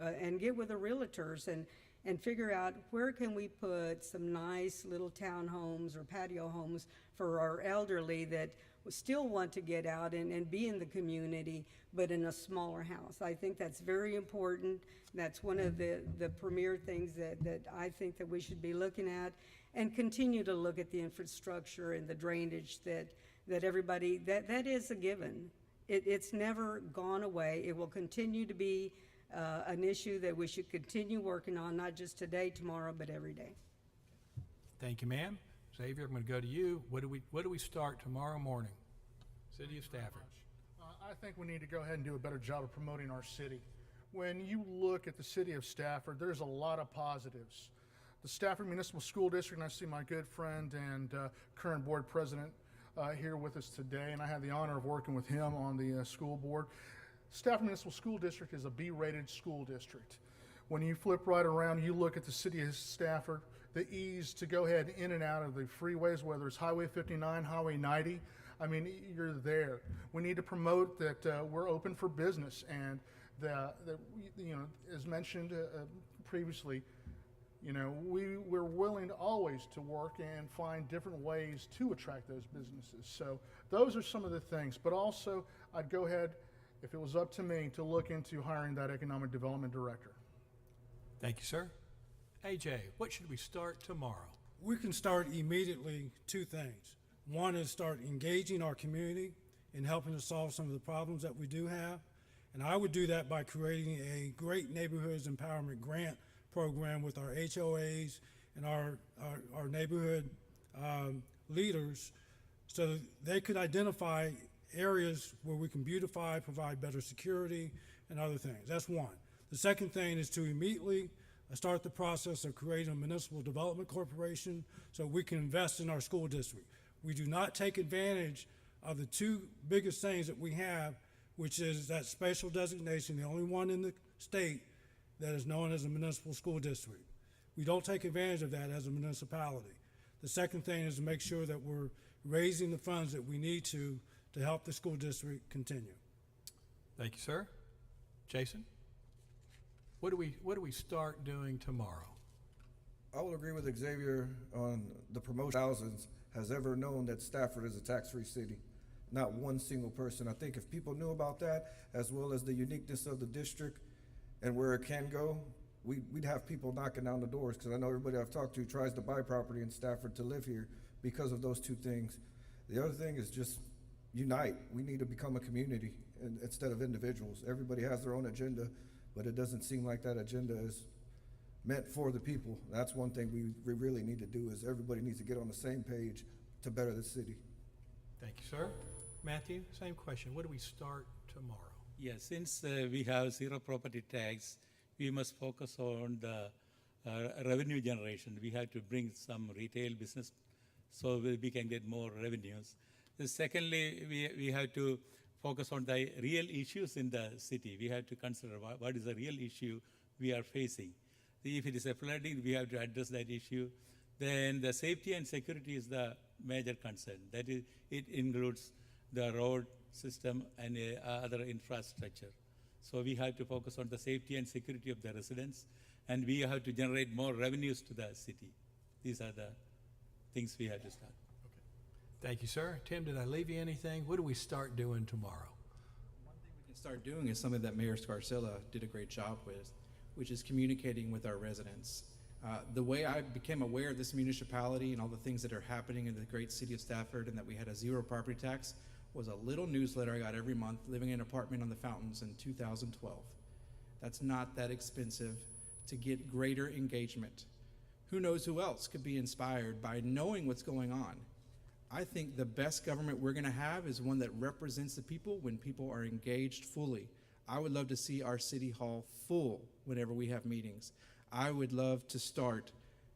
Speaker 13: and get with the realtors and figure out where can we put some nice little townhomes or patio homes for our elderly that still want to get out and be in the community, but in a smaller house. I think that's very important. That's one of the premier things that I think that we should be looking at, and continue to look at the infrastructure and the drainage that everybody, that is a given. It's never gone away. It will continue to be an issue that we should continue working on, not just today, tomorrow, but every day.
Speaker 2: Thank you, ma'am. Xavier, I'm going to go to you. What do we start tomorrow morning? City of Stafford.
Speaker 8: I think we need to go ahead and do a better job of promoting our city. When you look at the city of Stafford, there's a lot of positives. the Stafford Municipal School District, and I see my good friend and current board president here with us today, and I had the honor of working with him on the school board. Stafford Municipal School District is a B-rated school district. When you flip right around, you look at the city of Stafford, the ease to go ahead in and out of the freeways, whether it's Highway 59, Highway 90, I mean, you're there. We need to promote that we're open for business, and that you know, as mentioned previously, you know, we're willing always to work and find different ways to attract those businesses. So those are some of the things. But also, I'd go ahead, if it was up to me, to look into hiring that economic development director.
Speaker 2: Thank you, sir. AJ, what should we start tomorrow?
Speaker 12: We can start immediately 2 things. One is start engaging our community in helping to solve some of the problems that we do have. And I would do that by creating a great neighborhoods empowerment grant program with our HOAs and our neighborhood leaders, so that they could identify areas where we can beautify, provide better security, and other things. That's one. The second thing is to immediately start the process of creating a municipal development corporation so we can invest in our school district. We do not take advantage of the 2 biggest things that we have, which is that special designation, the only one in the state that is known as a municipal school district. We don't take advantage of that as a municipality. The second thing is to make sure that we're raising the funds that we need to help the school district continue.
Speaker 2: Thank you, sir. Jason, what do we start doing tomorrow?
Speaker 9: I will agree with Xavier on the promotion. Thousands has ever known that Stafford is a tax-free city. Not one single person. I think if people knew about that, as well as the uniqueness of the district and where it can go, we'd have people knocking down the doors, because I know everybody I've talked to tries to buy property in Stafford to live here because of those 2 things. The other thing is just unite. We need to become a community instead of individuals. Everybody has their own agenda, but it doesn't seem like that agenda is meant for the people. That's one thing we really need to do, is everybody needs to get on the same page to better the city.
Speaker 2: Thank you, sir. Matthew, same question. What do we start tomorrow?
Speaker 11: Yes, since we have zero property tax, we must focus on the revenue generation. We have to bring some retail business so we can get more revenues. Secondly, we have to focus on the real issues in the city. We have to consider what is the real issue we are facing. If it is a flooding, we have to address that issue. Then the safety and security is the major concern. That is, it includes the road system and other infrastructure. So we have to focus on the safety and security of the residents, and we have to generate more revenues to the city. These are the things we have to start.
Speaker 2: Thank you, sir. Tim, did I leave you anything? What do we start doing tomorrow?
Speaker 10: One thing we can start doing is something that Mayor Scarcella did a great job with, which is communicating with our residents. The way I became aware of this municipality and all the things that are happening in the great city of Stafford, and that we had a zero property tax, was a little newsletter I got every month, living in an apartment on the Fountains in 2012. That's not that expensive to get greater engagement. Who knows who else could be inspired by knowing what's going on? I think the best government we're gonna have is one that represents the people when people are engaged fully. I would love to see our city hall full whenever we have meetings. I would love to start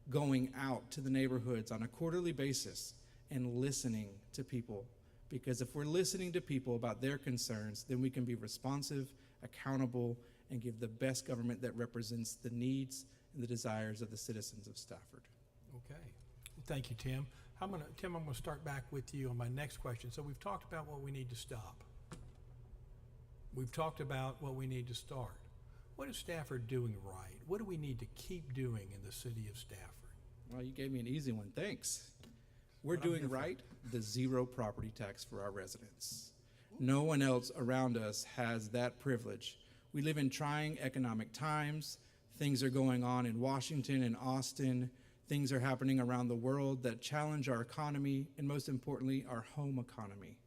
Speaker 10: going out to the neighborhoods on a quarterly basis and listening to people. Because if we're listening to people about their concerns, then we can be responsive, accountable, and give the best government that represents the needs and the desires of the citizens of Stafford.
Speaker 2: Okay. Well, thank you, Tim. Tim, I'm gonna start back with you on my next question. So we've talked about what we need to stop. We've talked about what we need to start. What is Stafford doing right? What do we need to keep doing in the city of Stafford?
Speaker 10: Well, you gave me an easy one, thanks. We're doing right the zero property tax for our residents. No one else around us has that privilege. We live in trying economic times. Things are going on in Washington and Austin. Things are happening around the world that challenge our economy, and most importantly, our home economy.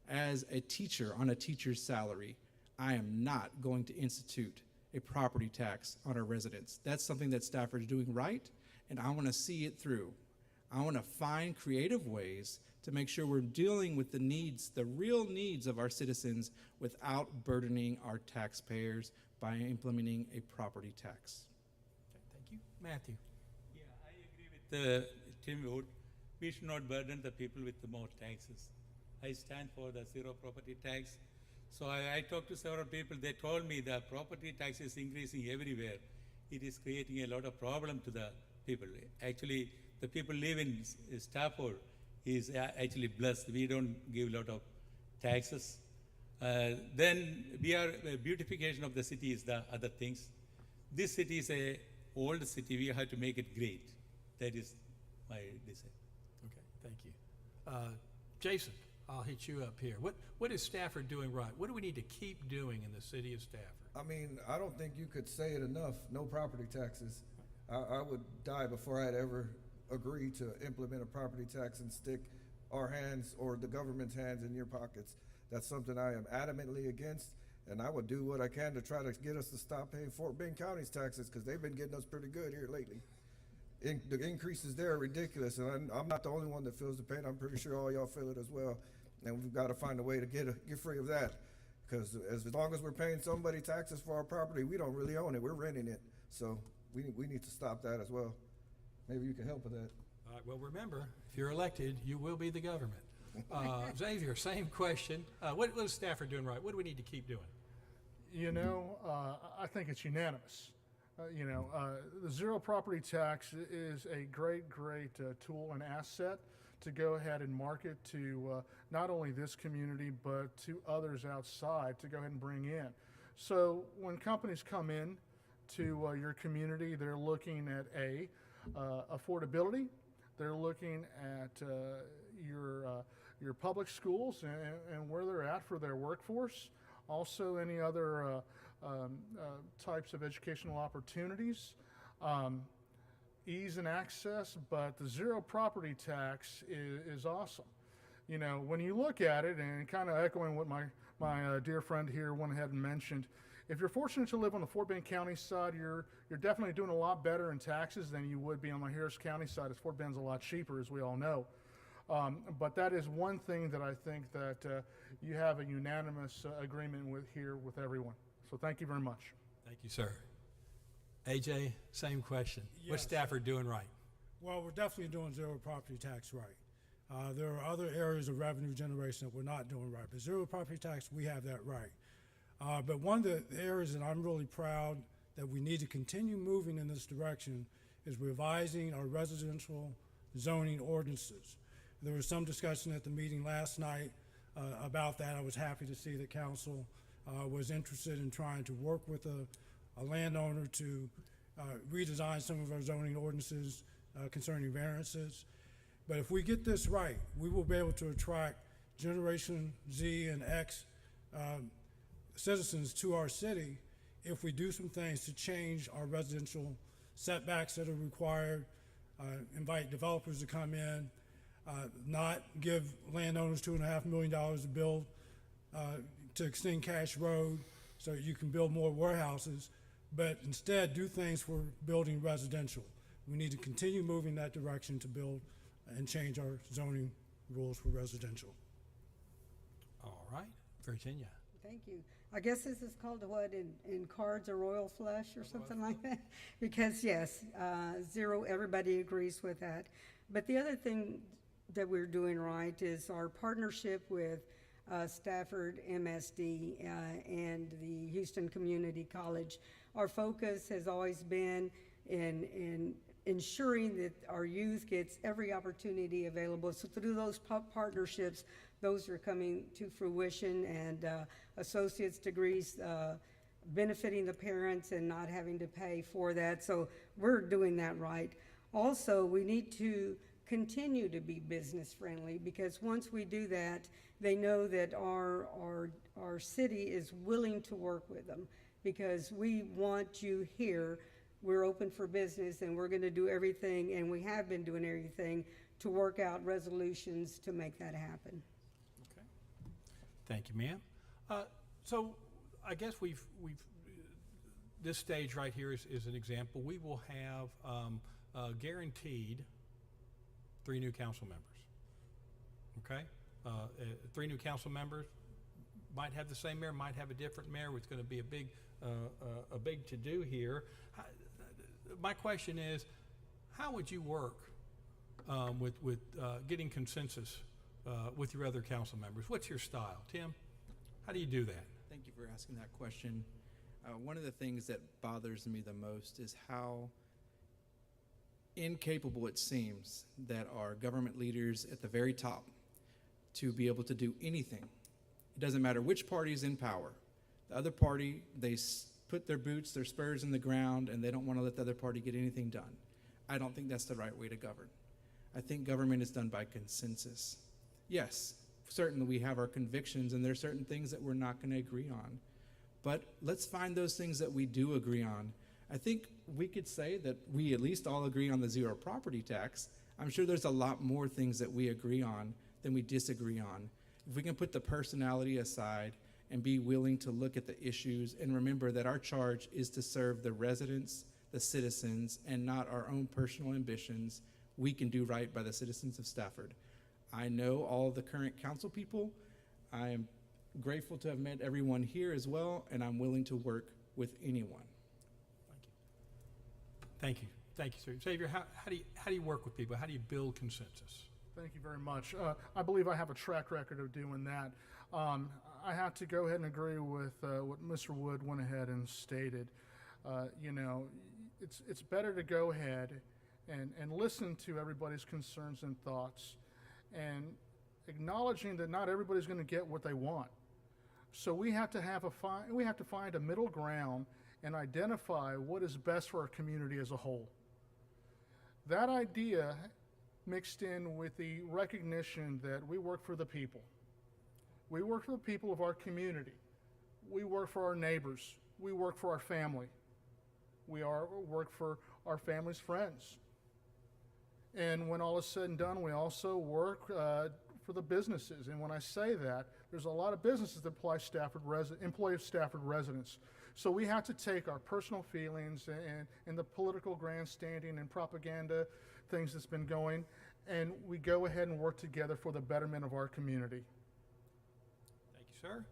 Speaker 10: As a teacher on a teacher's salary, I am not going to institute a property tax on our residents. That's something that Stafford is doing right, and I want to see it through. I want to find creative ways to make sure we're dealing with the needs, the real needs of our citizens, without burdening our taxpayers by implementing a property tax.
Speaker 2: Okay, thank you. Matthew.
Speaker 11: Yeah, Tim Wood, we should not burden the people with more taxes. I stand for the zero property tax. So I talked to several people. They told me the property tax is increasing everywhere. It is creating a lot of problem to the people. Actually, the people live in Stafford is actually blessed. We don't give a lot of taxes. Then beautification of the city is the other things. This city is a old city. We have to make it great. That is my desire.
Speaker 2: Okay, thank you. Jason, I'll hit you up here. What is Stafford doing right? What do we need to keep doing in the city of Stafford?
Speaker 9: I mean, I don't think you could say it enough. No property taxes. I would die before I'd ever agree to implement a property tax and stick our hands or the government's hands in your pockets. That's something I am adamantly against, and I would do what I can to try to get us to stop paying Fort Bend County's taxes, because they've been getting us pretty good here lately. The increases there are ridiculous, and I'm not the only one that feels the pain. I'm pretty sure all y'all feel it as well, and we've got to find a way to get free of that, because as long as we're paying somebody taxes for our property, we don't really own it. We're renting it, so we need to stop that as well. Maybe you can help with that.
Speaker 2: All right, well, remember, if you're elected, you will be the government. Xavier, same question. What is Stafford doing right? What do we need to keep doing?
Speaker 8: You know, I think it's unanimous. The zero property tax is a great tool and asset to go ahead and market to not only this community, but to others outside to go ahead and bring in. So when companies come in to your community, they're looking at affordability. They're looking at your public schools and where they're at for their workforce. Also, any other types of educational opportunities, ease and access. But the zero property tax is awesome. You know, when you look at it, and kind of echoing what my dear friend here went ahead and mentioned, if you're fortunate to live on the Fort Bend County side, you're definitely doing a lot better in taxes than you would be on the Harris County side, as Fort Bend's a lot cheaper, as we all know. But that is one thing that I think that you have a unanimous agreement with everyone. So thank you very much.
Speaker 2: Thank you, sir. AJ, same question. What's
Speaker 12: Yes.
Speaker 2: Stafford doing right?
Speaker 12: Well, we're definitely doing zero property tax right. There are other areas of revenue generation that we're not doing right, but zero property tax, we have that right. But one of the areas that I'm really proud that we need to continue moving in this direction is revising our residential zoning ordinances. There was some discussion at the meeting last night about that. I was happy to see that council was interested in trying to work with a landowner to redesign some of our zoning ordinances concerning variances. But if we get this right, we will be able to attract Generation Z and X citizens to our city if we do some things to change our residential setbacks that are required, invite developers to come in, not give landowners $2.5 million to build, to extend Cash Road so you can build more warehouses, but instead do things for building residential. We need to continue moving that direction to build and change our zoning rules for residential.
Speaker 2: All right, Virginia.
Speaker 13: Thank you. I guess this is called what in cards a royal flush or something like that? Because yes, zero, everybody agrees with that. But the other thing that we're doing right is our partnership with Stafford MSD and the Houston Community College. Our focus has always been in ensuring that our youth gets every opportunity available. So through those partnerships, those are coming to fruition, and associate's degrees benefiting the parents and not having to pay for that. So we're doing that right. Also, we need to continue to be business friendly, because once we do that, they know that our city is willing to work with them, because we want you here. We're open for business, and we're going to do everything, and we have been doing everything to work out resolutions to make that happen.
Speaker 2: Okay. Thank you, ma'am. So I guess we've this stage right here is an example. We will have guaranteed 3 new council members. Okay, 3 new council members might have the same mayor, might have a different mayor. It's going to be a big to do here. My question is, how would you work with getting consensus with your other council members? What's your style? Tim, how do you do that?
Speaker 10: Thank you for asking that question. One of the things that bothers me the most is how incapable it seems that our government leaders at the very top to be able to do anything. It doesn't matter which party is in power. The other party, they put their boots, their spurs in the ground, and they don't want to let the other party get anything done. I don't think that's the right way to govern. I think government is done by consensus. Yes, certainly we have our convictions, and there are certain things that we're not going to agree on. But let's find those things that we do agree on. I think we could say that we at least all agree on the zero property tax. I'm sure there's a lot more things that we agree on than we disagree on. If we can put the personality aside and be willing to look at the issues and remember that our charge is to serve the residents, the citizens, and not our own personal ambitions, we can do right by the citizens of Stafford. I know all of the current council people. I am grateful to have met everyone here as well, and I'm willing to work with anyone.
Speaker 2: Thank you. Thank you, sir. Xavier, how do you work with people? How do you build consensus?
Speaker 8: Thank you very much. I believe I have a track record of doing that. I have to go ahead and agree with what Mr. Wood went ahead and stated. You know, it's better to go ahead and listen to everybody's concerns and thoughts, and acknowledging that not everybody's going to get what they want. So we have to find a middle ground and identify what is best for our community as a whole. That idea mixed in with the recognition that we work for the people. We work for the people of our community. We work for our neighbors. We work for our family. We work for our family's friends. And when all is said and done, we also work for the businesses. And when I say that, there's a lot of businesses that employ Stafford residents. So we have to take our personal feelings and the political grandstanding and propaganda things that's been going, and we go ahead and work together for the betterment of our community.
Speaker 2: Thank you, sir.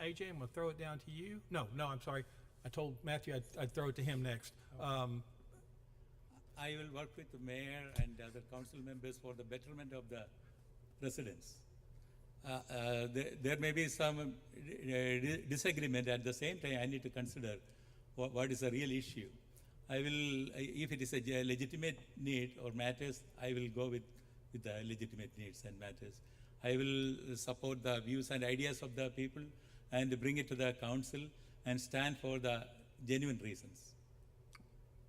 Speaker 2: AJ, I'm going to throw it down to you. No, I'm sorry. I told Matthew I'd throw it to him next.
Speaker 11: I will work with the mayor and other council members for the betterment of the residents. There may be some disagreement. At the same time, I need to consider what is the real issue. I will, if it is a legitimate need or matters, I will go with the legitimate needs and matters. I will support the views and ideas of the people and bring it to the council and stand for the genuine reasons.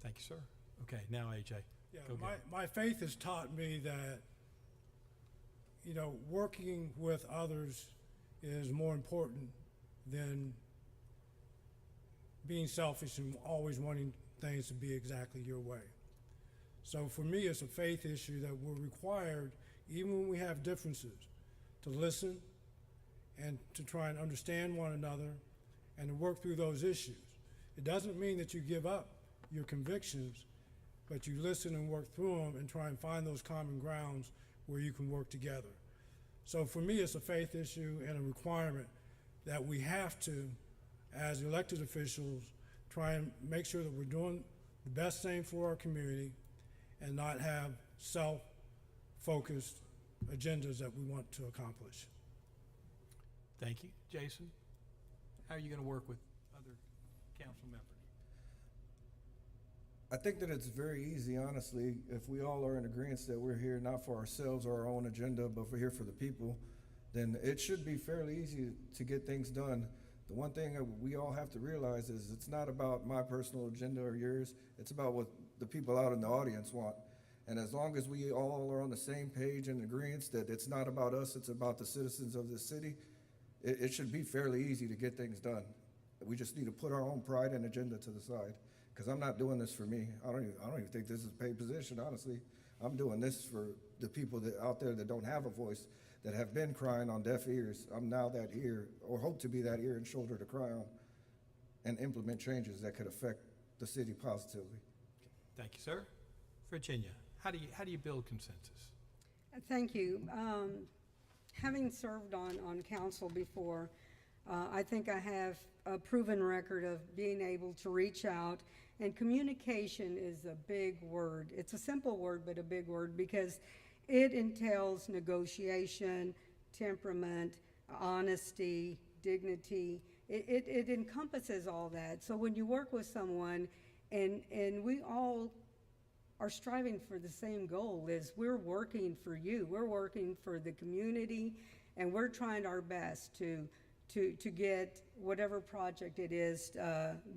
Speaker 2: Thank you, sir. Okay, now AJ.
Speaker 12: Yeah,
Speaker 2: Go ahead.
Speaker 12: my faith has taught me that, you know, working with others is more important than being selfish and always wanting things to be exactly your way. So for me, it's a faith issue that we're required, even when we have differences, to listen and to try and understand one another and to work through those issues. It doesn't mean that you give up your convictions, but you listen and work through them and try and find those common grounds where you can work together. So for me, it's a faith issue and a requirement that we have to, as elected officials, try and make sure that we're doing the best thing for our community and not have self-focused agendas that we want to accomplish.
Speaker 2: Thank you. Jason, how are you going to work with other council members?
Speaker 9: I think that it's very easy, honestly, if we all are in agreement that we're here not for ourselves or our own agenda, but we're here for the people, then it should be fairly easy to get things done. The one thing that we all have to realize is it's not about my personal agenda or yours, it's about what the people out in the audience want. And as long as we all are on the same page and agreement that it's not about us, it's about the citizens of this city, it should be fairly easy to get things done. We just need to put our own pride and agenda to the side. Because I'm not doing this for me. I don't even think this is a paid position, honestly. I'm doing this for the people that out there that don't have a voice, that have been crying on deaf ears. I'm now that ear, or hope to be that ear and shoulder to cry on, and implement changes that could affect the city positively.
Speaker 2: Thank you, sir. Virginia, how do you build consensus?
Speaker 13: Thank you. Having served on council before, I think I have a proven record of being able to reach out, and communication is a big word. It's a simple word, but a big word, because it entails negotiation, temperament, honesty, dignity. It encompasses all that. So when you work with someone, and we all are striving for the same goal, is we're working for you, we're working for the community, and we're trying our best to get whatever project it is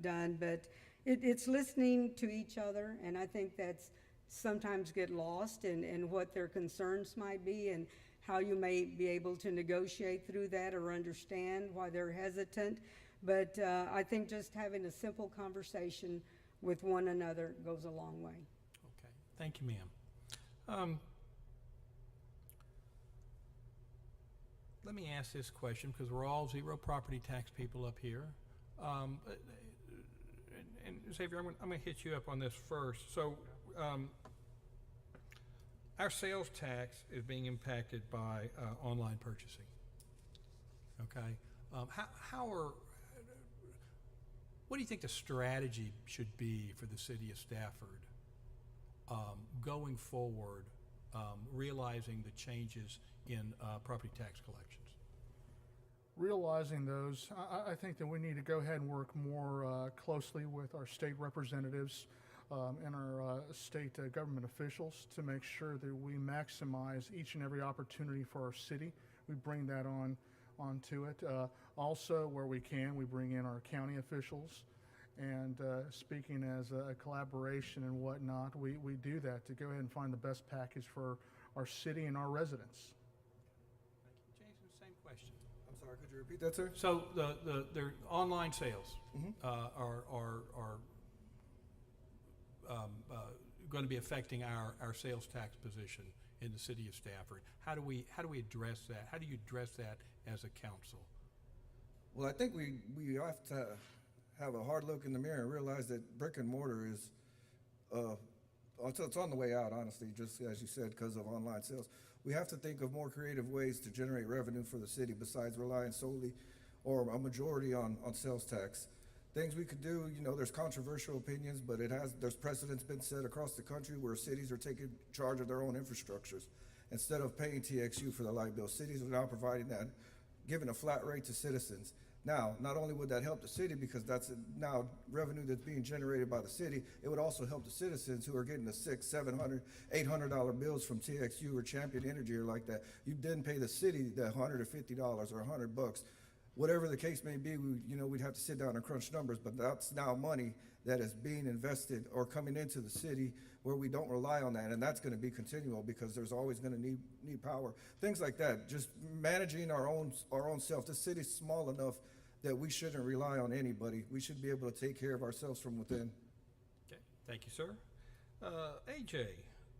Speaker 13: done. But it's listening to each other, and I think that's sometimes get lost in what their concerns might be and how you may be able to negotiate through that or understand why they're hesitant. But I think just having a simple conversation with one another goes a long way.
Speaker 2: Okay, thank you, ma'am. Let me ask this question, because we're all zero property tax people up here. And Xavier, I'm going to hit you up on this first. So our sales tax is being impacted by online purchasing. Okay, what do you think the strategy should be for the city of Stafford going forward, realizing the changes in property tax collections?
Speaker 8: Realizing those, I think that we need to go ahead and work more closely with our state representatives and our state government officials to make sure that we maximize each and every opportunity for our city. We bring that onto it. Also, where we can, we bring in our county officials. And speaking as a collaboration and whatnot, we do that to go ahead and find the best package for our city and our residents.
Speaker 2: Jason, same question.
Speaker 9: I'm sorry, could you repeat that, sir?
Speaker 2: So their online sales are going to be affecting our sales tax position in the city of Stafford. How do we address that? How do you address that as a council?
Speaker 9: Well, I think we have to have a hard look in the mirror and realize that brick and mortar is, it's on the way out, honestly, just as you said, because of online sales. We have to think of more creative ways to generate revenue for the city besides relying solely or a majority on sales tax. Things we could do, there's controversial opinions, but there's precedents been set across the country where cities are taking charge of their own infrastructures. Instead of paying TXU for the light bill, cities are now providing that, giving a flat rate to citizens. Now, not only would that help the city because that's now revenue that's being generated by the city, it would also help the citizens who are getting the $600, $700, $800 bills from TXU or Champion Energy or like that. You didn't pay the city the $150 or $100. Whatever the case may be, we'd have to sit down and crunch numbers, but that's now money that is being invested or coming into the city where we don't rely on that, and that's going to be continual because there's always going to need power. Things like that, just managing our own self. The city's small enough that we shouldn't rely on anybody. We should be able to take care of ourselves from within.
Speaker 2: Okay, thank you, sir. AJ,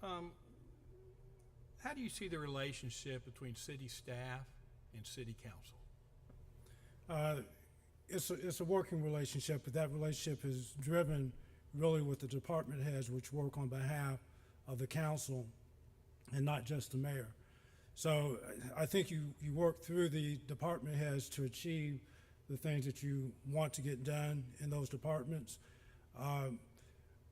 Speaker 2: how do you see the relationship between city staff and city council?
Speaker 12: It's a working relationship, but that relationship is driven really with the department heads, which work on behalf of the council and not just the mayor. So I think you work through the department heads to achieve the things that you want to get done in those departments.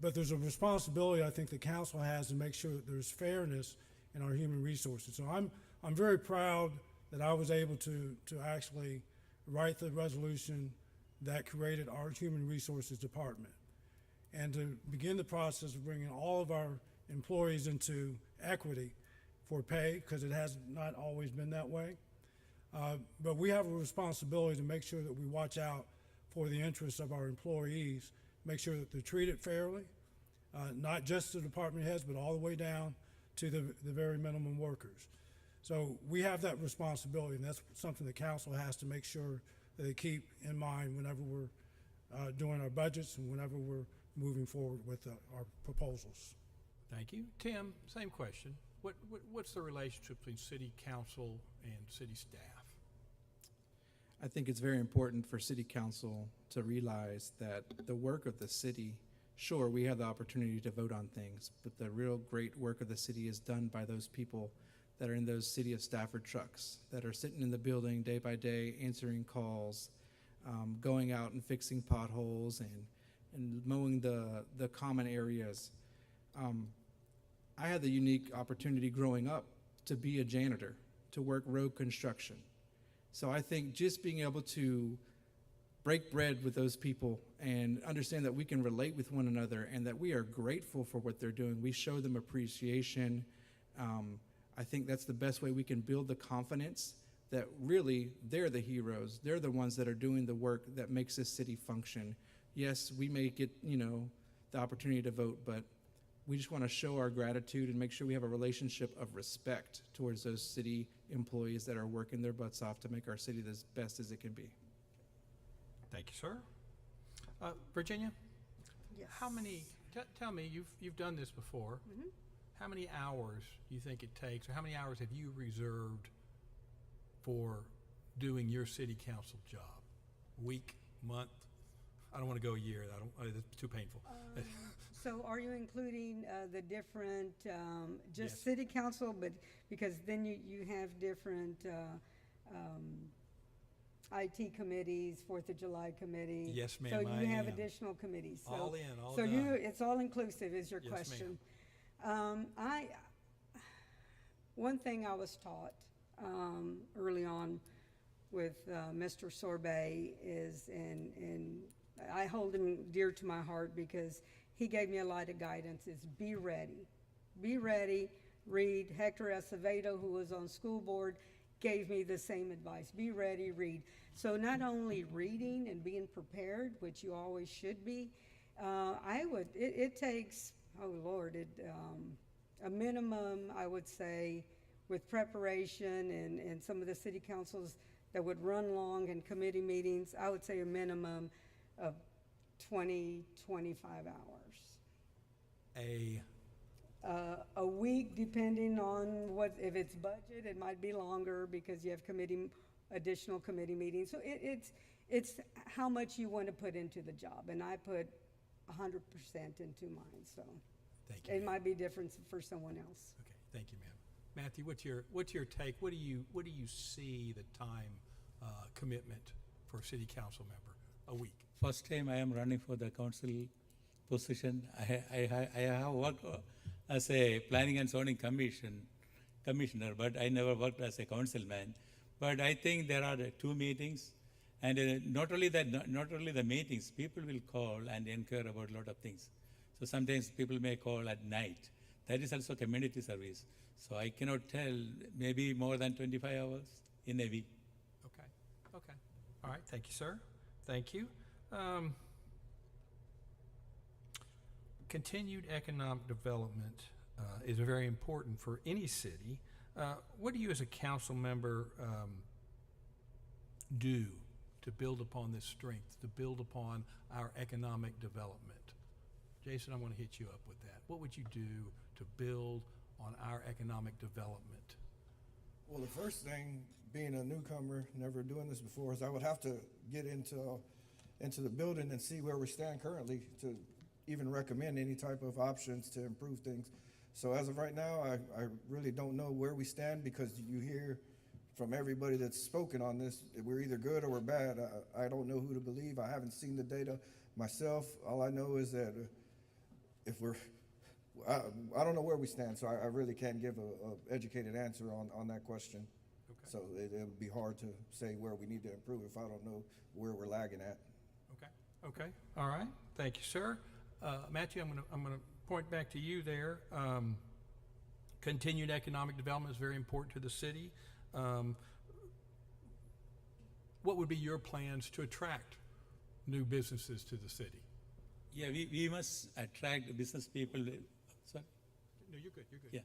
Speaker 12: But there's a responsibility I think the council has to make sure that there's fairness in our human resources. So I'm very proud that I was able to actually write the resolution that created our human resources department and to begin the process of bringing all of our employees into equity for pay, because it has not always been that way. But we have a responsibility to make sure that we watch out for the interests of our employees, make sure that they're treated fairly, not just the department heads, but all the way down to the very minimum workers. So we have that responsibility, and that's something the council has to make sure that they keep in mind whenever we're doing our budgets and whenever we're moving forward with our proposals.
Speaker 2: Thank you. Tim, same question. What's the relationship between city council and city staff?
Speaker 10: I think it's very important for city council to realize that the work of the city, sure, we have the opportunity to vote on things, but the real great work of the city is done by those people that are in those City of Stafford trucks, that are sitting in the building day by day, answering calls, going out and fixing potholes and mowing the common areas. I had the unique opportunity growing up to be a janitor, to work road construction. So I think just being able to break bread with those people and understand that we can relate with one another and that we are grateful for what they're doing. We show them appreciation. I think that's the best way we can build the confidence that really they're the heroes. They're the ones that are doing the work that makes this city function. Yes, we may get, the opportunity to vote, but we just want to show our gratitude and make sure we have a relationship of respect towards those city employees that are working their butts off to make our city as best as it can be.
Speaker 2: Thank you, sir. Virginia,
Speaker 13: Yes.
Speaker 2: how many, tell me, you've done this before.
Speaker 13: Mhm.
Speaker 2: How many hours do you think it takes, or how many hours have you reserved for doing your city council job? Week, month? I don't want to go a year. It's too painful.
Speaker 13: So are you including the different, just
Speaker 2: Yes.
Speaker 13: city council, but because then you have different IT committees, 4th of July committee.
Speaker 2: Yes, ma'am,
Speaker 13: So
Speaker 2: I
Speaker 13: you have
Speaker 2: am.
Speaker 13: additional committees. So-
Speaker 2: All in, all
Speaker 13: So
Speaker 2: done.
Speaker 13: it's all inclusive is your
Speaker 2: Yes, ma'am.
Speaker 13: question. One thing I was taught early on with Mr. Sorbet is, and I hold him dear to my heart because he gave me a lot of guidance, is be ready. Be ready, read. Hector Acevedo, who was on school board, gave me the same advice. Be ready, read. So not only reading and being prepared, which you always should be, it takes, oh Lord, a minimum, I would say, with preparation and some of the city councils that would run long and committee meetings, I would say a minimum of 20, 25 hours. A week, depending on if it's budget, it might be longer because you have additional committee meetings. So it's how much you want to put into the job, and I put 100% into mine, so.
Speaker 2: Thank you.
Speaker 13: It might be different for someone else.
Speaker 2: Okay, thank you, ma'am. Matthew, what's your take? What do you see the time commitment for a city council member? A week?
Speaker 11: First time I am running for the council position. I have worked as a planning and zoning commissioner, but I never worked as a councilman. But I think there are 2 meetings, and not only the meetings, people will call and inquire about a lot of things. So sometimes people may call at night. That is also community service. So I cannot tell, maybe more than 25 hours in a week.
Speaker 2: Okay. All right, thank you, sir. Thank you. Continued economic development is very important for any city. What do you as a council member do to build upon this strength, to build upon our economic development? Jason, I want to hit you up with that. What would you do to build on our economic development?
Speaker 9: Well, the first thing, being a newcomer, never doing this before, is I would have to get into the building and see where we stand currently to even recommend any type of options to improve things. So as of right now, I really don't know where we stand because you hear from everybody that's spoken on this, we're either good or we're bad. I don't know who to believe. I haven't seen the data myself. All I know is that I don't know where we stand, so I really can't give a educated answer on that question.
Speaker 2: Okay.
Speaker 9: So it would be hard to say where we need to improve if I don't know where we're lagging at.
Speaker 2: Okay, all right. Thank you, sir. Matthew, I'm gonna point back to you there. Continued economic development is very important to the city. What would be your plans to attract new businesses to the city?
Speaker 11: Yeah, we must attract business people. Sorry?
Speaker 2: No, you're good, you're good.
Speaker 11: Yeah.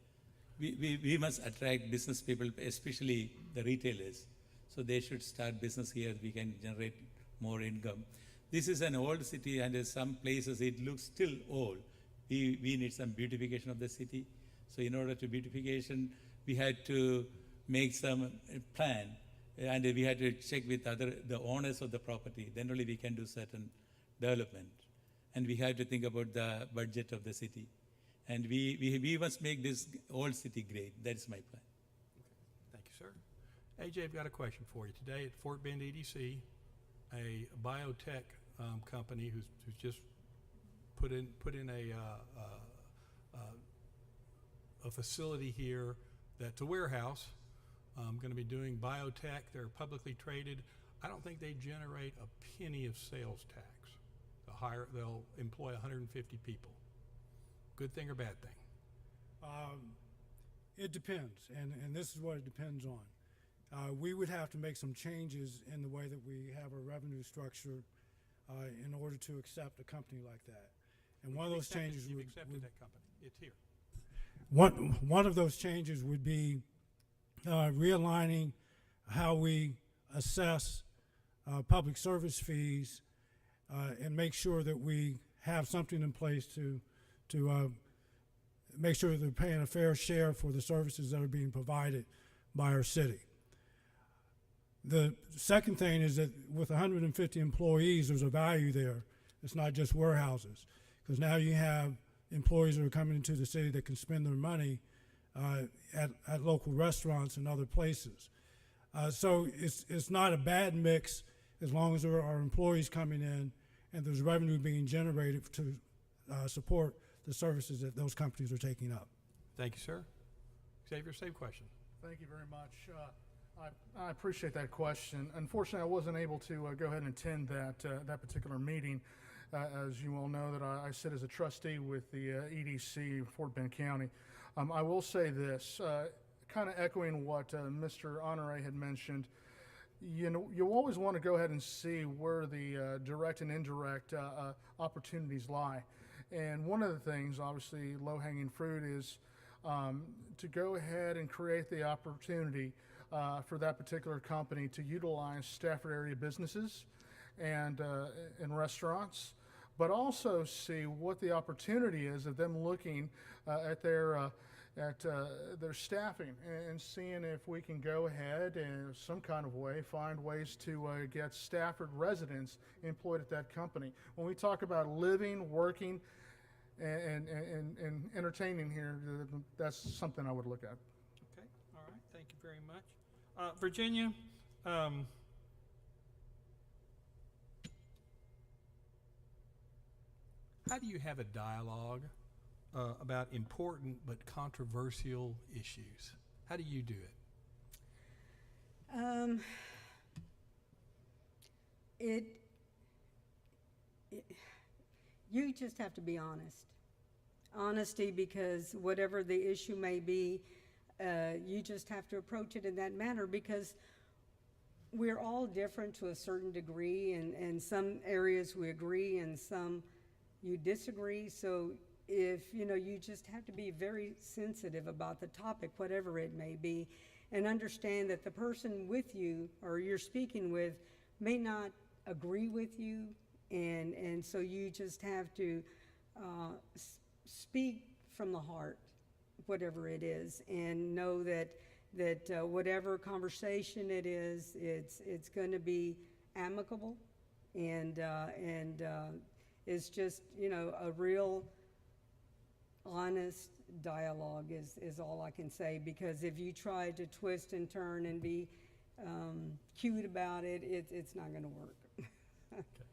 Speaker 11: We must attract business people, especially the retailers. So they should start business here. We can generate more income. This is an old city, and in some places it looks still old. We need some beautification of the city. So in order to beautification, we had to make some plan, and we had to check with the owners of the property. Then only we can do certain development. And we have to think about the budget of the city. And we must make this old city great. That is my plan.
Speaker 2: AJ, I've got a question for you. Today at Fort Bend EDC, a biotech company who's just put in a facility here that's a warehouse, going to be doing biotech. They're publicly traded. I don't think they generate a penny of sales tax. They'll employ 150 people. Good thing or bad thing?
Speaker 12: It depends, and this is what it depends on. We would have to make some changes in the way that we have our revenue structure in order to accept a company like that. And one of those changes
Speaker 2: You've
Speaker 12: would
Speaker 2: accepted that company. It's here.
Speaker 12: one of those changes would be realigning how we assess public service fees and make sure that we have something in place to make sure that they're paying a fair share for the services that are being provided by our city. The second thing is that with 150 employees, there's a value there. It's not just warehouses, because now you have employees that are coming into the city that can spend their money at local restaurants and other places. So it's not a bad mix as long as there are employees coming in and there's revenue being generated to support the services that those companies are taking up.
Speaker 2: Thank you, sir. Xavier, same question.
Speaker 8: Thank you very much. I appreciate that question. Unfortunately, I wasn't able to go ahead and attend that particular meeting. As you all know, that I sit as a trustee with the EDC Fort Bend County. I will say this, kind of echoing what Mr. Honore had mentioned. You know, you always want to go ahead and see where the direct and indirect opportunities lie. And one of the things, obviously, low-hanging fruit is to go ahead and create the opportunity for that particular company to utilize Stafford area businesses and restaurants, but also see what the opportunity is of them looking at their staffing and seeing if we can go ahead and in some kind of way find ways to get Stafford residents employed at that company. When we talk about living, working, and entertaining here, that's something I would look at.
Speaker 2: Okay, all right, thank you very much. Virginia, how do you have a dialogue about important but controversial issues? How do you do it?
Speaker 13: You just have to be honest. Honesty, because whatever the issue may be, you just have to approach it in that manner, because we're all different to a certain degree, and some areas we agree and some you disagree. So if, you just have to be very sensitive about the topic, whatever it may be, and understand that the person with you or you're speaking with may not agree with you, and so you just have to speak from the heart, whatever it is, and know that whatever conversation it is, it's going to be amicable, and it's just, a real honest dialogue is all I can say, because if you try to twist and turn and be cute about it, it's not going to work.
Speaker 2: Okay.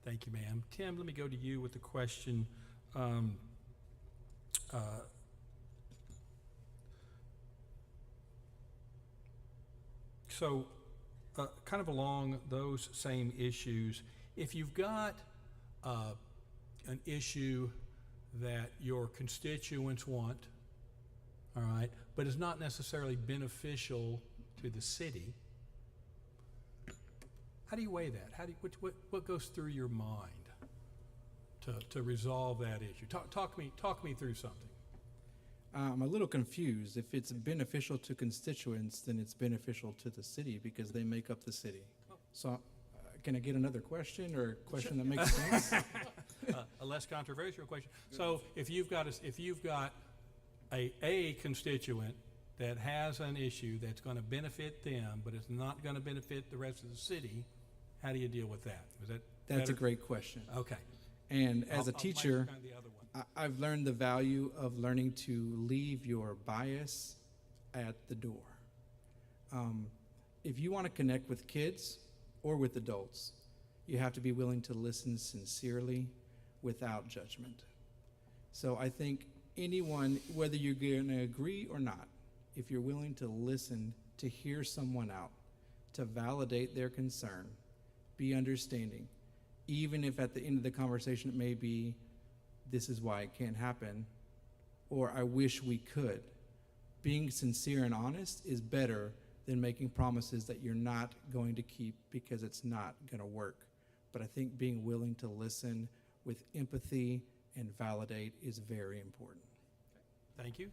Speaker 2: Thank you, ma'am. Tim, let me go to you with the question. So, kind of along those same issues, if you've got an issue that your constituents want, all right, but is not necessarily beneficial to the city, how do you weigh that? What goes through your mind to resolve that issue? Talk me through something.
Speaker 10: I'm a little confused. If it's beneficial to constituents, then it's beneficial to the city because they make up the city. So can I get another question, or a question that makes sense?
Speaker 2: A less controversial question. So if you've got a constituent that has an issue that's going to benefit them, but it's not going to benefit the rest of the city, how do you deal with that?
Speaker 10: That's
Speaker 2: better?
Speaker 10: a great question.
Speaker 2: Okay.
Speaker 10: And as a teacher,
Speaker 2: microphone the other one.
Speaker 10: I've learned the value of learning to leave your bias at the door. if you want to connect with kids or with adults, you have to be willing to listen sincerely without judgment. So I think anyone, whether you're going to agree or not, if you're willing to listen, to hear someone out, to validate their concern, be understanding, even if at the end of the conversation it may be, this is why it can't happen, or I wish we could. Being sincere and honest is better than making promises that you're not going to keep because it's not going to work. But I think being willing to listen with empathy and validate is very important.
Speaker 2: Thank you.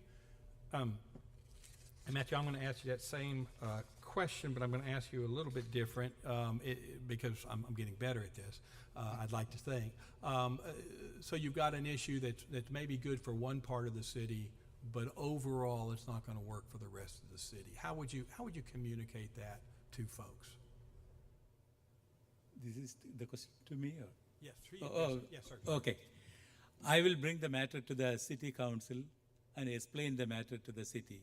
Speaker 2: And Matthew, I'm going to ask you that same question, but I'm going to ask you a little bit different because I'm getting better at this, I'd like to think. So you've got an issue that's maybe good for one part of the city, but overall it's not going to work for the rest of the city. How would you communicate that to folks?
Speaker 11: This is the question to me, or?
Speaker 2: Yes, for you.
Speaker 11: Oh,
Speaker 2: yes, sir.
Speaker 11: okay. I will bring the matter to the city council and explain the matter to the city.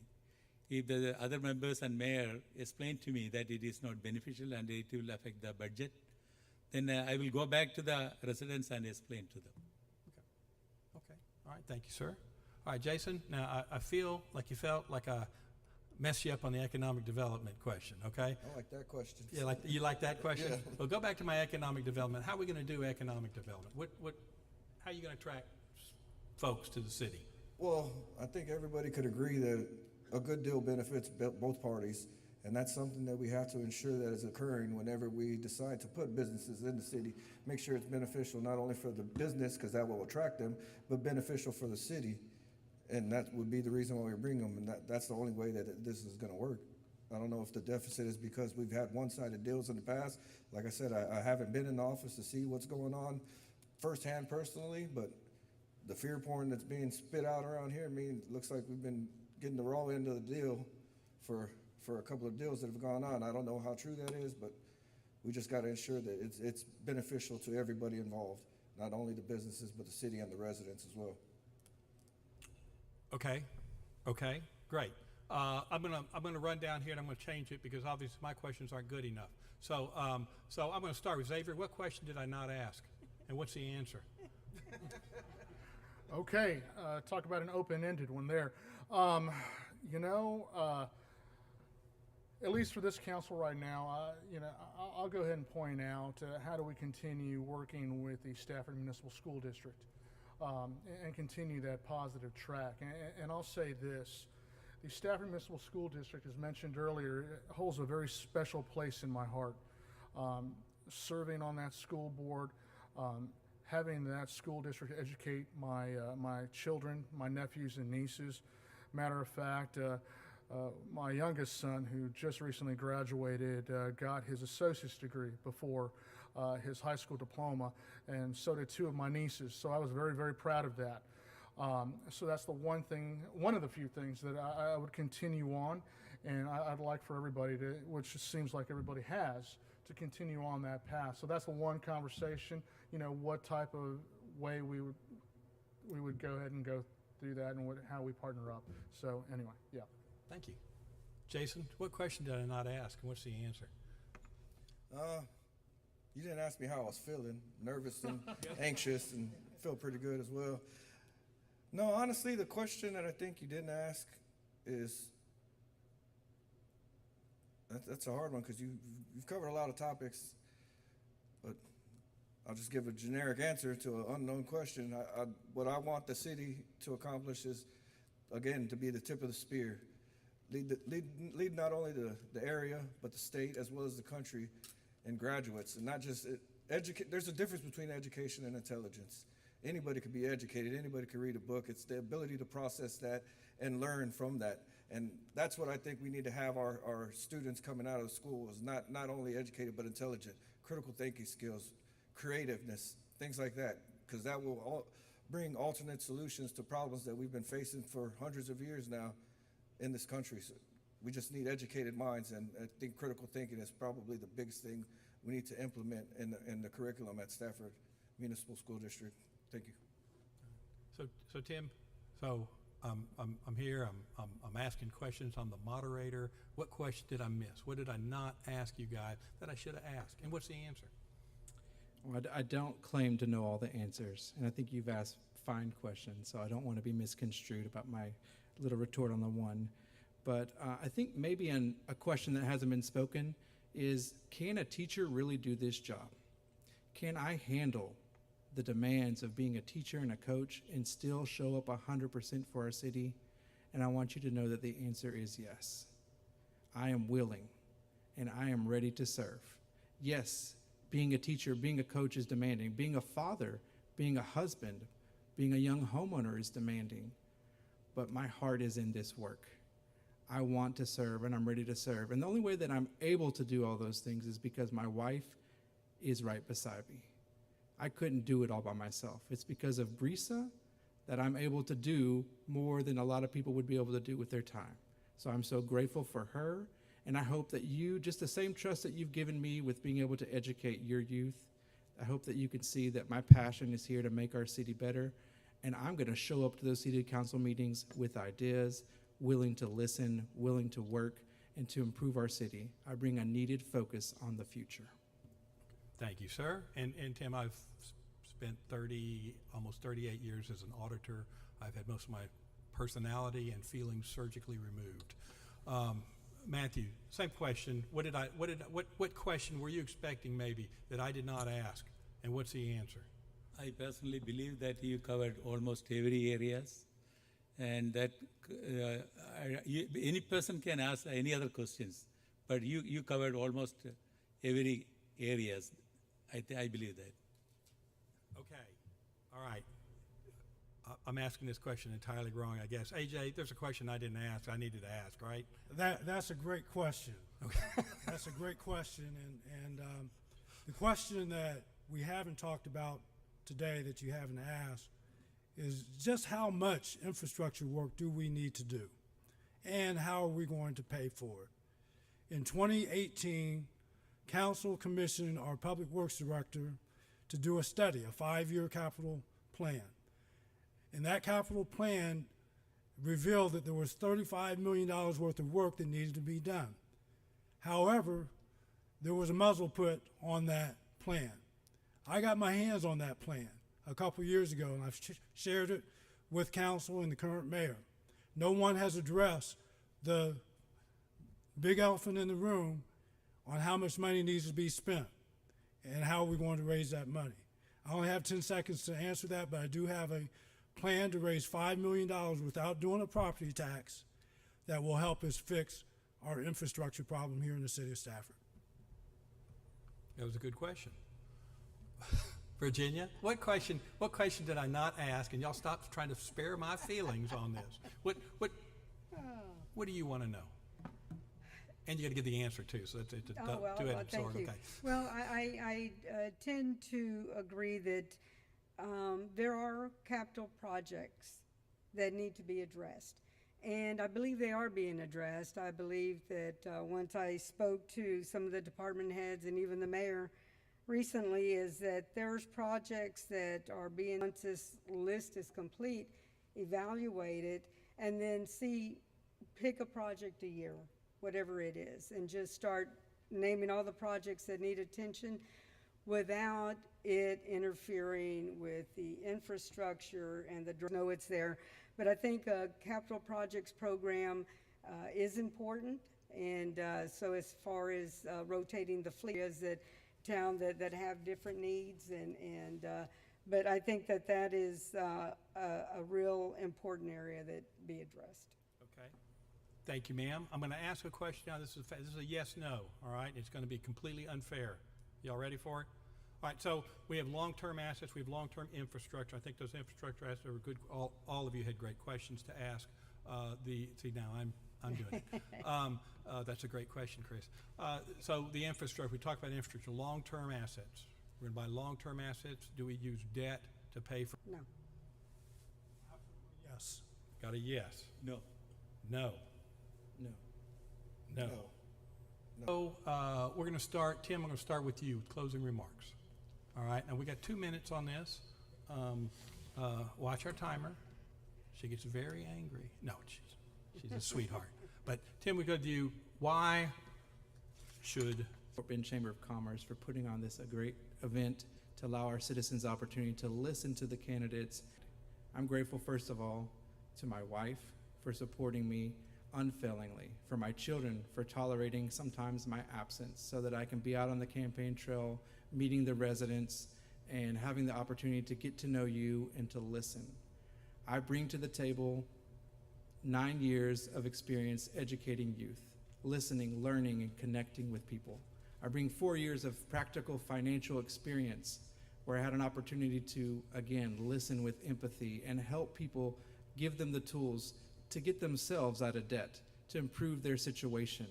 Speaker 11: If the other members and mayor explain to me that it is not beneficial and it will affect the budget, then I will go back to the residents and explain to them.
Speaker 2: Okay. All right. Thank you, sir. All right, Jason. Now I feel like you felt like I messed you up on the economic development question. Okay.
Speaker 9: I like that question.
Speaker 2: Yeah, you like that question?
Speaker 9: Yeah.
Speaker 2: Well, go back to my economic development. How are we going to do economic development? How are you going to attract folks to the city?
Speaker 9: Well, I think everybody could agree that a good deal benefits both parties, and that's something that we have to ensure that is occurring whenever we decide to put businesses in the city. Make sure it's beneficial not only for the business, because that will attract them, but beneficial for the city, and that would be the reason why we bring them, and that's the only way that this is going to work. I don't know if the deficit is because we've had one-sided deals in the past. Like I said, I haven't been in the office to see what's going on firsthand personally, but the fear porn that's being spit out around here, looks like we've been getting the raw end of the deal for a couple of deals that have gone on. I don't know how true that is, but we just got to ensure that it's beneficial to everybody involved, not only the businesses, but the city and the residents as well.
Speaker 2: Okay, great. I'm gonna run down here and I'm gonna change it because obviously my questions aren't good enough. So I'm gonna start with Xavier. What question did I not ask, and what's the answer?
Speaker 8: Okay, talk about an open-ended one there. At least for this council right now, I'll go ahead and point out how do we continue working with the Stafford Municipal School District and continue that positive track. And I'll say this, the Stafford Municipal School District, as mentioned earlier, holds a very special place in my heart. Serving on that school board, having that school district educate my children, my nephews and nieces. Matter of fact, my youngest son, who just recently graduated, got his associate's degree before his high school diploma, and so did two of my nieces. So I was very, very proud of that. So that's the one of the few things that I would continue on, and I'd like for everybody to, which it seems like everybody has, to continue on that path. So that's the one conversation, what type of way we would go ahead and go through that and how we partner up. So anyway, yeah.
Speaker 2: Thank you. Jason, what question did I not ask, and what's the answer?
Speaker 9: You didn't ask me how I was feeling, nervous and anxious, and feel pretty good as well. No, honestly, the question that I think you didn't ask is, that's a hard one because you've covered a lot of topics, but I'll just give a generic answer to an unknown question. What I want the city to accomplish is, again, to be the tip of the spear. Lead not only the area, but the state as well as the country in graduates. And not just educate. There's a difference between education and intelligence. Anybody could be educated, anybody could read a book. It's the ability to process that and learn from that. And that's what I think we need to have our students coming out of school is not only educated, but intelligent, critical thinking skills, creativeness, things like that, because that will bring alternate solutions to problems that we've been facing for hundreds of years now in this country. So we just need educated minds, and I think critical thinking is probably the biggest thing we need to implement in the curriculum at Stafford Municipal School District. Thank you.
Speaker 2: So Tim, so I'm here, I'm asking questions, I'm the moderator. What question did I miss? What did I not ask you guys that I should have asked? And what's the answer?
Speaker 10: Well, I don't claim to know all the answers, and I think you've asked fine questions, so I don't want to be misconstrued about my little retort on the one. But I think maybe a question that hasn't been spoken is, can a teacher really do this job? Can I handle the demands of being a teacher and a coach and still show up 100% for our city? And I want you to know that the answer is yes. I am willing and I am ready to serve. Yes, being a teacher, being a coach is demanding. Being a father, being a husband, being a young homeowner is demanding. But my heart is in this work. I want to serve and I'm ready to serve. And the only way that I'm able to do all those things is because my wife is right beside me. I couldn't do it all by myself. It's because of Brisa that I'm able to do more than a lot of people would be able to do with their time. So I'm so grateful for her, and I hope that you, just the same trust that you've given me with being able to educate your youth, I hope that you can see that my passion is here to make our city better, and I'm gonna show up to those city council meetings with ideas, willing to listen, willing to work, and to improve our city. I bring a needed focus on the future.
Speaker 2: Thank you, sir. And Tim, I've spent almost 38 years as an auditor. I've had most of my personality and feelings surgically removed. Matthew, same question. What question were you expecting maybe that I did not ask? And what's the answer?
Speaker 11: I personally believe that you covered almost every areas, and that any person can ask any other questions, but you covered almost every areas. I believe that.
Speaker 2: Okay, all right. I'm asking this question entirely wrong, I guess. AJ, there's a question I didn't ask, I needed to ask, right?
Speaker 12: That's a great question.
Speaker 2: Okay.
Speaker 12: That's a great question, and the question that we haven't talked about today that you haven't asked is just how much infrastructure work do we need to do, and how are we going to pay for it? In 2018, Council commissioned our Public Works Director to do a study, a 5-year capital plan. And that capital plan revealed that there was $35 million worth of work that needed to be done. However, there was a muzzle put on that plan. I got my hands on that plan a couple years ago, and I've shared it with council and the current mayor. No one has addressed the big elephant in the room on how much money needs to be spent and how we're going to raise that money. I only have 10 seconds to answer that, but I do have a plan to raise $5 million without doing a property tax that will help us fix our infrastructure problem here in the city of Stafford.
Speaker 2: That was a good question. Virginia, what question did I not ask? And y'all stop trying to spare my feelings on this. What do you want to know? And you got to give the answer too, so that's a two-edged sword.
Speaker 13: Thank you.
Speaker 2: Okay.
Speaker 13: Well, I tend to agree that there are capital projects that need to be addressed, and I believe they are being addressed. I believe that once I spoke to some of the department heads and even the mayor recently, is that there's projects that are being, once this list is complete, evaluated, and then pick a project a year, whatever it is, and just start naming all the projects that need attention without it interfering with the infrastructure and know it's there. But I think a capital projects program is important, and so as far as rotating the fleet is that town that have different needs, but I think that is a real important area that be addressed.
Speaker 2: Okay. Thank you, ma'am. I'm going to ask a question now. This is a yes/no. All right. It's going to be completely unfair. Y'all ready for it? All right. So we have long-term assets. We have long-term infrastructure. I think those infrastructure assets are good. All of you had great questions to ask. See now I'm doing it. That's a great question, Chris. So the infrastructure, we talked about infrastructure, long-term assets. We're going to buy long-term assets. Do we use debt to pay for?
Speaker 13: No.
Speaker 12: Yes.
Speaker 2: Got a yes.
Speaker 11: No.
Speaker 2: No.
Speaker 10: No.
Speaker 2: No. So we're going to start, Tim, I'm going to start with you with closing remarks. All right. Now we got 2 minutes on this. Watch our timer. She gets very angry. No, she's a sweetheart. But Tim, we go to you. Why should
Speaker 10: Fort Bend Chamber of Commerce for putting on this a great event to allow our citizens the opportunity to listen to the candidates. I'm grateful, first of all, to my wife for supporting me unfailingly, for my children for tolerating sometimes my absence so that I can be out on the campaign trail, meeting the residents, and having the opportunity to get to know you and to listen. I bring to the table 9 years of experience educating youth, listening, learning, and connecting with people. I bring 4 years of practical financial experience where I had an opportunity to, again, listen with empathy and help people, give them the tools to get themselves out of debt, to improve their situation.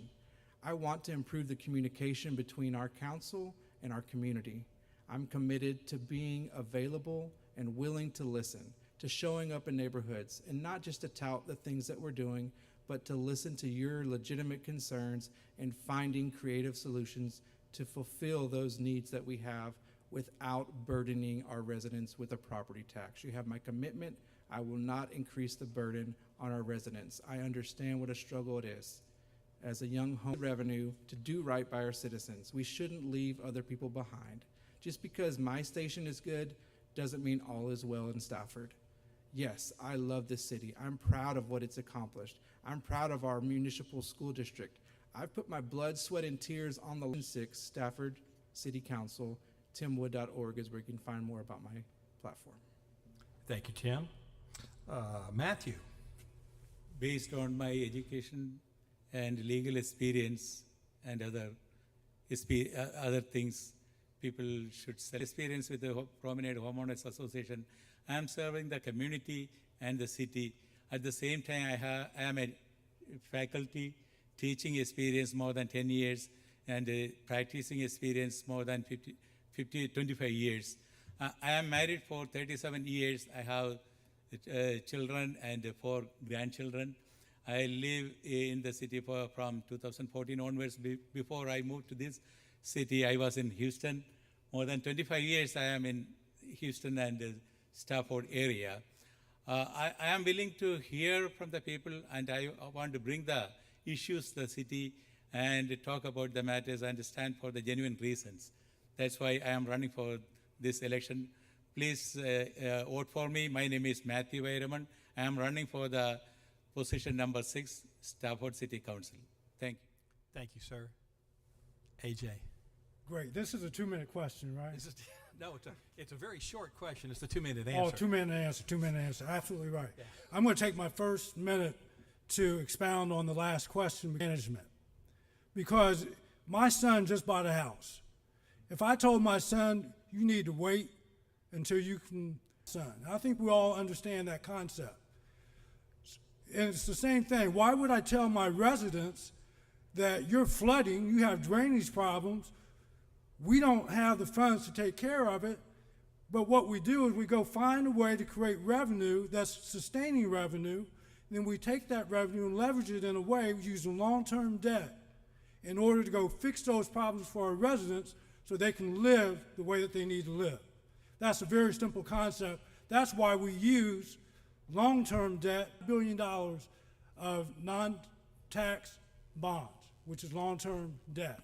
Speaker 10: I want to improve the communication between our council and our community. I'm committed to being available and willing to listen, to showing up in neighborhoods, and not just to tout the things that we're doing, but to listen to your legitimate concerns and finding creative solutions to fulfill those needs that we have without burdening our residents with a property tax. You have my commitment. I will not increase the burden on our residents. I understand what a struggle it is as a young home revenue to do right by our citizens. We shouldn't leave other people behind. Just because my station is good doesn't mean all is well in Stafford. Yes, I love this city. I'm proud of what it's accomplished. I'm proud of our municipal school district. I've put my blood, sweat, and tears on the 6 Stafford City Council. TimWood.org is where you can find more about my platform.
Speaker 2: Thank you, Tim. Matthew.
Speaker 11: Based on my education and legal experience and other things people should sell. Experience with the Promenade Homeowners Association. I am serving the community and the city. At the same time, I am a faculty, teaching experience more than 10 years, and practicing experience more than 25 years. I am married for 37 years. I have children and 4 grandchildren. I live in the city from 2014 onwards. Before I moved to this city, I was in Houston. More than 25 years I am in Houston and Stafford area. I am willing to hear from the people, and I want to bring the issues to the city and talk about the matters and stand for the genuine reasons. That's why I am running for this election. Please vote for me. My name is Matthew Ehrman. I am running for the position number 6, Stafford City Council. Thank you.
Speaker 2: Thank you, sir. AJ.
Speaker 12: Great. This is a 2-minute question, right?
Speaker 2: No, it's a very short question. It's the 2-minute answer.
Speaker 12: Oh, 2-minute answer, 2-minute answer. Absolutely right. Yeah. I'm going to take my first minute to expound on the last question, management. Because my son just bought a house. If I told my son, you need to wait until you can, son. I think we all understand that concept. And it's the same thing. Why would I tell my residents that you're flooding, you have drainage problems, we don't have the funds to take care of it, but what we do is we go find a way to create revenue that's sustaining revenue, and then we take that revenue and leverage it in a way using long-term debt in order to go fix those problems for our residents so they can live the way that they need to live. That's a very simple concept. That's why we use long-term debt, $1 billion of non-tax bonds, which is long-term debt.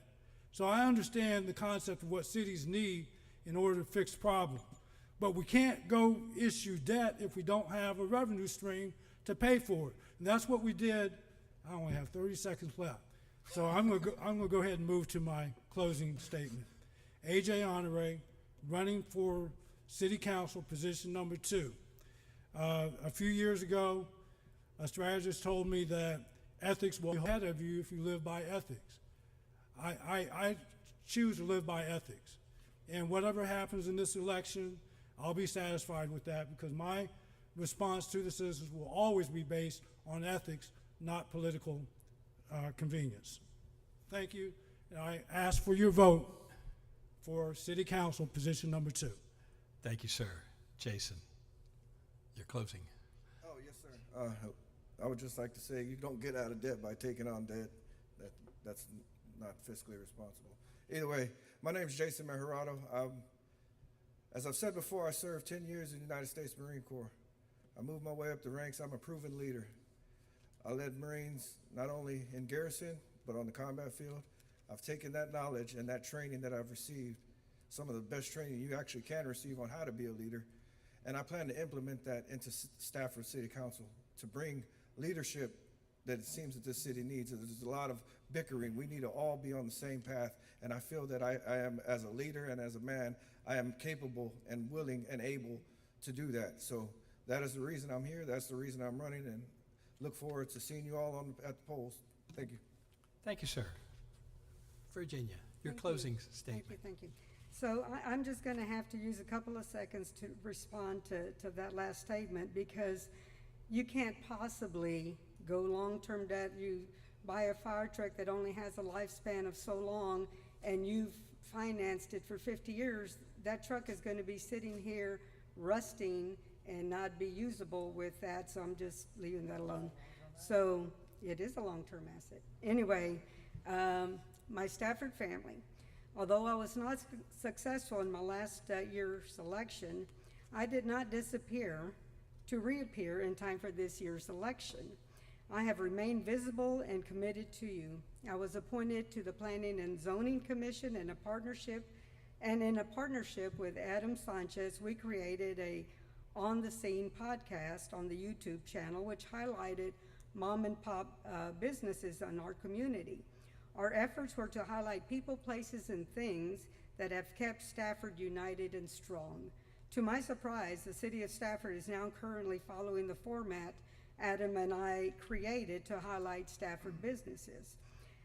Speaker 12: So I understand the concept of what cities need in order to fix problems. But we can't go issue debt if we don't have a revenue stream to pay for it. And that's what we did. I only have 30 seconds left. So I'm going to go ahead and move to my closing statement. A.J. Honore, running for City Council, position number 2. A few years ago, a strategist told me that ethics will be ahead of you if you live by ethics. I choose to live by ethics. And whatever happens in this election, I'll be satisfied with that because my response to the citizens will always be based on ethics, not political convenience. Thank you. And I ask for your vote for City Council, position number 2.
Speaker 2: Thank you, sir. Jason, your closing.
Speaker 9: Oh, yes, sir. I would just like to say you don't get out of debt by taking on debt. That's not fiscally responsible. Either way, my name is Jason Mejorado. As I've said before, I served 10 years in the United States Marine Corps. I moved my way up the ranks. I'm a proven leader. I led Marines not only in garrison, but on the combat field. I've taken that knowledge and that training that I've received, some of the best training you actually can receive on how to be a leader, and I plan to implement that into Stafford City Council to bring leadership that it seems that this city needs. There's a lot of bickering. We need to all be on the same path, and I feel that I am, as a leader and as a man, I am capable and willing and able to do that. So that is the reason I'm here. That's the reason I'm running, and look forward to seeing you all at the polls. Thank you.
Speaker 2: Thank you, sir. Virginia, your closing statement.
Speaker 13: Thank you. So I'm just going to have to use a couple of seconds to respond to that last statement, because you can't possibly go long-term debt. You buy a fire truck that only has a lifespan of so long, and you've financed it for 50 years. That truck is going to be sitting here rusting and not be usable with that, so I'm just leaving that alone. So it is a long-term asset. Anyway, my Stafford family. Although I was not successful in my last year's election, I did not disappear to reappear in time for this year's election. I have remained visible and committed to you. I was appointed to the Planning and Zoning Commission in a partnership with Adam Sanchez. We created a On the Scene podcast on the YouTube channel, which highlighted mom and pop businesses in our community. Our efforts were to highlight people, places, and things that have kept Stafford united and strong. To my surprise, the city of Stafford is now currently following the format Adam and I created to highlight Stafford businesses.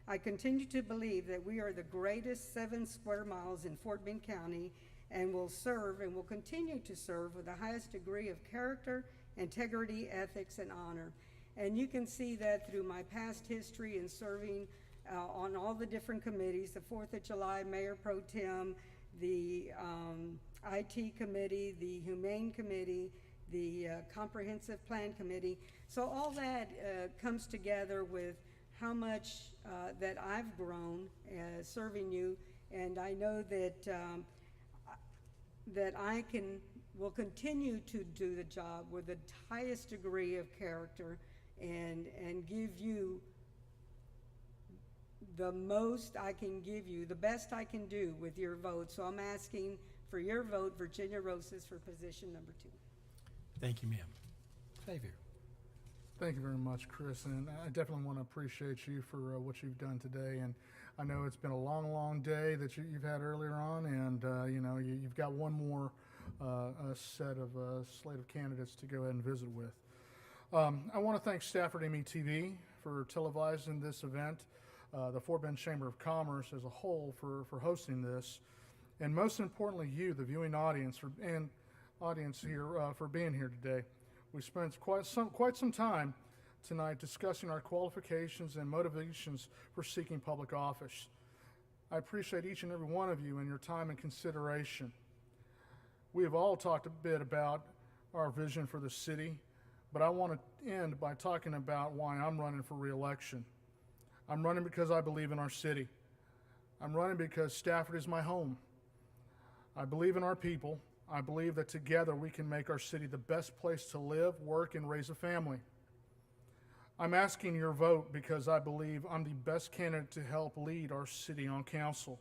Speaker 13: I continue to believe that we are the greatest 7 square miles in Fort Bend County, and will serve and will continue to serve with the highest degree of character, integrity, ethics, and honor. And you can see that through my past history in serving on all the different committees, the 4th of July, Mayor Pro Tem, the IT Committee, the Humane Committee, the Comprehensive Plan Committee. So all that comes together with how much that I've grown serving you, and I know that that I will continue to do the job with the highest degree of character and give you the most I can give you, the best I can do with your vote. So I'm asking for your vote, Virginia Rosas, for position number 2.
Speaker 2: Thank you, ma'am. Xavier.
Speaker 8: Thank you very much, Chris, and I definitely want to appreciate you for what you've done today. And I know it's been a long, long day that you've had earlier on, and you know, you've got one more slate of candidates to go ahead and visit with. I want to thank Stafford METV for televising this event, the Fort Bend Chamber of Commerce as a whole for hosting this, and most importantly, you, the viewing audience, for being here today. We spent quite some time tonight discussing our qualifications and motivations for seeking public office. I appreciate each and every one of you and your time and consideration. We have all talked a bit about our vision for the city, but I want to end by talking about why I'm running for re-election. I'm running because I believe in our city. I'm running because Stafford is my home. I believe in our people. I believe that together we can make our city the best place to live, work, and raise a family. I'm asking your vote because I believe I'm the best candidate to help lead our city on council.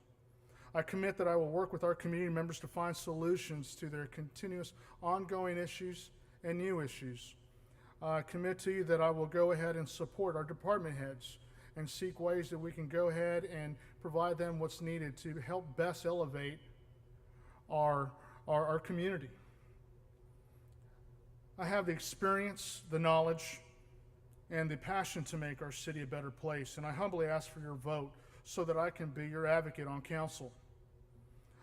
Speaker 8: I commit that I will work with our community members to find solutions to their continuous ongoing issues and new issues. I commit to you that I will go ahead and support our department heads and seek ways that we can go ahead and provide them what's needed to help best elevate our community. I have the experience, the knowledge, and the passion to make our city a better place, and I humbly ask for your vote so that I can be your advocate on council.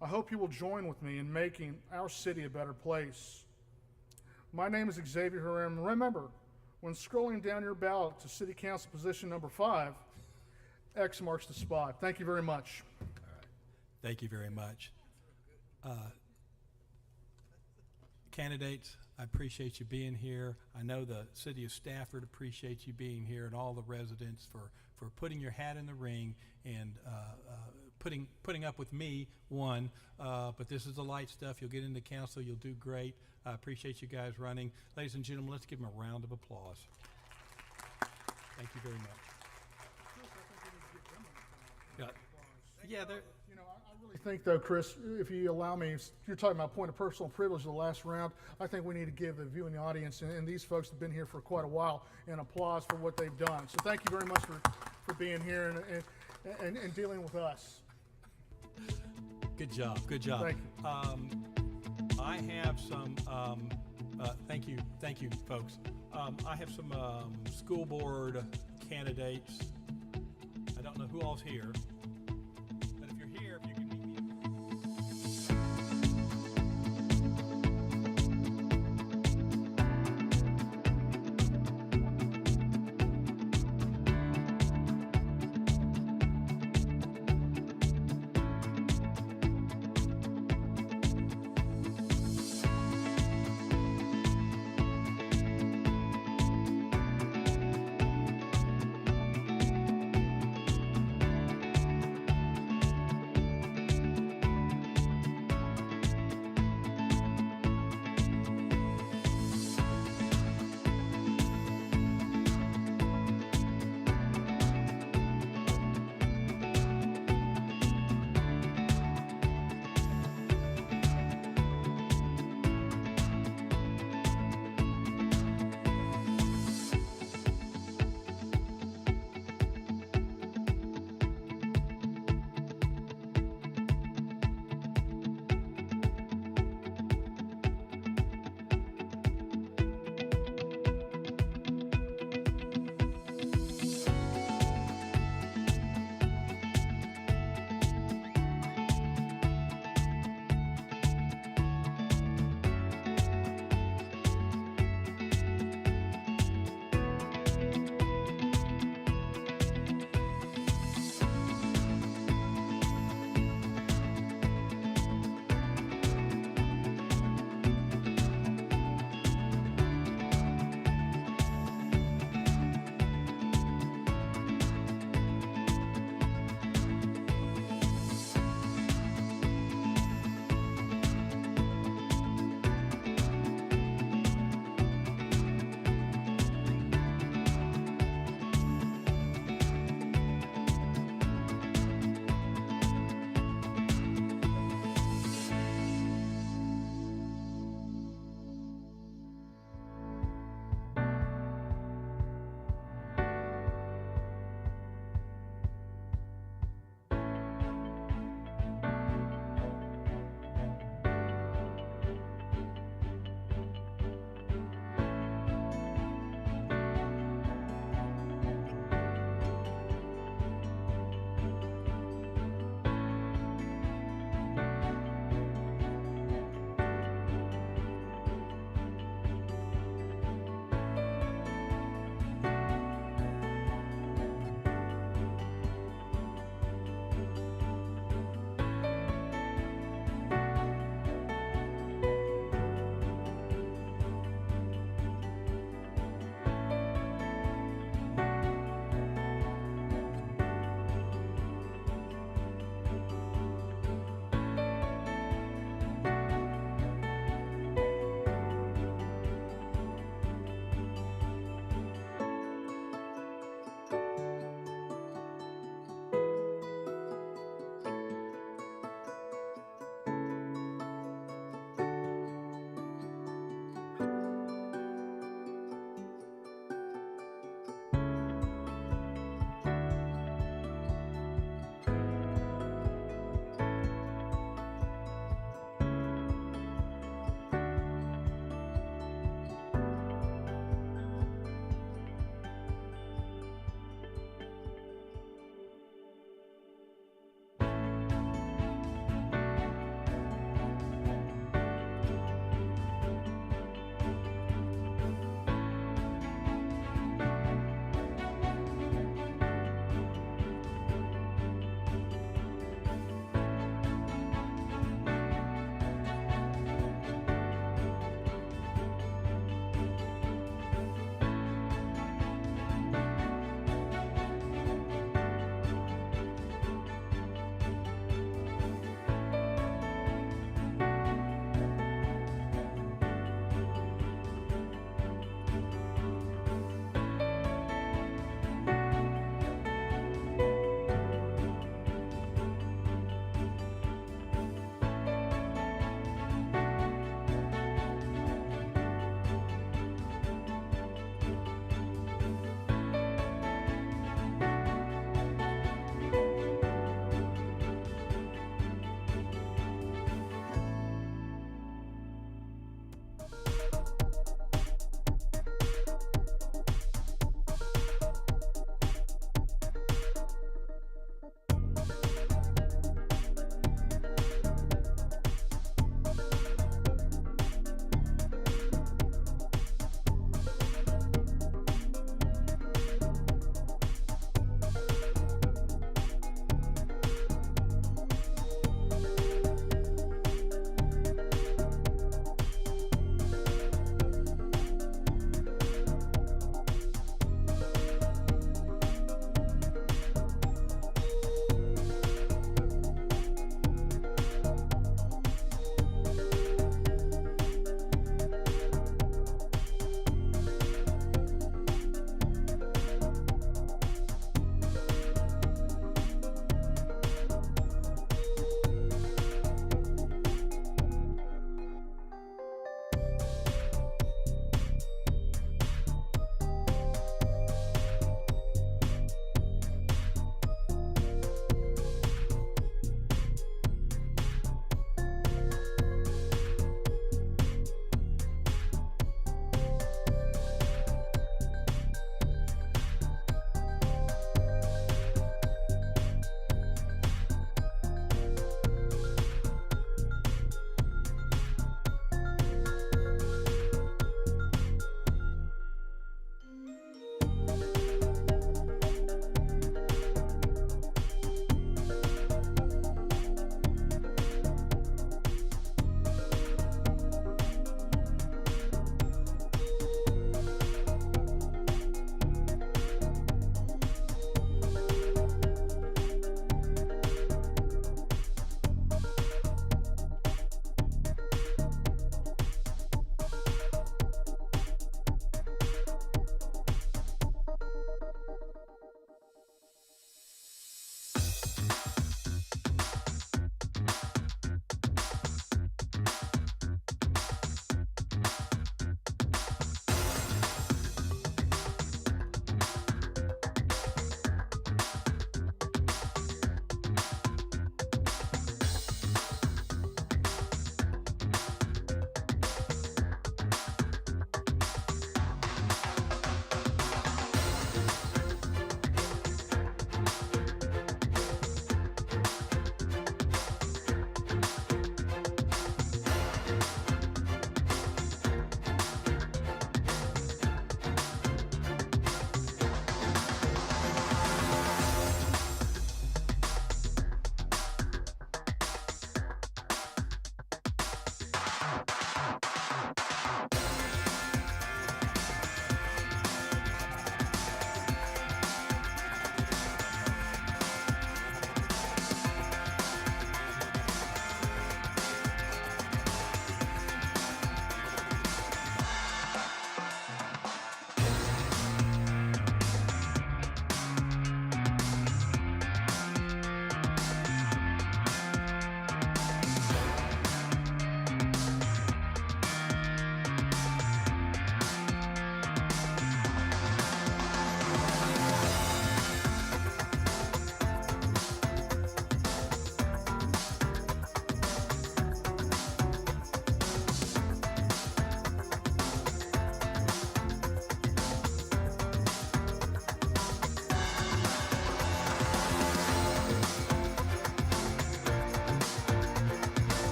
Speaker 8: I hope you will join with me in making our city a better place. My name is Xavier Herrera, and remember, when scrolling down your ballot to City Council position number 5, X marks the spot. Thank you very much.
Speaker 2: All right. Thank you very much. Candidates, I appreciate you being here. I know the city of Stafford appreciates you being here, and all the residents for putting your hat in the ring and putting up with me, one, but this is the light stuff. You'll get into council, you'll do great. I appreciate you guys running. Ladies and gentlemen, let's give them a round of applause. Thank you very much. Yeah, they're,
Speaker 8: You know, I really think, though, Chris, if you allow me, you're talking about point of personal privilege the last round. I think we need to give the viewing audience and these folks that have been here for quite a while an applause for what they've done. So thank you very much for being here and dealing with us.
Speaker 2: good job, good job.
Speaker 8: Thank you.
Speaker 2: I have some, thank you, folks. I have some school board candidates. I don't know who all's here.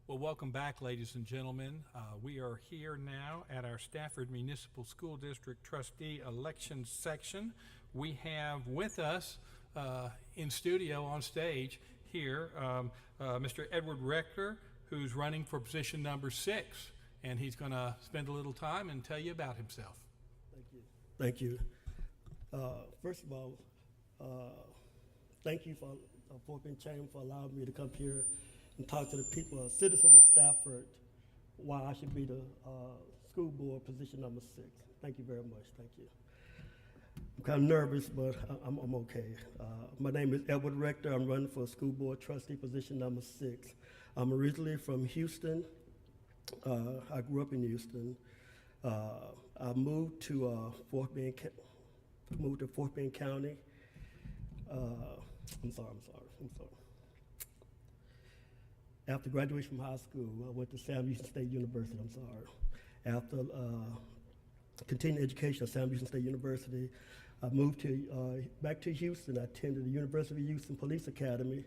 Speaker 2: Well, welcome back, ladies and gentlemen. We are here now at our Stafford Municipal School District Trustee Election Section. We have with us in studio on stage here Mr. Edward Rector, who's running for position number 6, and he's going to spend a little time and tell you about himself.
Speaker 14: Thank you. First of all, thank you for Fort Bend Chamber for allowing me to come here and talk to the people, citizens of Stafford, why I should be the school board position number 6. Thank you very much. Thank you. I'm kind of nervous, but I'm okay. My name is Edward Rector. I'm running for school board trustee position number 6. I'm originally from Houston. I grew up in Houston. I moved to Fort Bend County. I'm sorry. After graduation from high school, I went to Sam Houston State University. After continuing education at Sam Houston State University, I moved back to Houston. I attended the University of Houston Police Academy.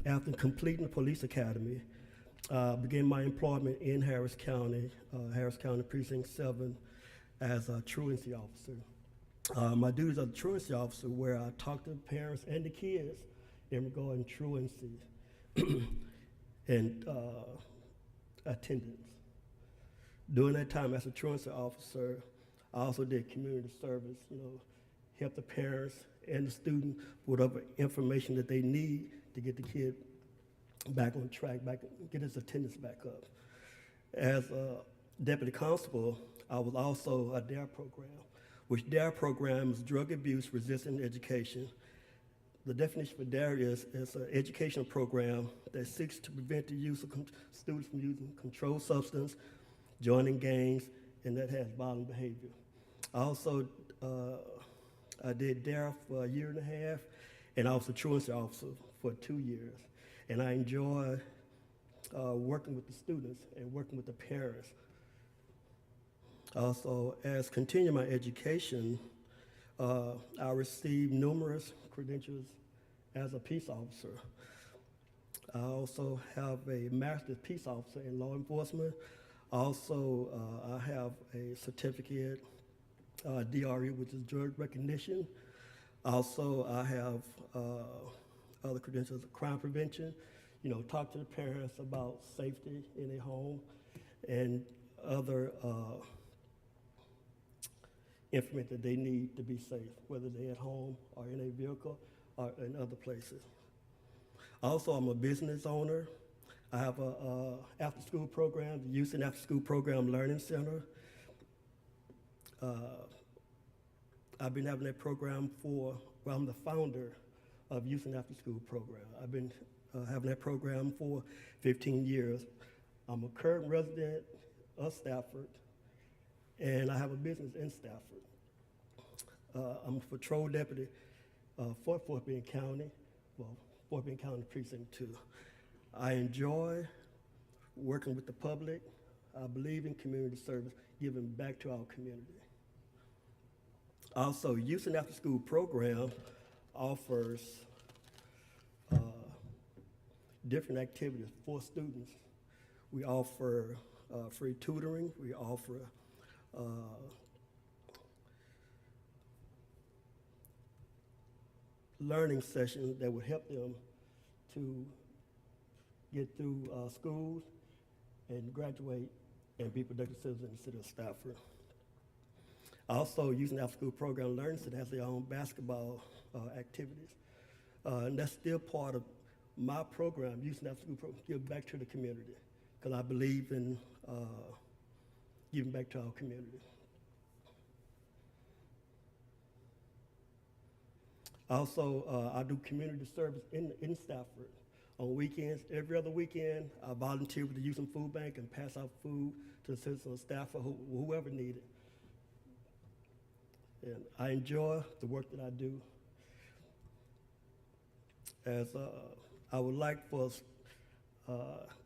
Speaker 14: After completing the police academy, began my employment in Harris County Precinct 7 as a truancy officer. My duties as a truancy officer where I talk to the parents and the kids in regarding truancy and attendance. During that time as a truancy officer, I also did community service, help the parents and the student with whatever information that they need to get the kid back on track, get his attendance back up. As a deputy constable, I was also a DARE program, which DARE program is Drug Abuse Resistant Education. The definition for DARE is an educational program that seeks to prevent the use of students from using controlled substance, joining gangs, and that has violent behavior. Also, I did DARE for 1.5 years, and I was a truancy officer for 2 years. And I enjoy working with the students and working with the parents. Also, as continuing my education, I received numerous credentials as a peace officer. I also have a master's peace officer in law enforcement. Also, I have a certificate, DRE, which is drug recognition. Also, I have other credentials of crime prevention, talk to the parents about safety in their home and other information that they need to be safe, whether they're at home or in a vehicle or in other places. Also, I'm a business owner. I have a after-school program, the Houston After-School Program Learning Center. I've been having that program I'm the founder of Houston After-School Program. I've been having that program for 15 years. I'm a current resident of Stafford, and I have a business in Stafford. I'm a patrol deputy for Fort Bend County, Fort Bend County Precinct 2. I enjoy working with the public. I believe in community service, giving back to our community. Also, Houston After School Program offers different activities for students. We offer free tutoring. We offer learning sessions that would help them to get through school and graduate and be productive citizens in the city of Stafford. Also, using the after-school program, Learning Center has their own basketball activities. And that's still part of my program, using the after-school program to give back to the community, because I believe in giving back to our community. Also, I do community service in Stafford. On weekends, every other weekend, I volunteer with the Houston Food Bank and pass out food to the citizens of Stafford, whoever need it. And I enjoy the work that I do. As I would like for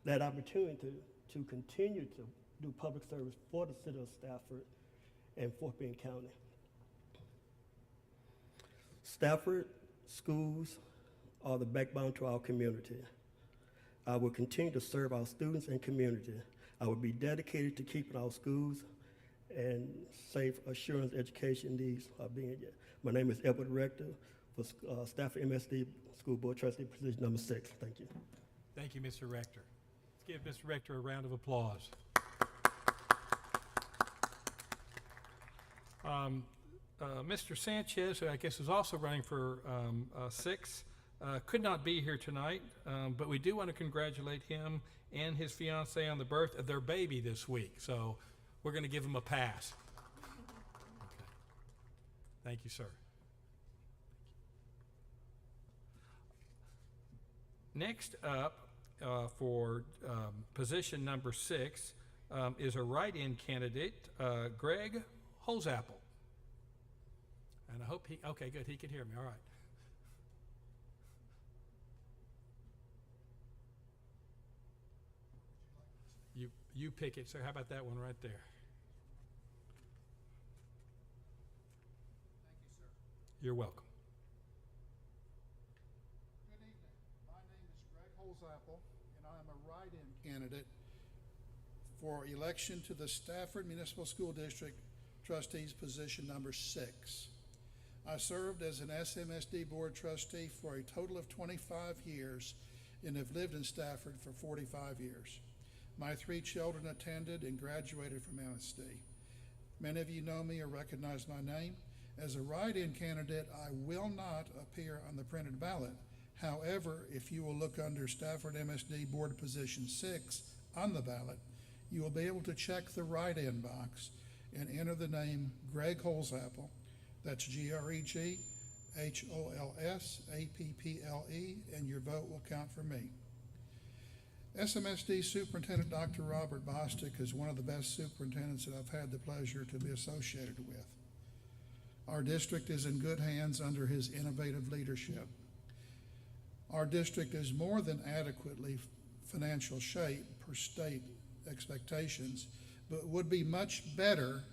Speaker 14: that opportunity to continue to do public service for the city of Stafford and Fort Bend County. Stafford schools are the backbone to our community. I will continue to serve our students and community. I will be dedicated to keeping our schools and safe assurance education needs are being met. My name is Edward Rector for Stafford MSD School Board Trustee, position number 6. Thank you.
Speaker 2: Thank you, Mr. Rector. Let's give Mr. Rector a round of applause. Mr. Sanchez, who I guess is also running for 6, could not be here tonight, but we do want to congratulate him and his fiancee on the birth of their baby this week. So we're going to give him a pass. Okay. Thank you, sir. Next up for position number 6 is a write-in candidate, Greg Holzapple. And I hope okay, good, he can hear me, all right. You pick it, so how about that one right there?
Speaker 8: Thank you, sir.
Speaker 2: You're welcome.
Speaker 8: Good evening. My name is Greg Holzapple, and I am a write-in candidate for election to the Stafford Municipal School District Trustees, position number 6. I served as an SMSD Board Trustee for a total of 25 years and have lived in Stafford for 45 years. My 3 children attended and graduated from MSD. Many of you know me or recognize my name. As a write-in candidate, I will not appear on the printed ballot. However, if you will look under Stafford MSD Board Position 6 on the ballot, you will be able to check the write-in box and enter the name Greg Holzapple. That's GREG HOLSAPPLE, and your vote will count for me. SMSD Superintendent Dr. Robert Bostic is one of the best superintendents that I've had the pleasure to be associated with. Our district is in good hands under his innovative leadership. Our district is more than adequately financial shape per state expectations, but would be much better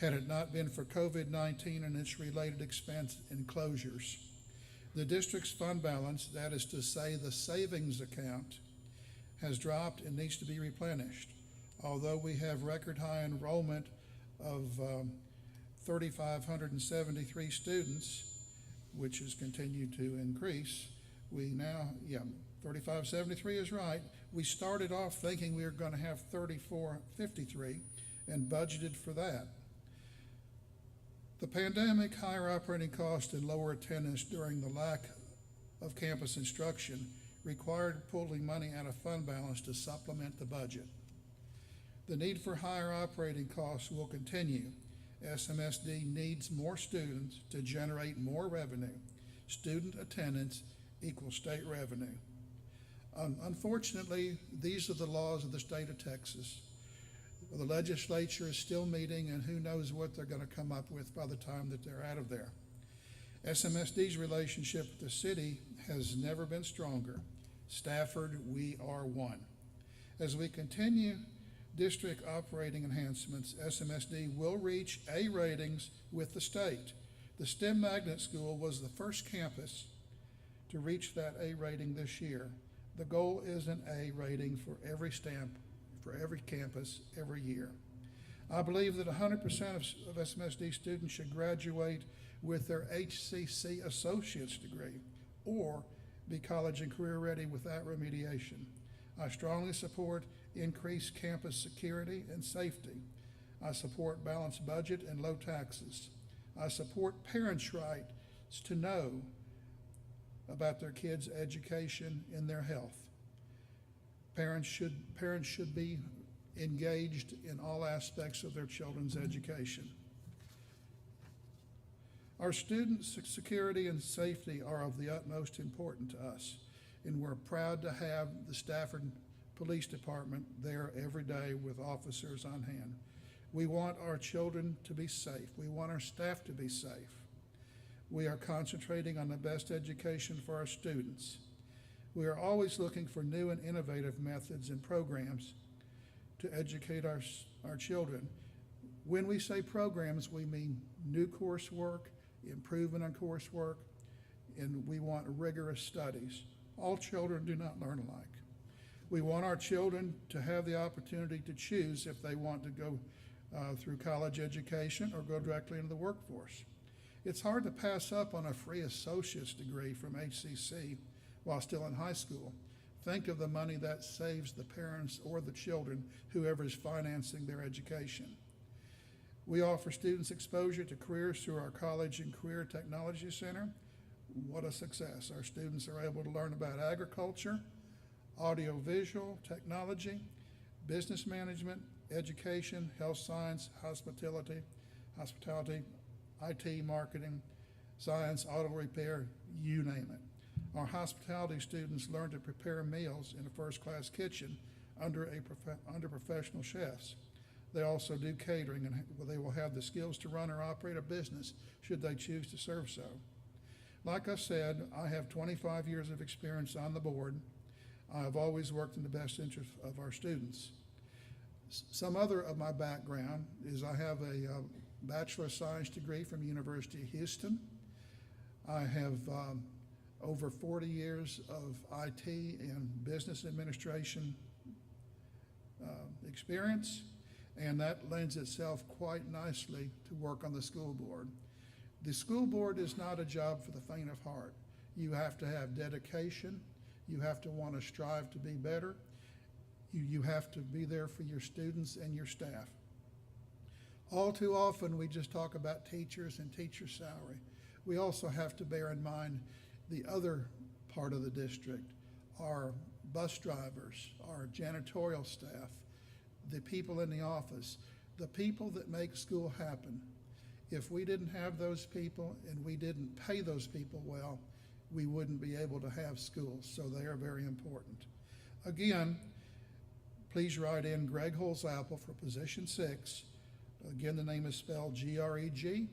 Speaker 8: had it not been for COVID-19 and its related expense and closures. The district's fund balance, that is to say the savings account, has dropped and needs to be replenished. Although we have record high enrollment of 3,573 students, which has continued to increase, we now, 3,573 is right. We started off thinking we were going to have 3,453 and budgeted for that. The pandemic, higher operating costs, and lower attendance during the lack of campus instruction required pulling money out of fund balance to supplement the budget. The need for higher operating costs will continue. SMSD needs more students to generate more revenue. Student attendance equals state revenue. Unfortunately, these are the laws of the state of Texas. The legislature is still meeting, and who knows what they're going to come up with by the time that they're out of there. SMSD's relationship with the city has never been stronger. Stafford, we are one. As we continue district operating enhancements, SMSD will reach A ratings with the state. The STEM Magnet School was the first campus to reach that A rating this year. The goal is an A rating for every STEM, for every campus, every year. I believe that 100% of SMSD students should graduate with their HCC associate's degree or be college and career ready without remediation. I strongly support increased campus security and safety. I support balanced budget and low taxes. I support parents' rights to know about their kids' education and their health. Parents should be engaged in all aspects of their children's education. Our students' security and safety are of the utmost importance to us, and we're proud to have the Stafford Police Department there every day with officers on hand. We want our children to be safe. We want our staff to be safe. We are concentrating on the best education for our students. We are always looking for new and innovative methods and programs to educate our children. When we say programs, we mean new coursework, improvement on coursework, and we want rigorous studies. All children do not learn alike. We want our children to have the opportunity to choose if they want to go through college education or go directly into the workforce. It's hard to pass up on a free associate's degree from HCC while still in high school. Think of the money that saves the parents or the children, whoever is financing their education. We offer students exposure to careers through our College and Career Technology Center. What a success. Our students are able to learn about agriculture, audiovisual technology, business management, education, health science, hospitality, IT, marketing, science, auto repair, you name it. Our hospitality students learn to prepare meals in a first-class kitchen under professional chefs. They also do catering, and they will have the skills to run or operate a business should they choose to serve so. Like I said, I have 25 years of experience on the board. I have always worked in the best interest of our students. Some other of my background is I have a Bachelor of Science degree from University of Houston. I have over 40 years of IT and business administration experience, and that lends itself quite nicely to work on the school board. The school board is not a job for the faint of heart. You have to have dedication. You have to want to strive to be better. You have to be there for your students and your staff. All too often, we just talk about teachers and teacher salary. We also have to bear in mind the other part of the district, our bus drivers, our janitorial staff, the people in the office, the people that make school happen. If we didn't have those people and we didn't pay those people well, we wouldn't be able to have schools, so they are very important. Again, please write in Greg Holzapple for position 6. Again, the name is spelled Gregholsapple.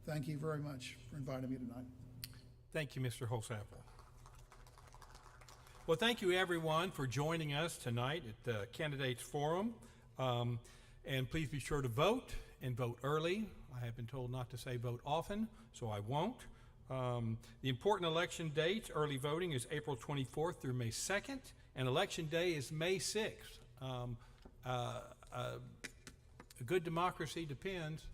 Speaker 8: Thank you very much for inviting me tonight.
Speaker 2: Thank you, Mr. Holzapple. Well, thank you everyone for joining us tonight at the Candidates Forum. And please be sure to vote and vote early. I have been told not to say vote often, so I won't. The important election dates, early voting is April 24th through May 2nd, and election day is May 6th. A good democracy depends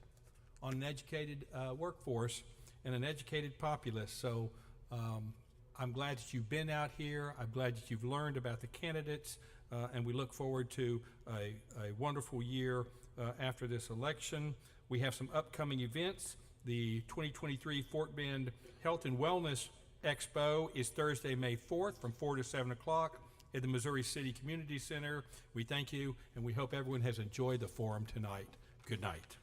Speaker 2: on an educated workforce and an educated populace. So I'm glad that you've been out here. I'm glad that you've learned about the candidates, and we look forward to a wonderful year after this election. We have some upcoming events. The 2023 Fort Bend Health and Wellness Expo is Thursday, May 4th from 4 to 7 o'clock at the Missouri City Community Center. We thank you, and we hope everyone has enjoyed the forum tonight. Good night.